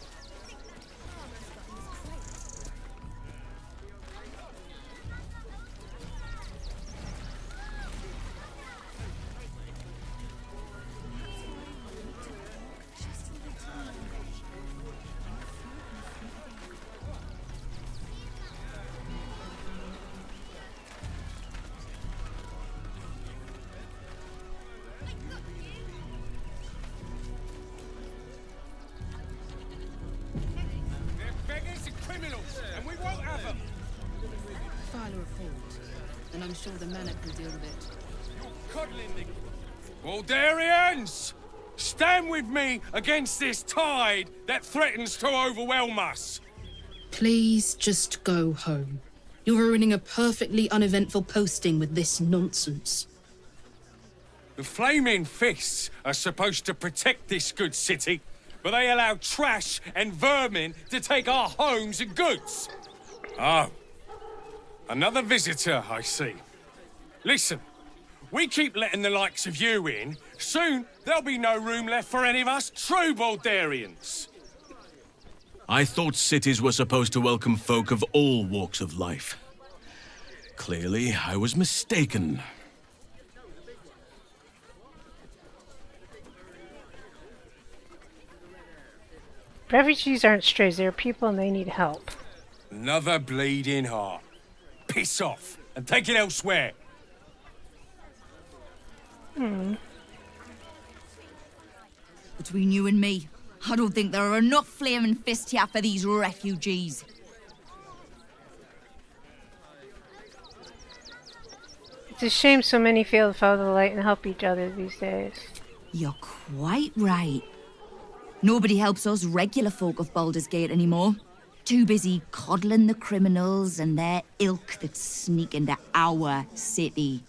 And I'm sure the Manic will deal with it. You're cuddling the... Baldurians! Stand with me against this tide that threatens to overwhelm us! Please just go home. You're ruining a perfectly uneventful posting with this nonsense. The Flaming Fists are supposed to protect this good city, but they allow trash and vermin to take our homes and goods. Oh. Another visitor, I see. Listen, we keep letting the likes of you in. Soon, there'll be no room left for any of us true Baldurians. I thought cities were supposed to welcome folk of all walks of life. Clearly, I was mistaken. Refugees aren't strays, they're people and they need help. Another bleeding heart. Piss off and take it elsewhere. Between you and me, I don't think there are enough flaming fists here for these refugees. It's a shame so many fail to follow the light and help each other these days. You're quite right. Nobody helps us regular folk of Baldur's Gate anymore. Too busy coddling the criminals and their ilk that sneak into our city.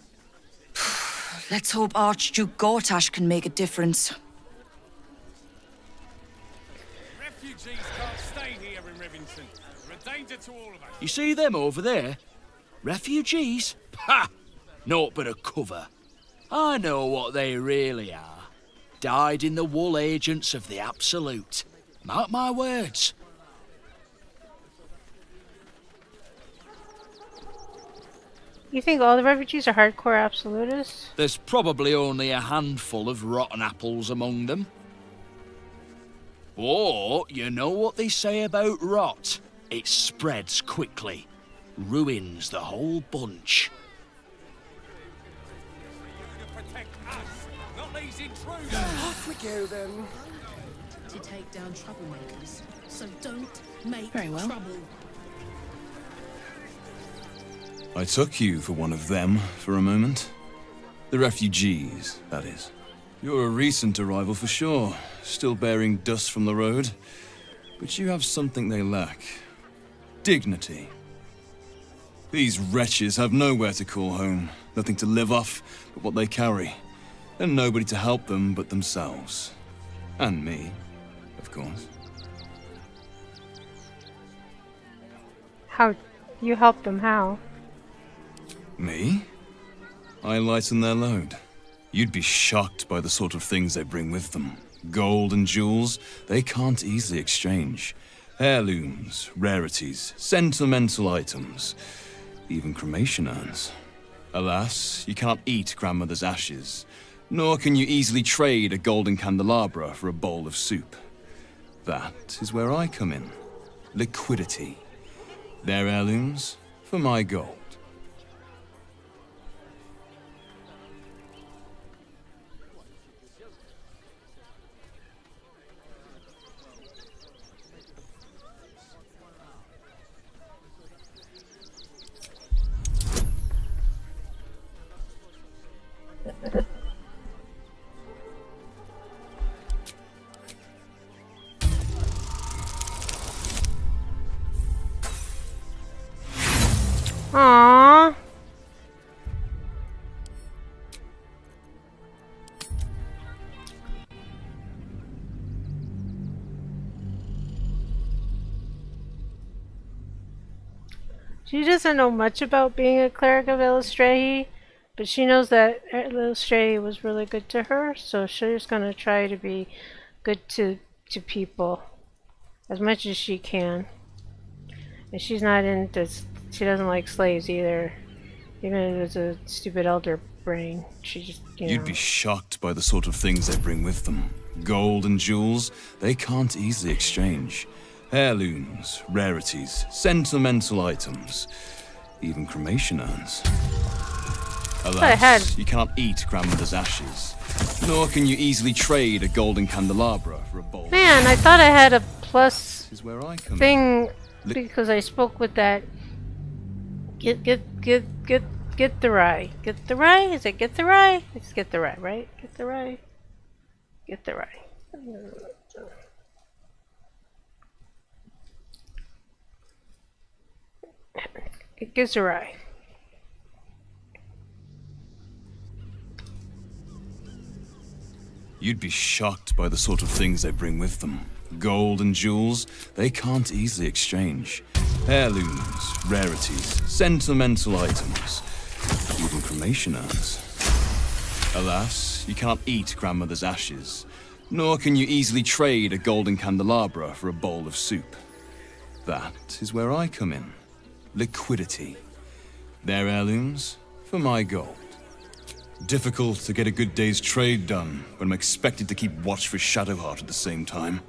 Let's hope Archduke Gortash can make a difference. Refugees can't stay here in Rivington. They're a danger to all of us. You see them over there? Refugees? Ha! Naught but a cover. I know what they really are. Dyed-in-the-wool agents of the Absolute. Mark my words. You think all the refugees are hardcore absolutists? There's probably only a handful of rotten apples among them. But you know what they say about rot? It spreads quickly. Ruins the whole bunch. Off we go then. To take down troublemakers. So don't make trouble. I took you for one of them for a moment. The refugees, that is. You're a recent arrival for sure, still bearing dust from the road. But you have something they lack. Dignity. These wretches have nowhere to call home, nothing to live off but what they carry. And nobody to help them but themselves. And me, of course. How? You help them how? Me? I lighten their load. You'd be shocked by the sort of things they bring with them. Gold and jewels, they can't easily exchange. Heirlooms, rarities, sentimental items, even cremation urns. Alas, you can't eat grandmother's ashes, nor can you easily trade a golden candelabra for a bowl of soup. That is where I come in. Liquidity. Their heirlooms for my gold. Aww. She doesn't know much about being a cleric of Illustrahi, but she knows that Illustrahi was really good to her, so she's going to try to be good to people as much as she can. And she's not into, she doesn't like slaves either, even if it's a stupid elder brain. She just, you know. You'd be shocked by the sort of things they bring with them. Gold and jewels, they can't easily exchange. Heirlooms, rarities, sentimental items, even cremation urns. Alas, you can't eat grandmother's ashes, nor can you easily trade a golden candelabra for a bowl. Man, I thought I had a plus This is where I come thing in. because I spoke with that. Get the rye. Get the rye? Is it get the rye? It's get the rye, right? Get the rye. Get the rye. It gives a rye. You'd be shocked by the sort of things they bring with them. Gold and jewels, they can't easily exchange. Heirlooms, rarities, sentimental items, even cremation urns. Alas, you can't eat grandmother's ashes, nor can you easily trade a golden candelabra for a bowl of soup. That is where I come in. Liquidity. Their heirlooms for my gold. Difficult to get a good day's trade done when I'm expected to keep watch for Shadowheart at the same time.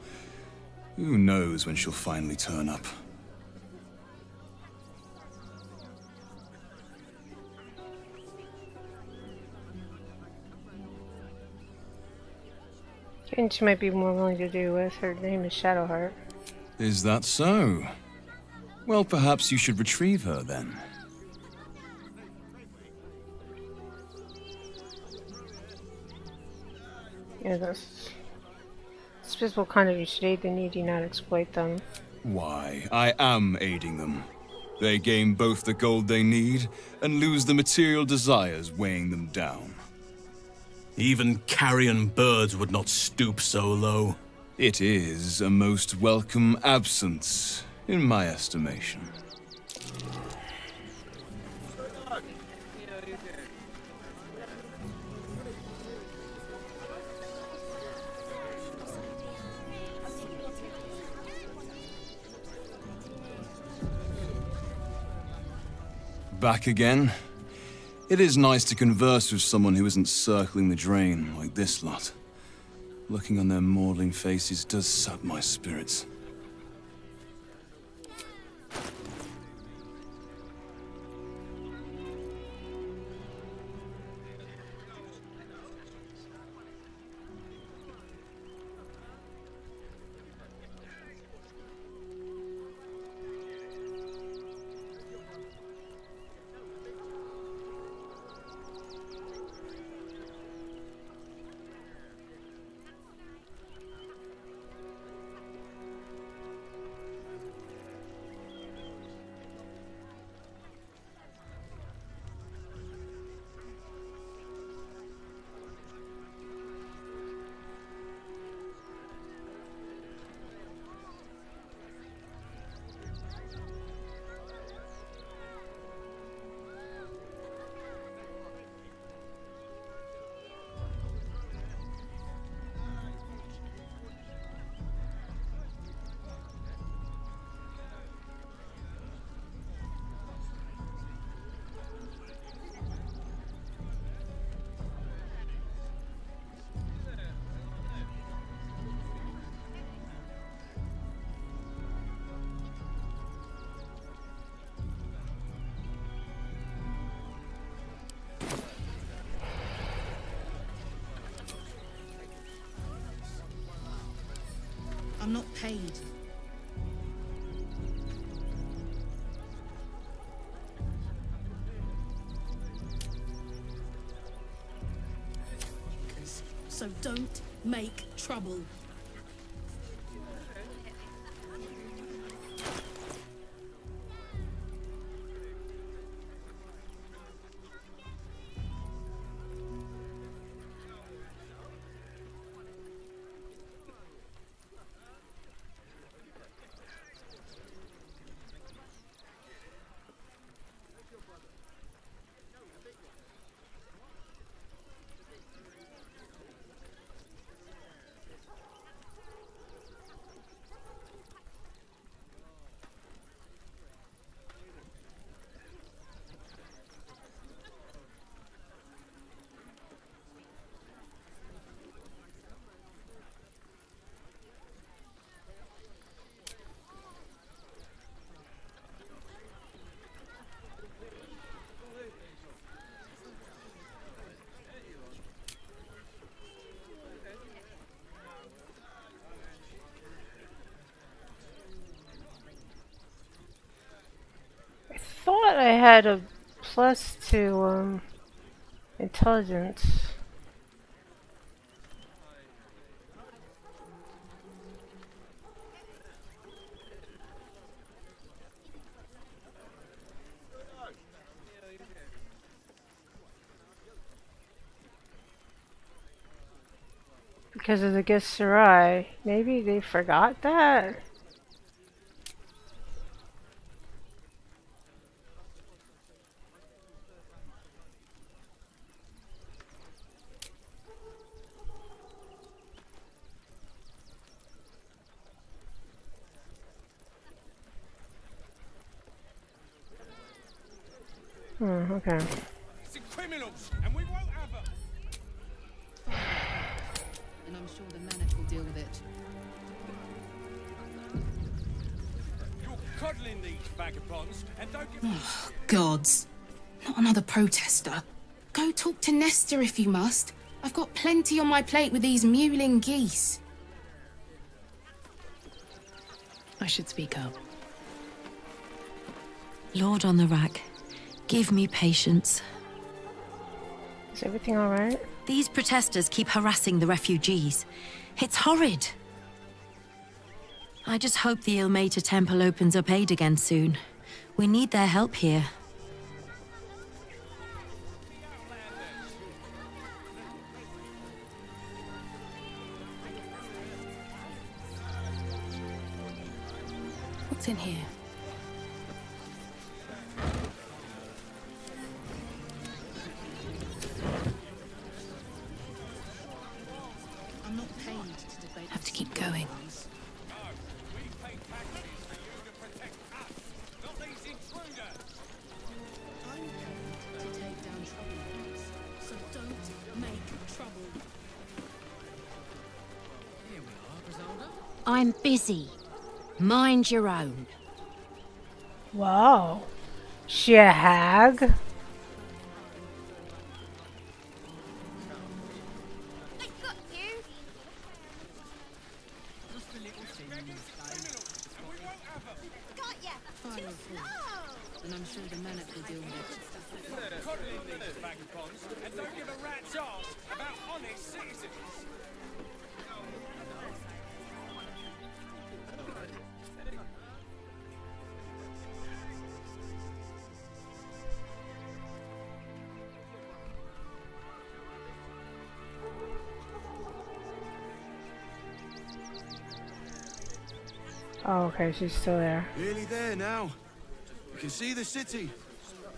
Who knows when she'll finally turn up? And she might be more willing to do with. Her name is Shadowheart. Is that so? Well, perhaps you should retrieve her then. Yeah, that's... It's what kind of you should aid the needy, not exploit them. Why, I am aiding them. They gain both the gold they need and lose the material desires weighing them down. Even carrion birds would not stoop so low. It is a most welcome absence, in my estimation. Back again? It is nice to converse with someone who isn't circling the drain like this lot. Looking on their maudlin faces does sap my spirits. I'm not paid. So don't make trouble. Thought I had a plus to intelligence. Because of the Githzerai. Maybe they forgot that? Okay. It's criminals, and we won't have them. And I'm sure the Manic will deal with it. coddling these vagabonds and don't give Oh, gods. Not another protester. Go talk to Nestor if you must. I've got plenty on my plate with these mewling geese. I should speak up. Lord on the rack, give me patience. Is everything all right? These protesters keep harassing the refugees. It's horrid. I just hope the Ilmater Temple opens up aid again soon. We need their help here. What's in here? I'm not paid to debate. Have to keep going. I'm busy. Mind your own. Wow. She a hag? And I'm sure the men will deal with it. coddling these vagabonds and don't give a rat's arse about honest citizens. Oh, okay, she's still there. Nearly there now. You can see the city.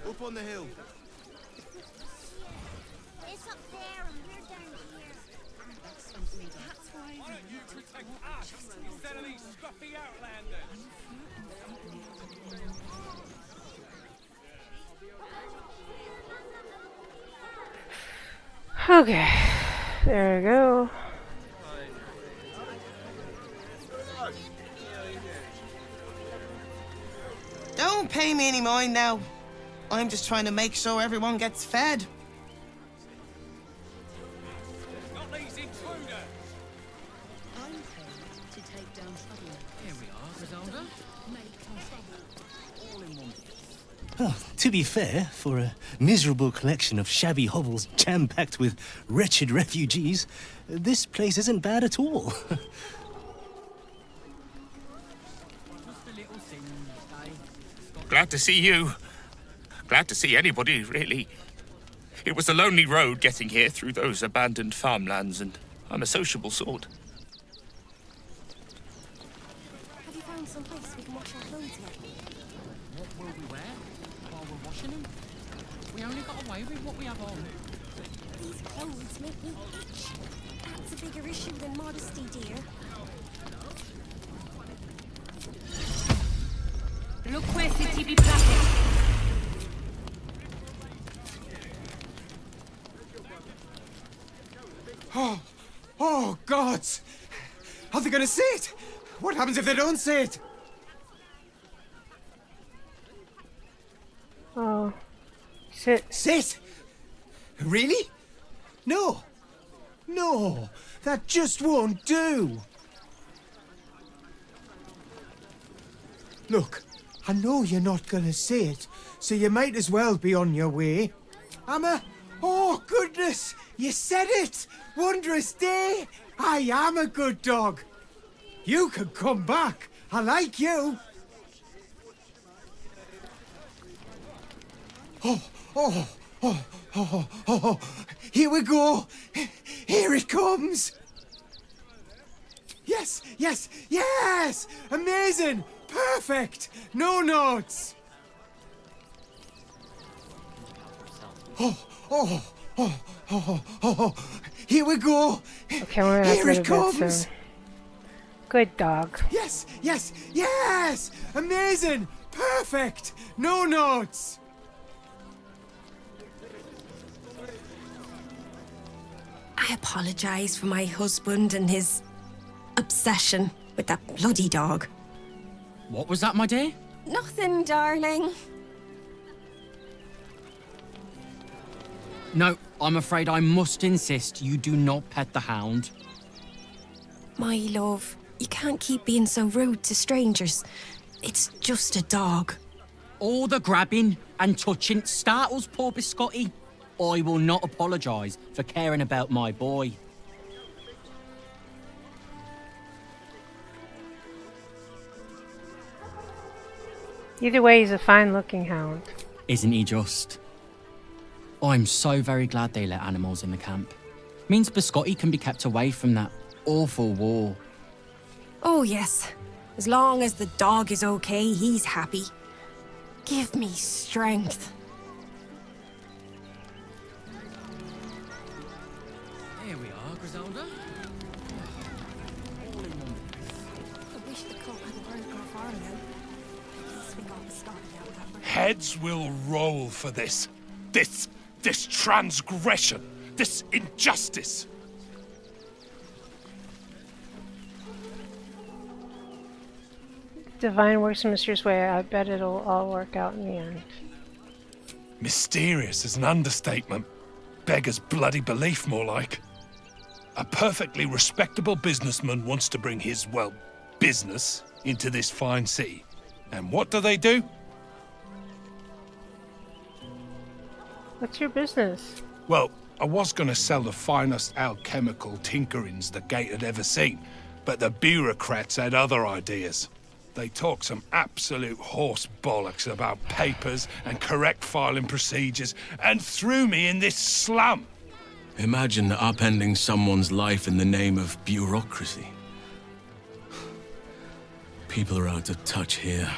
Up on the hill. It's up there and we're down here. That's why. Why don't you protect us instead of these scruffy outlanders? Okay, there we go. Don't pay me any mind now. I'm just trying to make sure everyone gets fed. Not these intruders. I'm paid to take down trouble. Here we are, Griselda. Make trouble. All in one. Oh, to be fair, for a miserable collection of shabby hovels jam-packed with wretched refugees, this place isn't bad at all. Glad to see you. Glad to see anybody, really. It was a lonely road getting here through those abandoned farmlands, and I'm a sociable sort. Have you found some place we can wash our clothes in? What will we wear while we're washing them? We only got away with what we have on. These clothes make me itch. That's a bigger issue than modesty, dear. Look where city be placed. Oh, gods! Are they gonna see it? What happens if they don't see it? Oh. Sit. Sit? Really? No. No, that just won't do. Look, I know you're not gonna see it, so you might as well be on your way. Amma, oh goodness, you said it! Wondrous day! I am a good dog. You can come back. I like you. Oh. Here we go. Here it comes. Yes! Amazing! Perfect! No notes! Oh. Here we go. Okay, we're gonna have to Here it go to bed comes. soon. Good dog. Yes! Amazing! Perfect! No notes! I apologise for my husband and his obsession with that bloody dog. What was that, my dear? Nothing, darling. No, I'm afraid I must insist you do not pet the hound. My love, you can't keep being so rude to strangers. It's just a dog. All the grabbing and touching startles poor Biscotti. I will not apologise for caring about my boy. Either way, he's a fine-looking hound. Isn't he just? I'm so very glad they let animals in the camp. Means Biscotti can be kept away from that awful war. Oh, yes. As long as the dog is okay, he's happy. Give me strength. Here we are, Griselda. I wish the cult hadn't burnt our farm then. At least we got started out that way. Heads will roll for this. This transgression. This injustice. Divine works in a mysterious way. I bet it'll all work out in the end. Mysterious is an understatement. Beggars bloody belief, more like. A perfectly respectable businessman wants to bring his, well, business into this fine city. And what do? What's your business? Well, I was gonna sell the finest alchemical tinkerings the Gate had ever seen, but the bureaucrats had other ideas. They talk some absolute horse bollocks about papers and correct filing procedures and threw me in this slum. Imagine upending someone's life in the name of bureaucracy. People are out of touch here.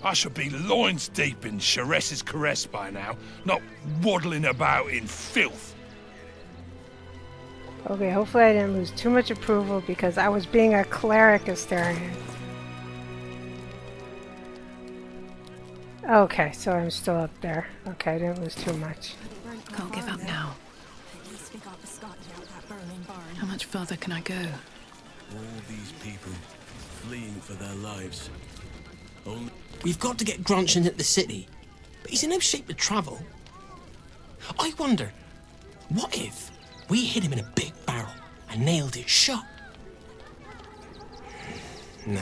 I should be loins deep in Sharess's caress by now, not waddling about in filth. Okay, hopefully I didn't lose too much approval because I was being a cleric Asterian. Okay, so I'm still up there. Okay, I didn't lose too much. Can't give up now. How much further can I go? All these people fleeing for their lives. Only We've got to get Grunch into the city, but he's in no shape to travel. I wonder, what if we hit him in a big barrel and nailed it shut? Nah.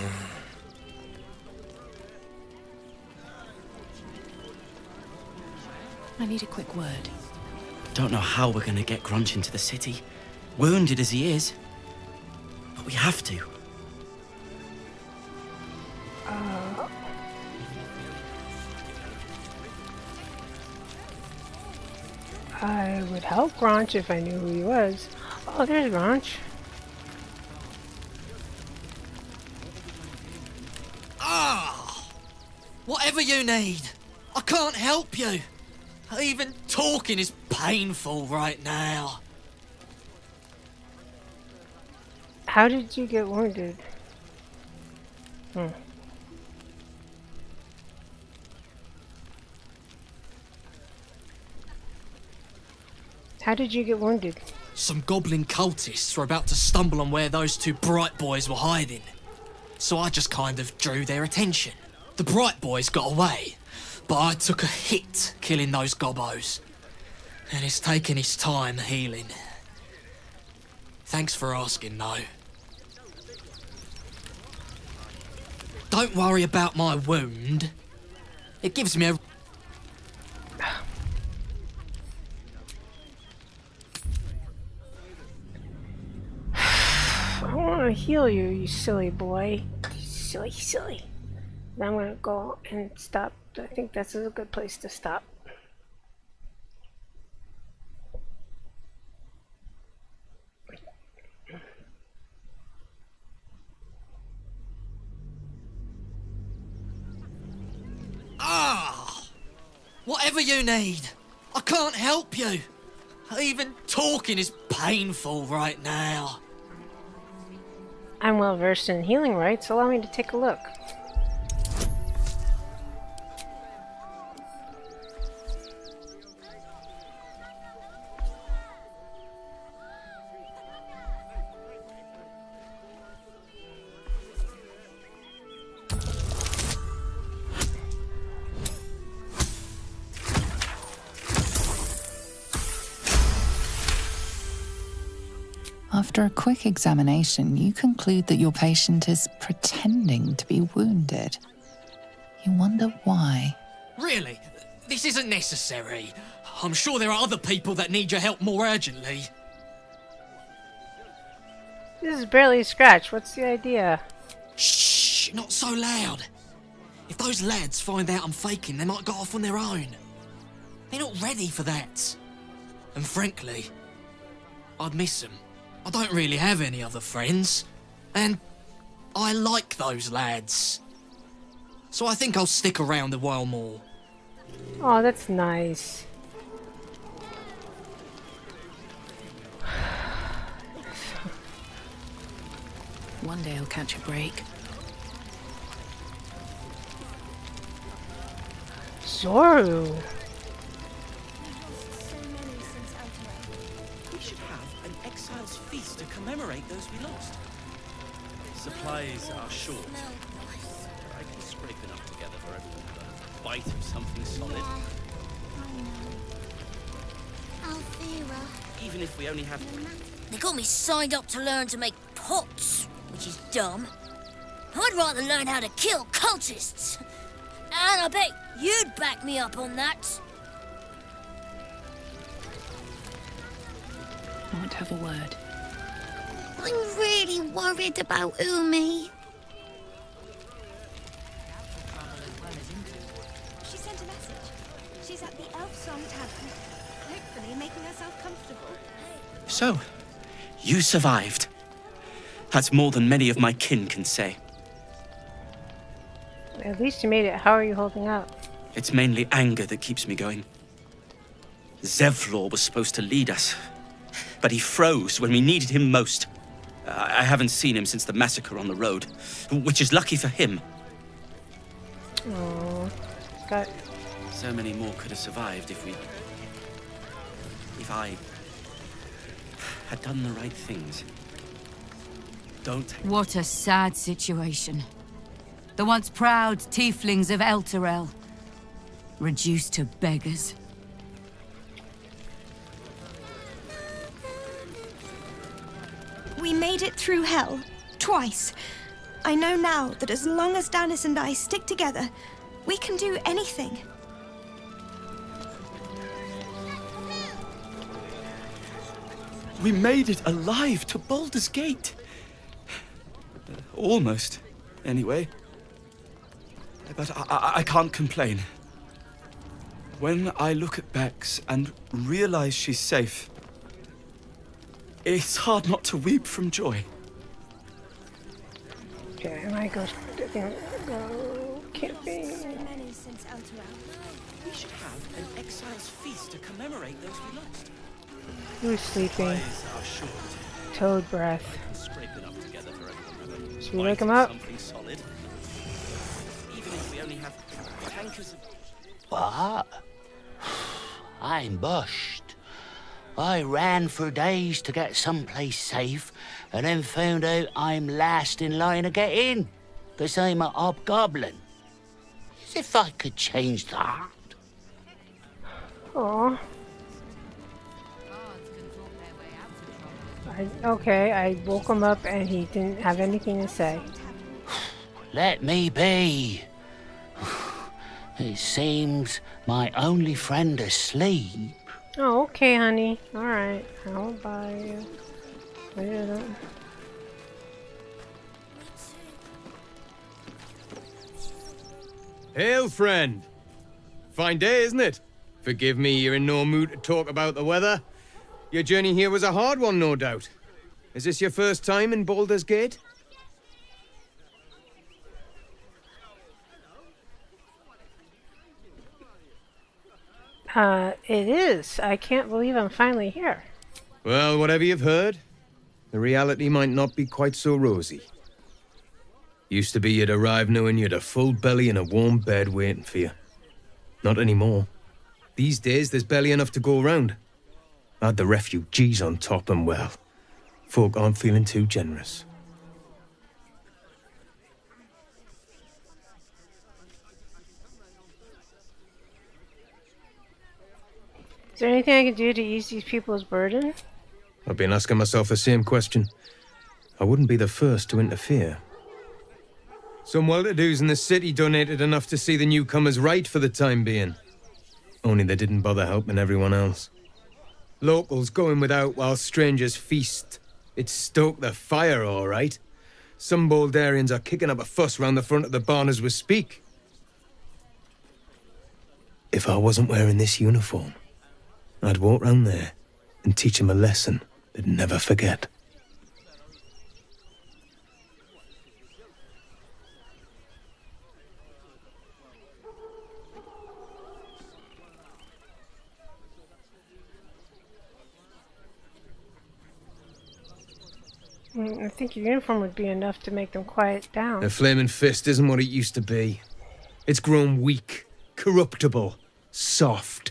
I need a quick word. Don't know how we're gonna get Grunch into the city, wounded as he is. But we have to. I would help Gronch if I knew who he was. Oh, there's Gronch. Ah! Whatever you need, I can't help you. Even talking is painful right now. How did you get wounded? How did you get wounded? Some goblin cultists were about to stumble on where those two bright boys were hiding. So I just kind of drew their attention. The bright boys got away, but I took a hit killing those gobbos. And it's taken its time healing. Thanks for asking, though. Don't worry about my wound. It gives me a... I want to heal you, you silly boy. Silly. Now I'm going to go and stop. I think this is a good place to stop. Ah! Whatever you need, I can't help you. Even talking is painful right now. I'm well versed in healing rites. Allow me to take a look. After a quick examination, you conclude that your patient is pretending to be wounded. You wonder why. Really? This isn't necessary. I'm sure there are other people that need your help more urgently. This is barely a scratch. What's the idea? Shh, not so loud. If those lads find out I'm faking, they might go off on their own. They're not ready for that. And frankly, I'd miss them. I don't really have any other friends. And I like those lads. So I think I'll stick around a while more. Oh, that's nice. One day I'll catch a break. Zoru. We should have an exile's feast to commemorate those we lost. Supplies are short. I can scrape enough together for everyone to have a bite of something solid. Althera. Even if we only have... They got me signed up to learn to make pots, which is dumb. I'd rather learn how to kill cultists. And I bet you'd back me up on that. I want to have a word. I'm really worried about Umi. She sent a message. She's at the Elf Song Tavern, hopefully making herself comfortable. So, you survived. That's more than many of my kin can say. At least you made it. How are you holding up? It's mainly anger that keeps me going. Zevlor was supposed to lead us, but he froze when we needed him most. I haven't seen him since the massacre on the road, which is lucky for him. Oh, got. So many more could have survived if I had done the right things. Don't. What a sad situation. The once proud tieflings of Elturel, reduced to beggars. We made it through hell, twice. I know now that as long as Danis and I stick together, we can do anything. We made it alive to Baldur's Gate. Almost, anyway. But I can't complain. When I look at Bex and realize she's safe, it's hard not to weep from joy. Okay, and I go camping. We should have an exile's feast to commemorate those we lost. Who's sleeping? Toad breath. Should we wake him up? Even if we only have tankers of... What? I'm bushed. I ran for days to get someplace safe, and then found out I'm last in line to get in, because I'm a hobgoblin. As if I could change that. Oh. Okay, I woke him up and he didn't have anything to say. Let me be. It seems my only friend asleep. Oh, okay, honey. Alright, I'll buy you. Hail, friend. Fine day, isn't it? Forgive me, you're in no mood to talk about the weather. Your journey here was a hard one, no doubt. Is this your first time in Baldur's Gate? It is. I can't believe I'm finally here. Well, whatever you've heard, the reality might not be quite so rosy. Used to be you'd arrive knowing you'd a full belly and a warm bed waiting for you. Not anymore. These days, there's barely enough to go around. Add the refugees on top and, well, folk aren't feeling too generous. Is there anything I can do to ease these people's burden? I've been asking myself the same question. I wouldn't be the first to interfere. Some well-to-dos in the city donated enough to see the newcomers right for the time being. Only they didn't bother helping everyone else. Locals going without while strangers feast. It stoked the fire, all right. Some Baldurians are kicking up a fuss round the front of the barn as we speak. If I wasn't wearing this uniform, I'd walk round there and teach them a lesson they'd never forget. I think your uniform would be enough to make them quiet down. A flaming fist isn't what it used to be. It's grown weak, corruptible, soft.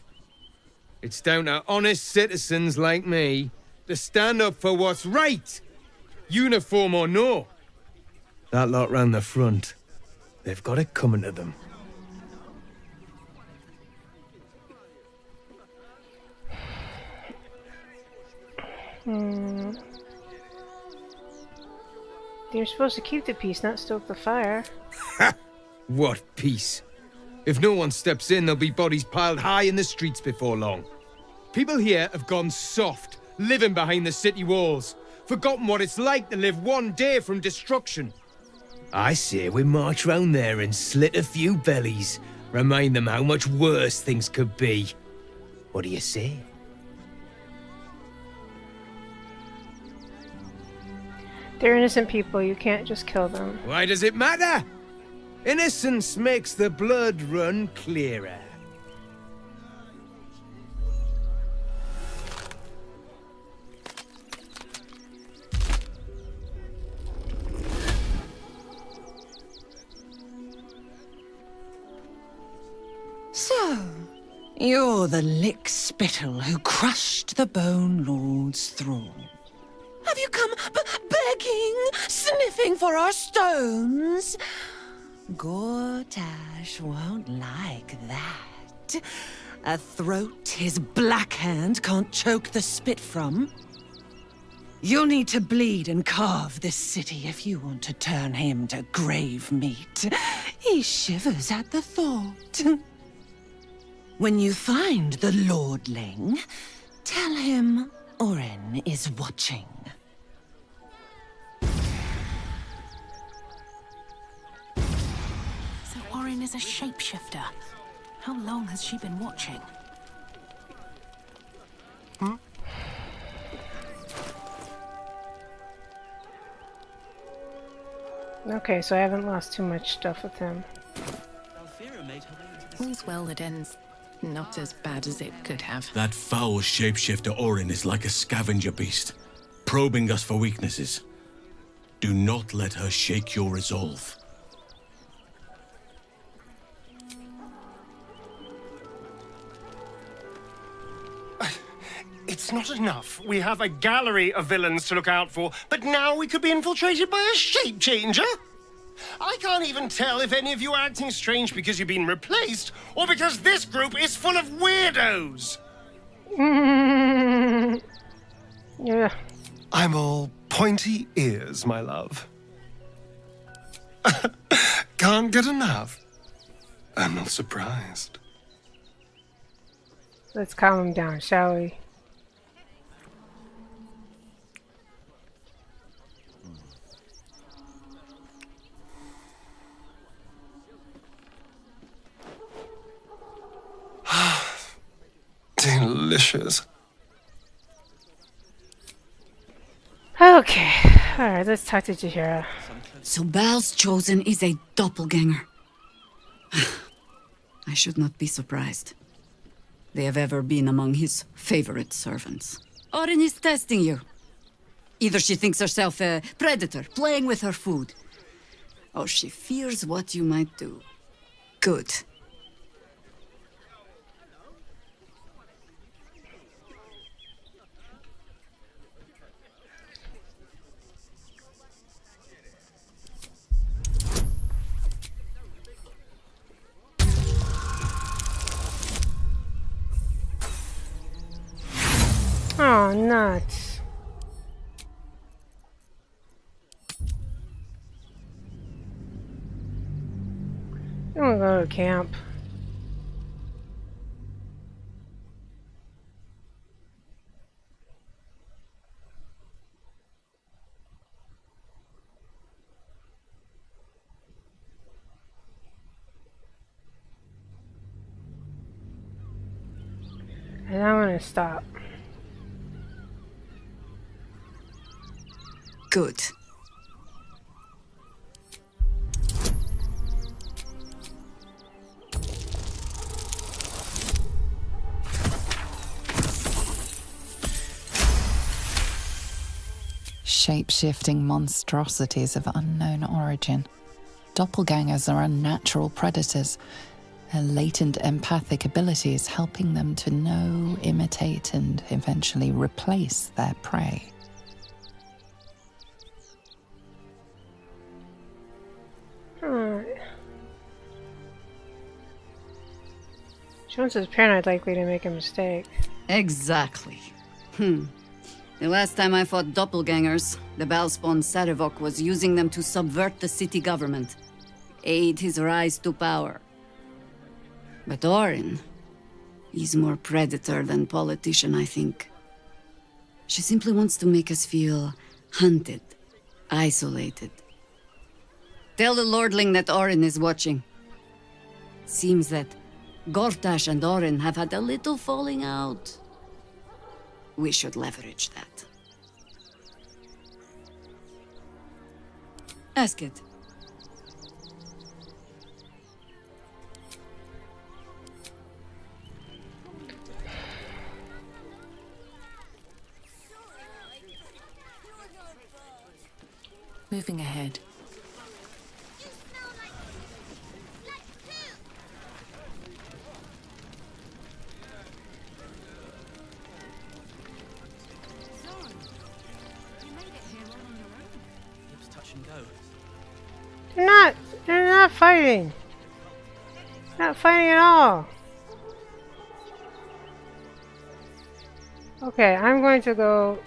It's down to honest citizens like me to stand up for what's right, uniform or no. That lot round the front, they've got it coming to them. You're supposed to keep the peace, not stoke the fire. Ha! What peace? If no one steps in, there'll be bodies piled high in the streets before long. People here have gone soft, living behind the city walls, forgotten what it's like to live one day from destruction. I say we march round there and slit a few bellies, remind them how much worse things could be. What do you say? They're innocent people, you can't just kill them. Why does it matter? Innocence makes the blood run clearer. So, you're the lick-spittle who crushed the Bone Lord's thrall. Have you come begging, sniffing for our stones? Gortash won't like that. A throat his black hand can't choke the spit from. You'll need to bleed and carve this city if you want to turn him to grave meat. He shivers at the thought. When you find the Lordling, tell him Orin is watching. So Orin is a shapeshifter. How long has she been watching? Okay, so I haven't lost too much stuff with him. All's well that ends not as bad as it could have. That foul shapeshifter Orin is like a scavenger beast, probing us for weaknesses. Do not let her shake your resolve. It's not enough. We have a gallery of villains to look out for, but now we could be infiltrated by a shape changer? I can't even tell if any of you are acting strange because you've been replaced, or because this group is full of weirdos. Yeah. I'm all pointy ears, my love. Can't get enough. I'm not surprised. Let's calm him down, shall we? Delicious. Okay. Alright, let's talk to Jaheira. So Baal's chosen is a doppelganger. I should not be surprised. They have ever been among his favorite servants. Orin is testing you. Either she thinks herself a predator, playing with her food, or she fears what you might do. Good. Oh, nuts. gonna go to camp. And I'm gonna stop. Good. Shape-shifting monstrosities of unknown origin. Doppelgangers are unnatural predators, their latent empathic abilities helping them to know, imitate, and eventually replace their prey. Jones is paranoid, likely to make a mistake. Exactly. The last time I fought doppelgangers, the Balspawn Sarevok was using them to subvert the city government, aid his rise to power. But Orin, he's more predator than politician, I think. She simply wants to make us feel hunted, isolated. Tell the Lordling that Orin is watching. Seems that Gortash and Orin have had a little falling out. We should leverage that. Ask it. Moving ahead. They're not fighting. Not fighting at all. Okay, I'm going to go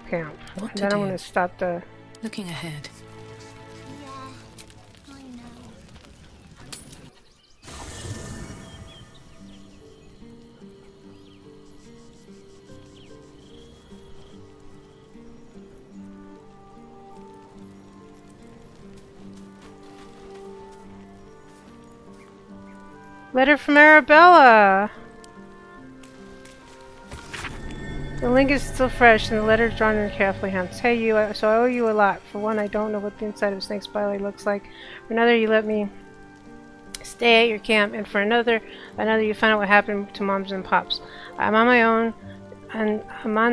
camp. What And to then I'm do? going to stop the... Looking ahead. Letter from Arabella. The link is still fresh and the letter is drawn in carefully hands. Hey you, so I owe you a lot. For one, I don't know what the inside of a snake's body looks like. For another, you let me stay at your camp. And for another, you found out what happened to moms and pops. I'm on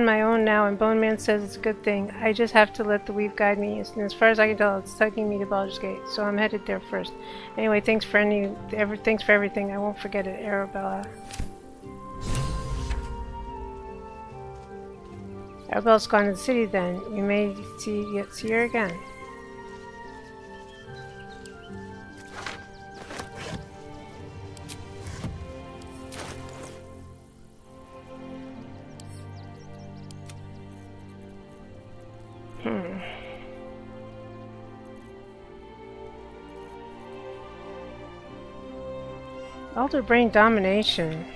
my own now, and Bone Man says it's a good thing. I just have to let the weave guide me, and as far as I can tell, it's taking me to Baldur's Gate, so I'm headed there first. Anyway, thanks for everything. I won't forget it, Arabella. Arabella's gone to the city then. We may see her again. Alter brain domination.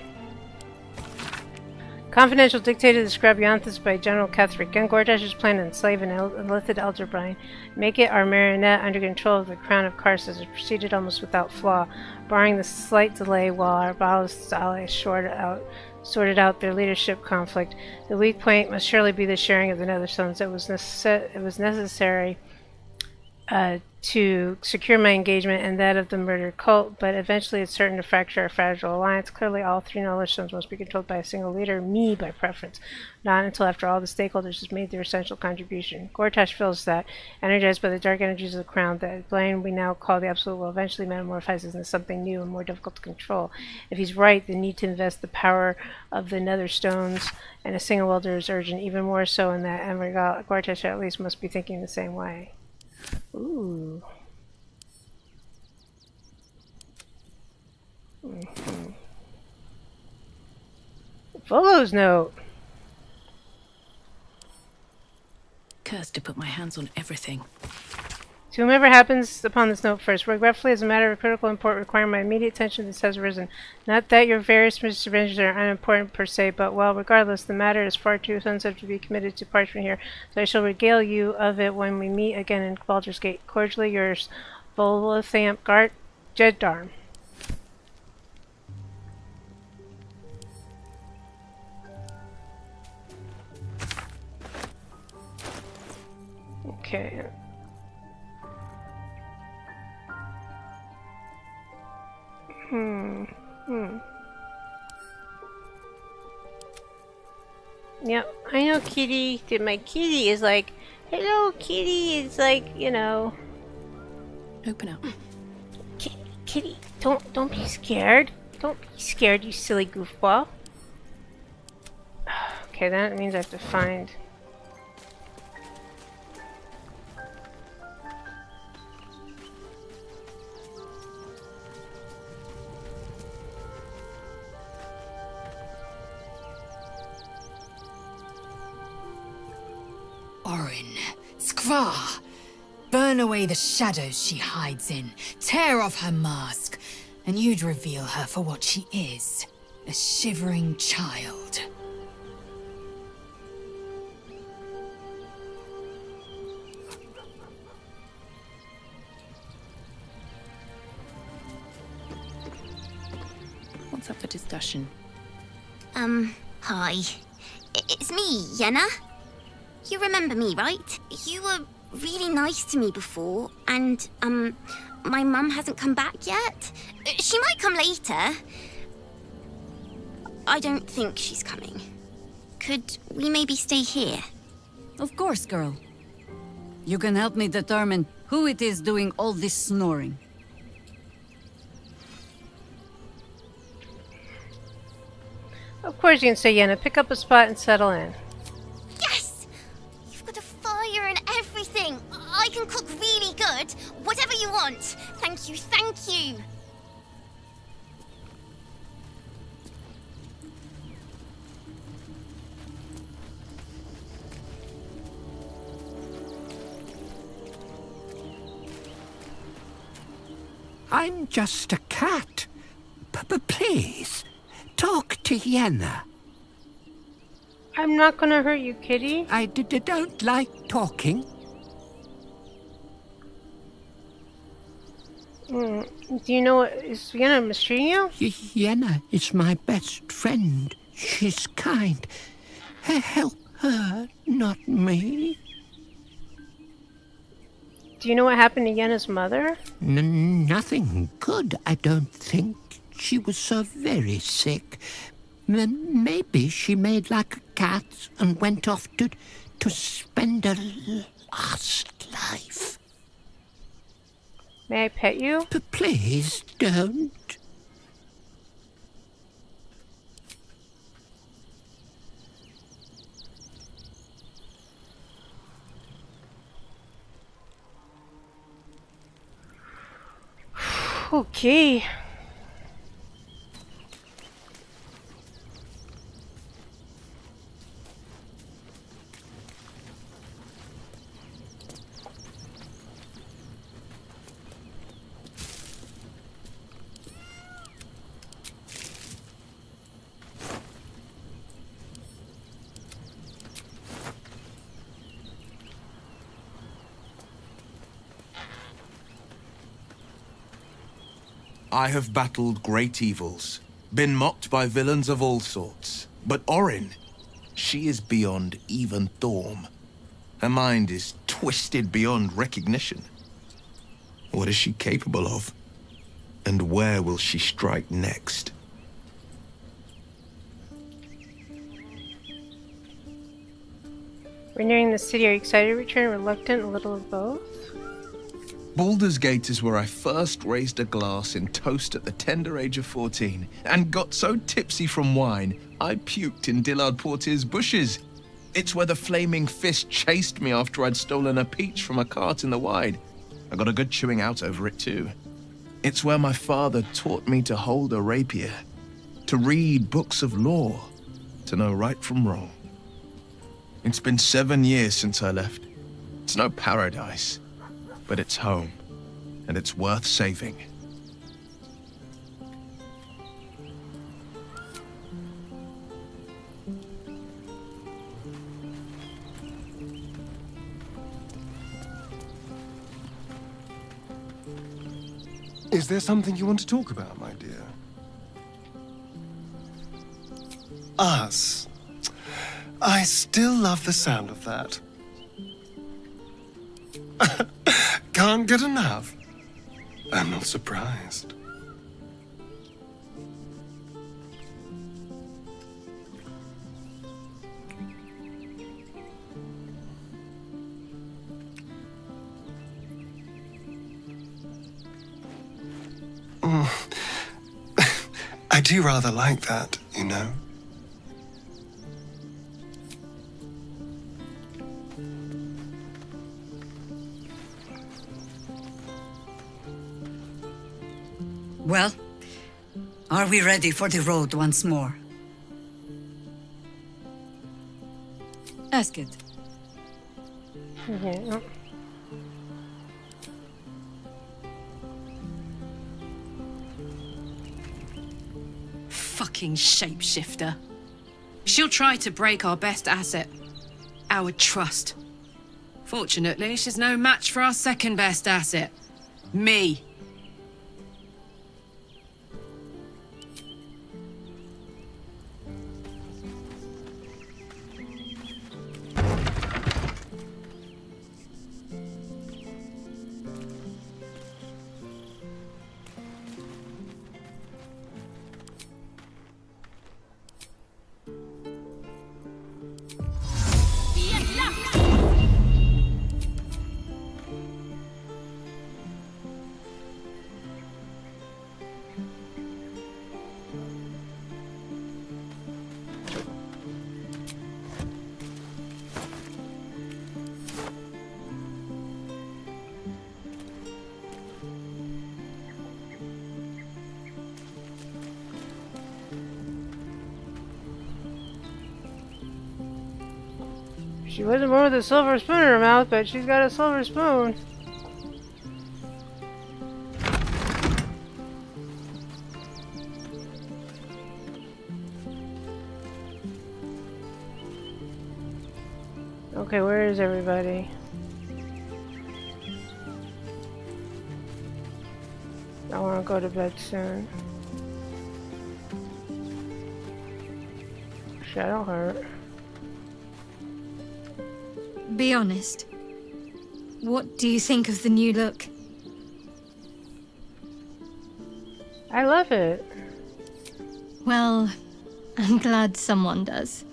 Confidential dictated to the scrub Yanthus by General Cleric. Gun Gortash's plan to enslave an enlisted Elder Brain. Make it our marionette under control of the crown of Karsus. It proceeded almost without flaw, barring the slight delay while our ballast allies sorted out their leadership conflict. The weak point must surely be the sharing of the Netherstones. It was necessary to secure my engagement and that of the murdered cult, but eventually it's certain to fracture our fragile alliance. Clearly, all three Netherstones must be controlled by a single leader, me by preference, not until after all the stakeholders have made their essential contribution. Gortash feels that, energized by the dark energies of the crown, that plane we now call the Absolute will eventually metamorphose into something new and more difficult to control. If he's right, the need to invest the power of the Netherstones and a single welder is urgent, even more so in that Gortash at least must be thinking the same way. Ooh. Volo's note. Cursed to put my hands on everything. To whomever happens upon this note first, regretfully, as a matter of critical import requiring my immediate attention, this has arisen. Not that your various misadventures are unimportant per se, but, well, regardless, the matter is far too sensitive to be committed to parchment here, so I shall regale you of it when we meet again in Baldur's Gate. Cordially yours, Volothamp Gart Jeddarm. Okay. Yep, I know Kitty. My Kitty is like, hello, Kitty. It's like, you know. Open up. Kitty, don't be scared. Don't be scared, you silly goofball. Okay, that means I have to find. Orin, Skvar, burn away the shadows she hides in, tear off her mask, and you'd reveal her for what she is, a shivering child. What's up for discussion? Hi. It's me, Yenna. You remember me, right? You were really nice to me before, and, my mum hasn't come back yet. She might come later. I don't think she's coming. Could we maybe stay here? Of course, girl. You can help me determine who it is doing all this snoring. Of course you can say, Yenna. Pick up a spot and settle in. Yes! You've got a fire and everything. I can cook really good. Whatever you want. Thank you, thank you. I'm just a cat. Please, talk to Yenna. I'm not gonna hurt you, kitty. I don't like talking. Do you know what is Yenna mistreating you? Yenna is my best friend. She's kind. Help her, not me. Do you know what happened to Yenna's mother? Nothing good, I don't think. She was so very sick. Maybe she made like a cat and went off to spend her last life. May I pet you? Please don't. Okay. I have battled great evils, been mocked by villains of all sorts. But Orin, she is beyond even Thorm. Her mind is twisted beyond recognition. What is she capable of? And where will she strike next? We're nearing the city. Are you excited to return? Reluctant? A little of both? Baldur's Gate is where I first raised a glass in toast at the tender age of 14 and got so tipsy from wine, I puked in Dillard Portier's bushes. It's where the flaming fist chased me after I'd stolen a peach from a cart in the Wide. I got a good chewing out over it too. It's where my father taught me to hold a rapier, to read books of lore, to know right from wrong. It's been 7 years since I left. It's no paradise. but it's home, and it's worth saving. Is there something you want to talk about, my dear? Us. I still love the sound of that. Can't get enough. I'm not surprised. I do rather like that, you know. Well, are we ready for the road once more? Ask it. Yeah. Fucking shapeshifter. She'll try to break our best asset, our trust. Fortunately, she's no match for our second best asset, me. She wasn't born with a silver spoon in her mouth, but she's got a silver spoon. Okay, where is everybody? I want to go to bed soon. Shadowheart. Be honest. What do you think of the new look? I love it. Well, I'm glad someone does.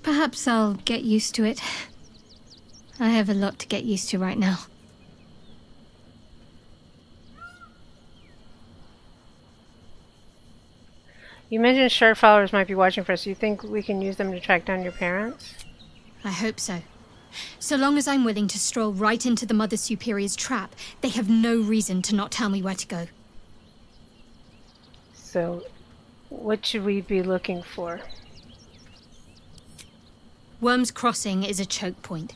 Perhaps I'll get used to it. I have a lot to get used to right now. You mentioned shark followers might be watching for us. Do you think we can use them to track down your parents? I hope so. So long as I'm willing to stroll right into the Mother Superior's trap, they have no reason to not tell me where to go. So, what should we be looking for? Worm's Crossing is a choke point.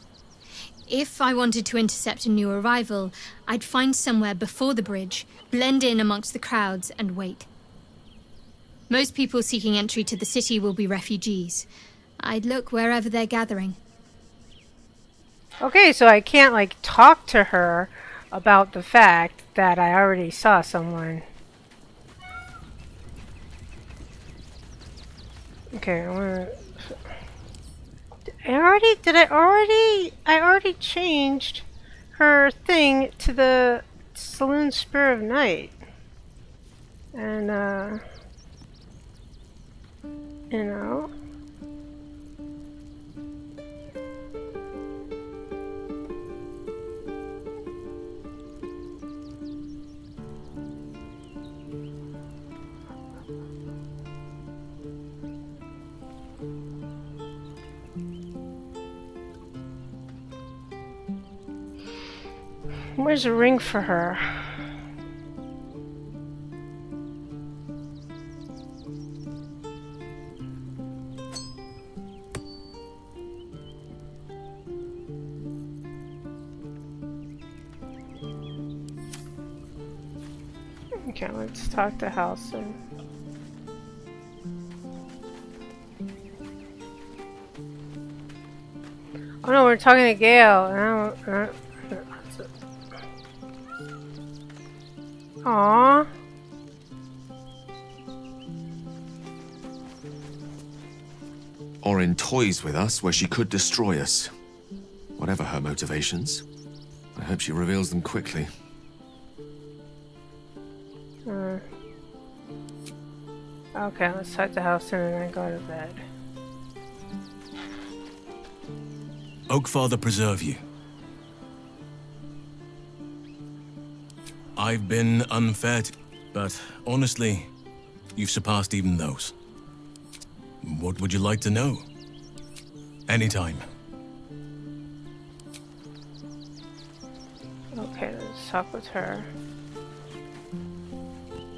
If I wanted to intercept a new arrival, I'd find somewhere before the bridge, blend in amongst the crowds, and wait. Most people seeking entry to the city will be refugees. I'd look wherever they're gathering. Okay, so I can't, like, talk to her about the fact that I already saw someone. Okay, I already changed her thing to the Saloon Spear of Night. And, you know. Where's a ring for her? Okay, let's talk to Halson. Oh no, we're talking to Gale. Aww. Orin toys with us where she could destroy us. Whatever her motivations, I hope she reveals them quickly. Okay, let's talk to Halson and then go to bed. Oakfather preserve you. I've been unfair but honestly, you've surpassed even those. What would you like to know? Anytime. Okay, let's talk with her.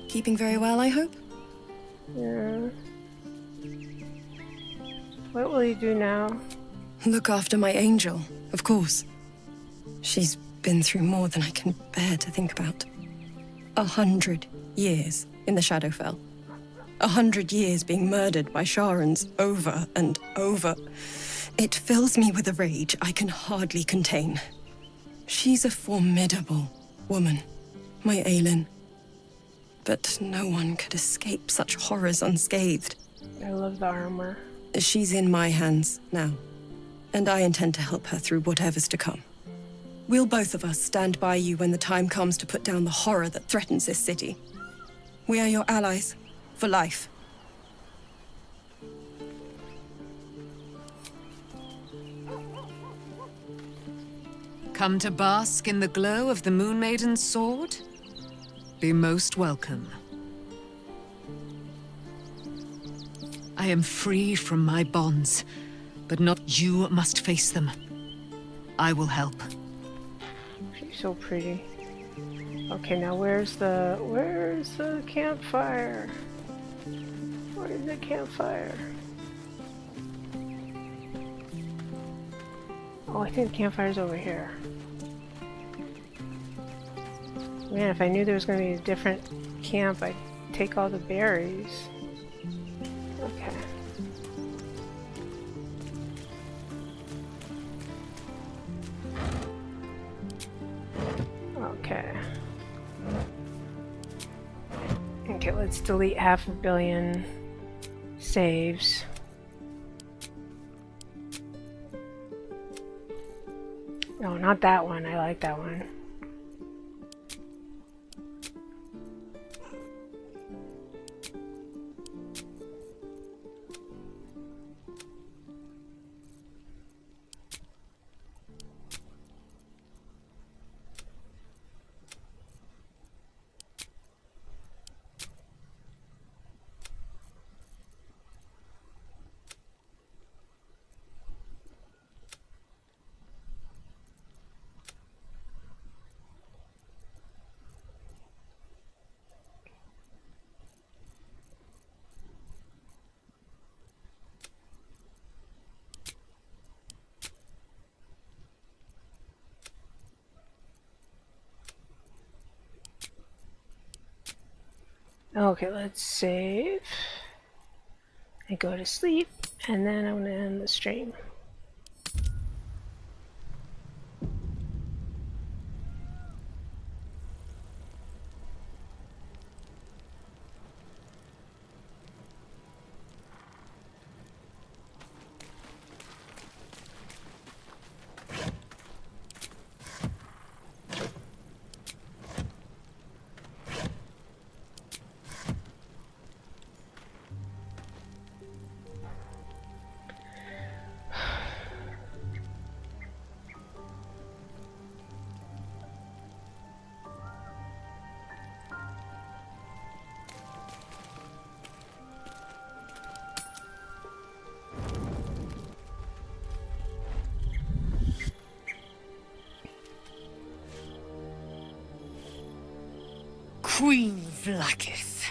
Keeping very well, I hope? Yeah. What will you do now? Look after my angel, of course. She's been through more than I can bear to think about. 100 years in the Shadowfell. 100 years being murdered by Sharans over and over. It fills me with a rage I can hardly contain. She's a formidable woman, my Aelin. But no one could escape such horrors unscathed. I love the armor. She's in my hands now, and I intend to help her through whatever's to come. We'll both of us stand by you when the time comes to put down the horror that threatens this city. We are your allies, for life. Come to bask in the glow of the Moon Maiden's sword? Be most welcome. I am free from my bonds, but not you must face them. I will help. She's so pretty. Okay, now where's the campfire? Where's the campfire? Oh, I think the campfire's over here. Man, if I knew there was going to be a different camp, I'd take all the berries. Okay. Okay. Okay, let's delete 500 million saves. No, not that one. I like that one. Okay, let's save and go to sleep, and then I'm gonna end the stream. Queen Vlaakith.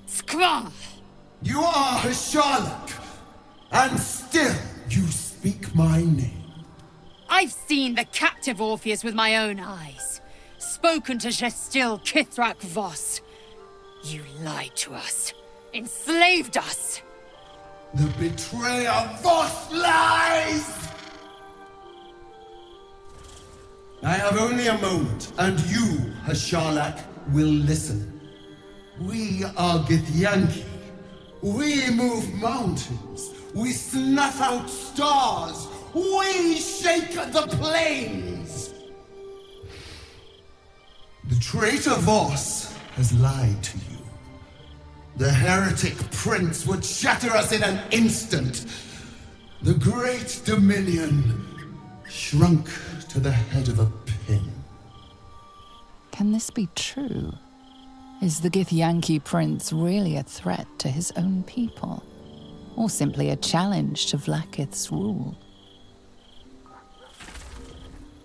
Skra! You are a Sherlock, and still you speak my name. I've seen the captive Orpheus with my own eyes. Spoken to Gestil Kithrak Voss. You lied to us, enslaved us. The betrayer Voss lies! I have only a moment, and you, Hashalak, will listen. We are Githyanki. We move mountains. We snuff out stars. We shake the plains. The traitor Voss has lied to you. The heretic prince would shatter us in an instant. The great dominion shrunk to the head of a pin. Can this be true? Is the Githyanki prince really a threat to his own people? Or simply a challenge to Vlaakith's rule?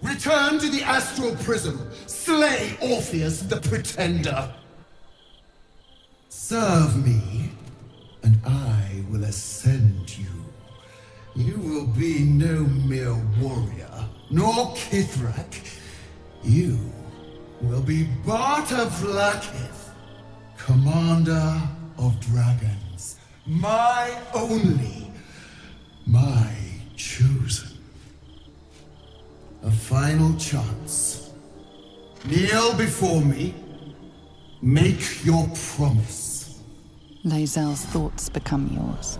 Return to the astral prism. Slay Orpheus the Pretender. Serve me, and I will ascend you. You will be no mere warrior, nor Kithrak. You will be Barta Vlaakith, commander of dragons. My only, my chosen. A final chance. Kneel before me. Make your promise. Lae'zel's thoughts become yours.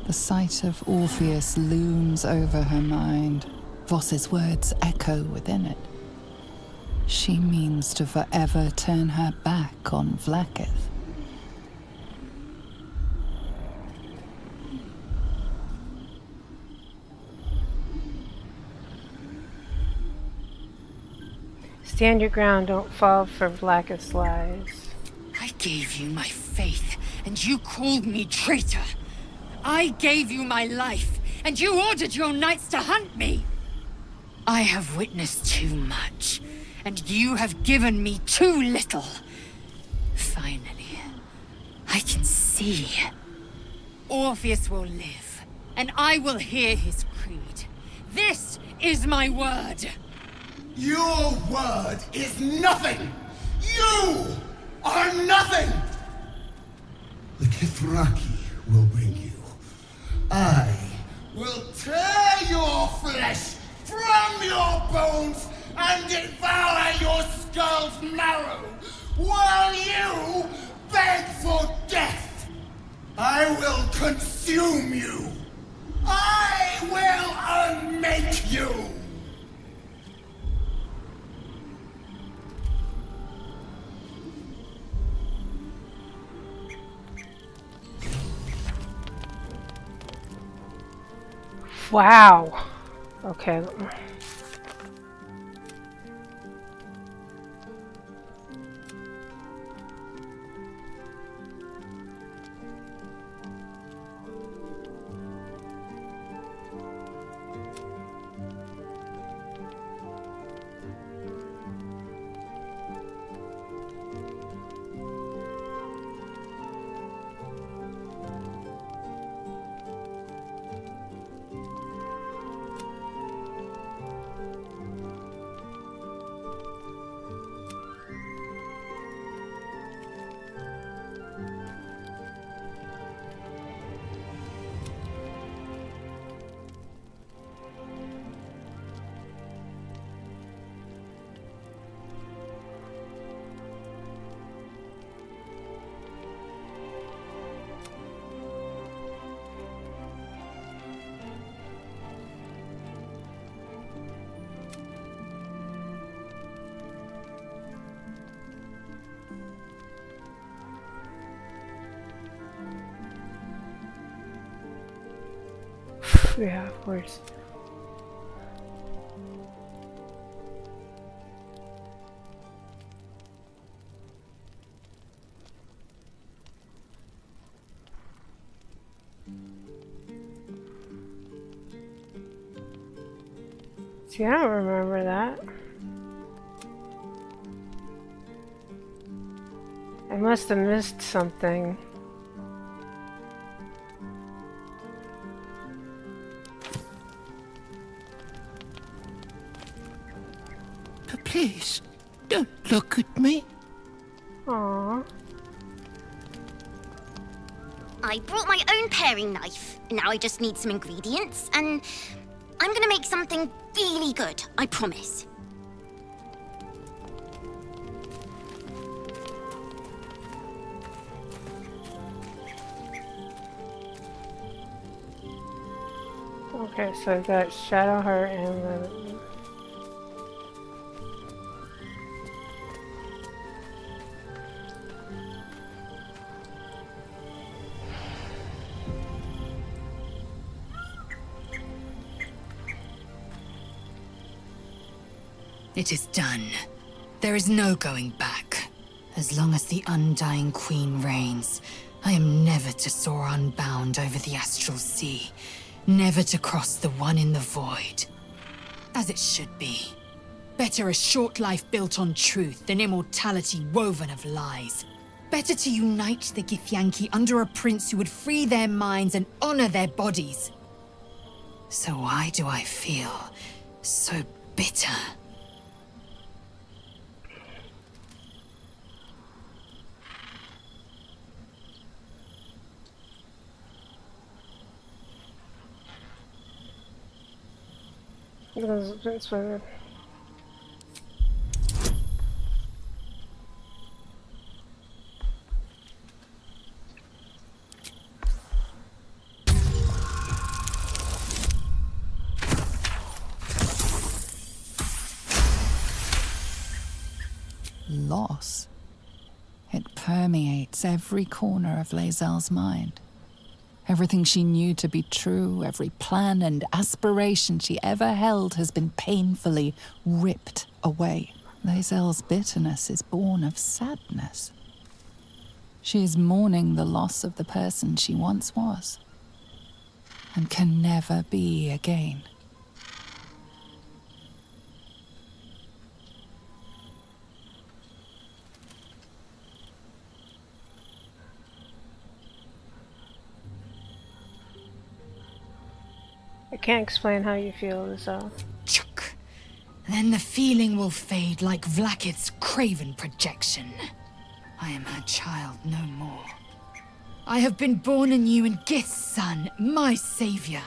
The sight of Orpheus looms over her mind. Voss's words echo within it. She means to forever turn her back on Vlaakith. Stand your ground, don't fall for Vlaakith's lies. I gave you my faith, and you called me traitor. I gave you my life, and you ordered your knights to hunt me. I have witnessed too much, and you have given me too little. Finally, I can see. Orpheus will live, and I will hear his creed. This is my word. Your word is nothing! You are nothing! The Kithraki will bring you. I will tear your flesh from your bones and devour your skull's marrow while you beg for death. I will consume you. I will unmake you. Wow. Okay. Yeah, of course. See, I don't remember that. I must have missed something. Please, don't look at me. Aww. I brought my own paring knife. Now I just need some ingredients, and I'm gonna make something really good, I promise. Okay, so I've got Shadowheart and the... It is done. There is no going back. As long as the Undying Queen reigns, I am never to soar unbound over the astral sea. Never to cross the one in the void. As it should be. Better a short life built on truth than immortality woven of lies. Better to unite the Githyanki under a prince who would free their minds and honor their bodies. So why do I feel so bitter? That's weird. Loss. It permeates every corner of Lae'zel's mind. Everything she knew to be true, every plan and aspiration she ever held has been painfully ripped away. Lae'zel's bitterness is born of sadness. She is mourning the loss of the person she once was, and can never be again. I can't explain how you feel, so... Then the feeling will fade like Vlaakith's craven projection. I am her child no more. I have been born anew in Gith's son, my savior.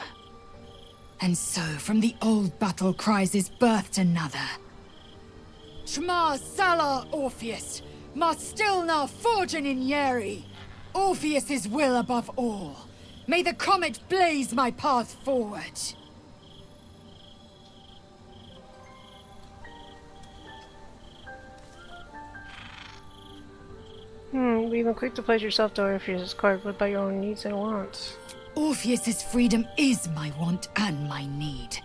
And so, from the old battle cries is birthed another. Shema Salah Orpheus, Ma Stilna Forgin in Yeri. Orpheus's will above all. May the comet blaze my path forward. Be even quick to pledge yourself to Orpheus' card, but by your own needs and wants. Orpheus's freedom is my want and my need.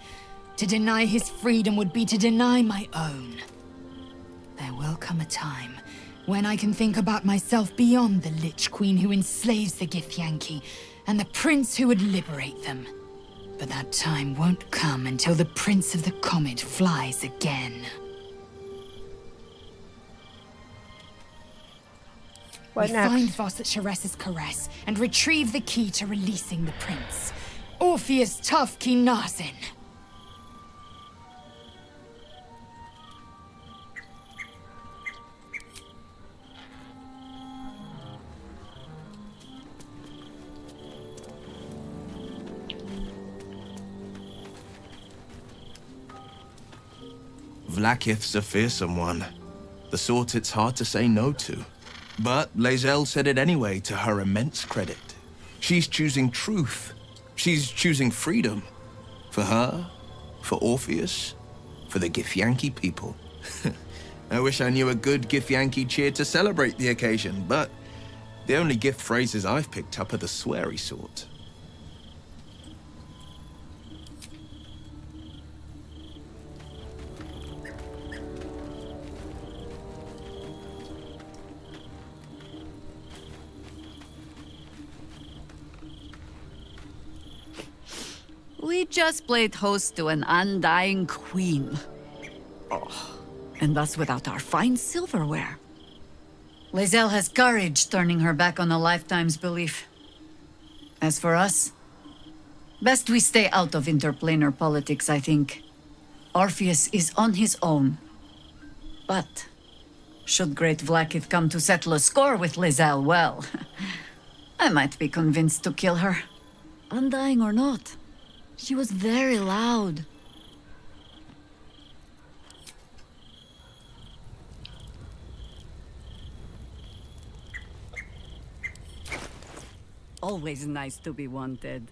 To deny his freedom would be to deny my own. There will come a time when I can think about myself beyond the Lich Queen who enslaves the Githyanki and the prince who would liberate them. But that time won't come until the Prince of the Comet flies again. What we next? find Voss at Shares's caress and retrieve the key to releasing the prince. Orpheus Tough Kinazin. Vlaakith's a fearsome one. The sort it's hard to say no to. But Lae'zel said it anyway, to her immense credit. She's choosing truth. She's choosing freedom. For her, for Orpheus, for the Githyanki people. I wish I knew a good Githyanki cheer to celebrate the occasion, but the only gift phrases I've picked up are the sweary sort. We just played host to an undying queen. Oh, and that's without our fine silverware. Lae'zel has courage turning her back on a lifetime's belief. As for us, best we stay out of interplanar politics, I think. Orpheus is on his own. But should great Vlaakith come to settle a score with Lae'zel, well, I might be convinced to kill her. Undying or not. She was very loud. Always nice to be wanted.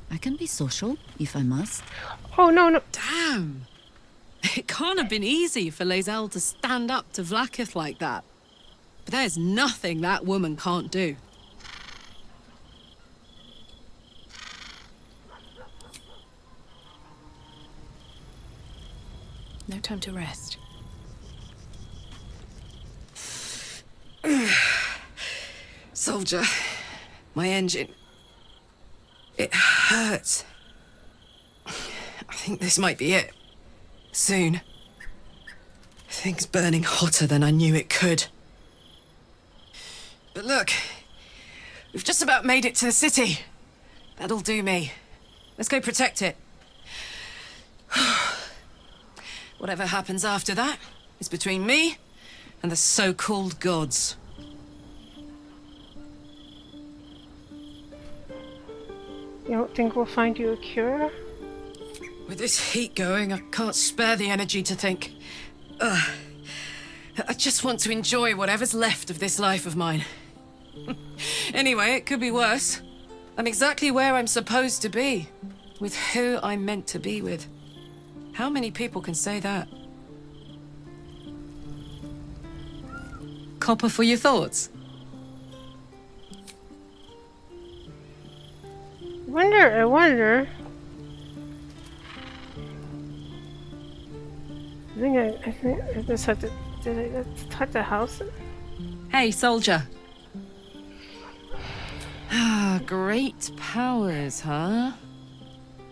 I can be social, if I must. Oh, no, no. Damn! It can't have been easy for Lae'zel to stand up to Vlaakith like that. But there's nothing that woman can't do. No time to rest. Soldier, my engine. It hurts. I think this might be it. Soon. Things burning hotter than I knew it could. But look, we've just about made it to the city. That'll do me. Let's go protect it. Whatever happens after that is between me and the so-called gods. You don't think we'll find you a cure? With this heat going, I can't spare the energy to think. I just want to enjoy whatever's left of this life of mine. Anyway, it could be worse. I'm exactly where I'm supposed to be, with who I'm meant to be with. How many people can say that? Copper for your thoughts? I wonder. I think I just had to. Did I touch the house? Hey, soldier. Ah, great powers, huh?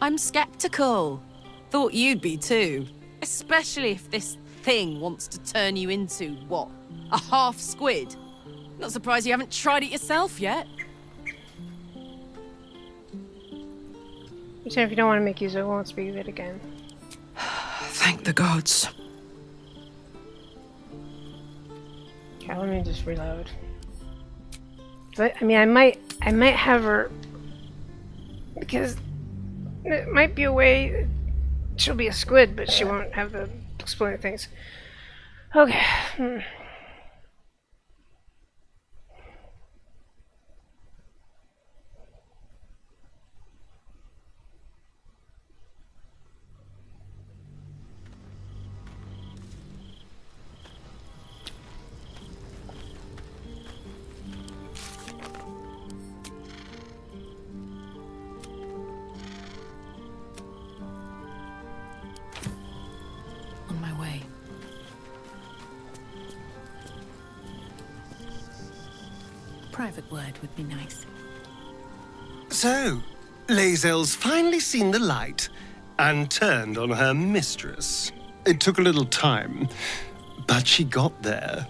I'm skeptical. Thought you'd be too. Especially if this thing wants to turn you into, what, a half squid? Not surprised you haven't tried it yourself yet. You said if you don't want to make use of it, I won't speak of it again. Thank the gods. Okay, let me just reload. But, I mean, I might have her, because it might be a way. She'll be a squid, but she won't have the exploding things. Okay. On my way. A private word would be nice. So, Lae'zel's finally seen the light and turned on her mistress. It took a little time, but she got there.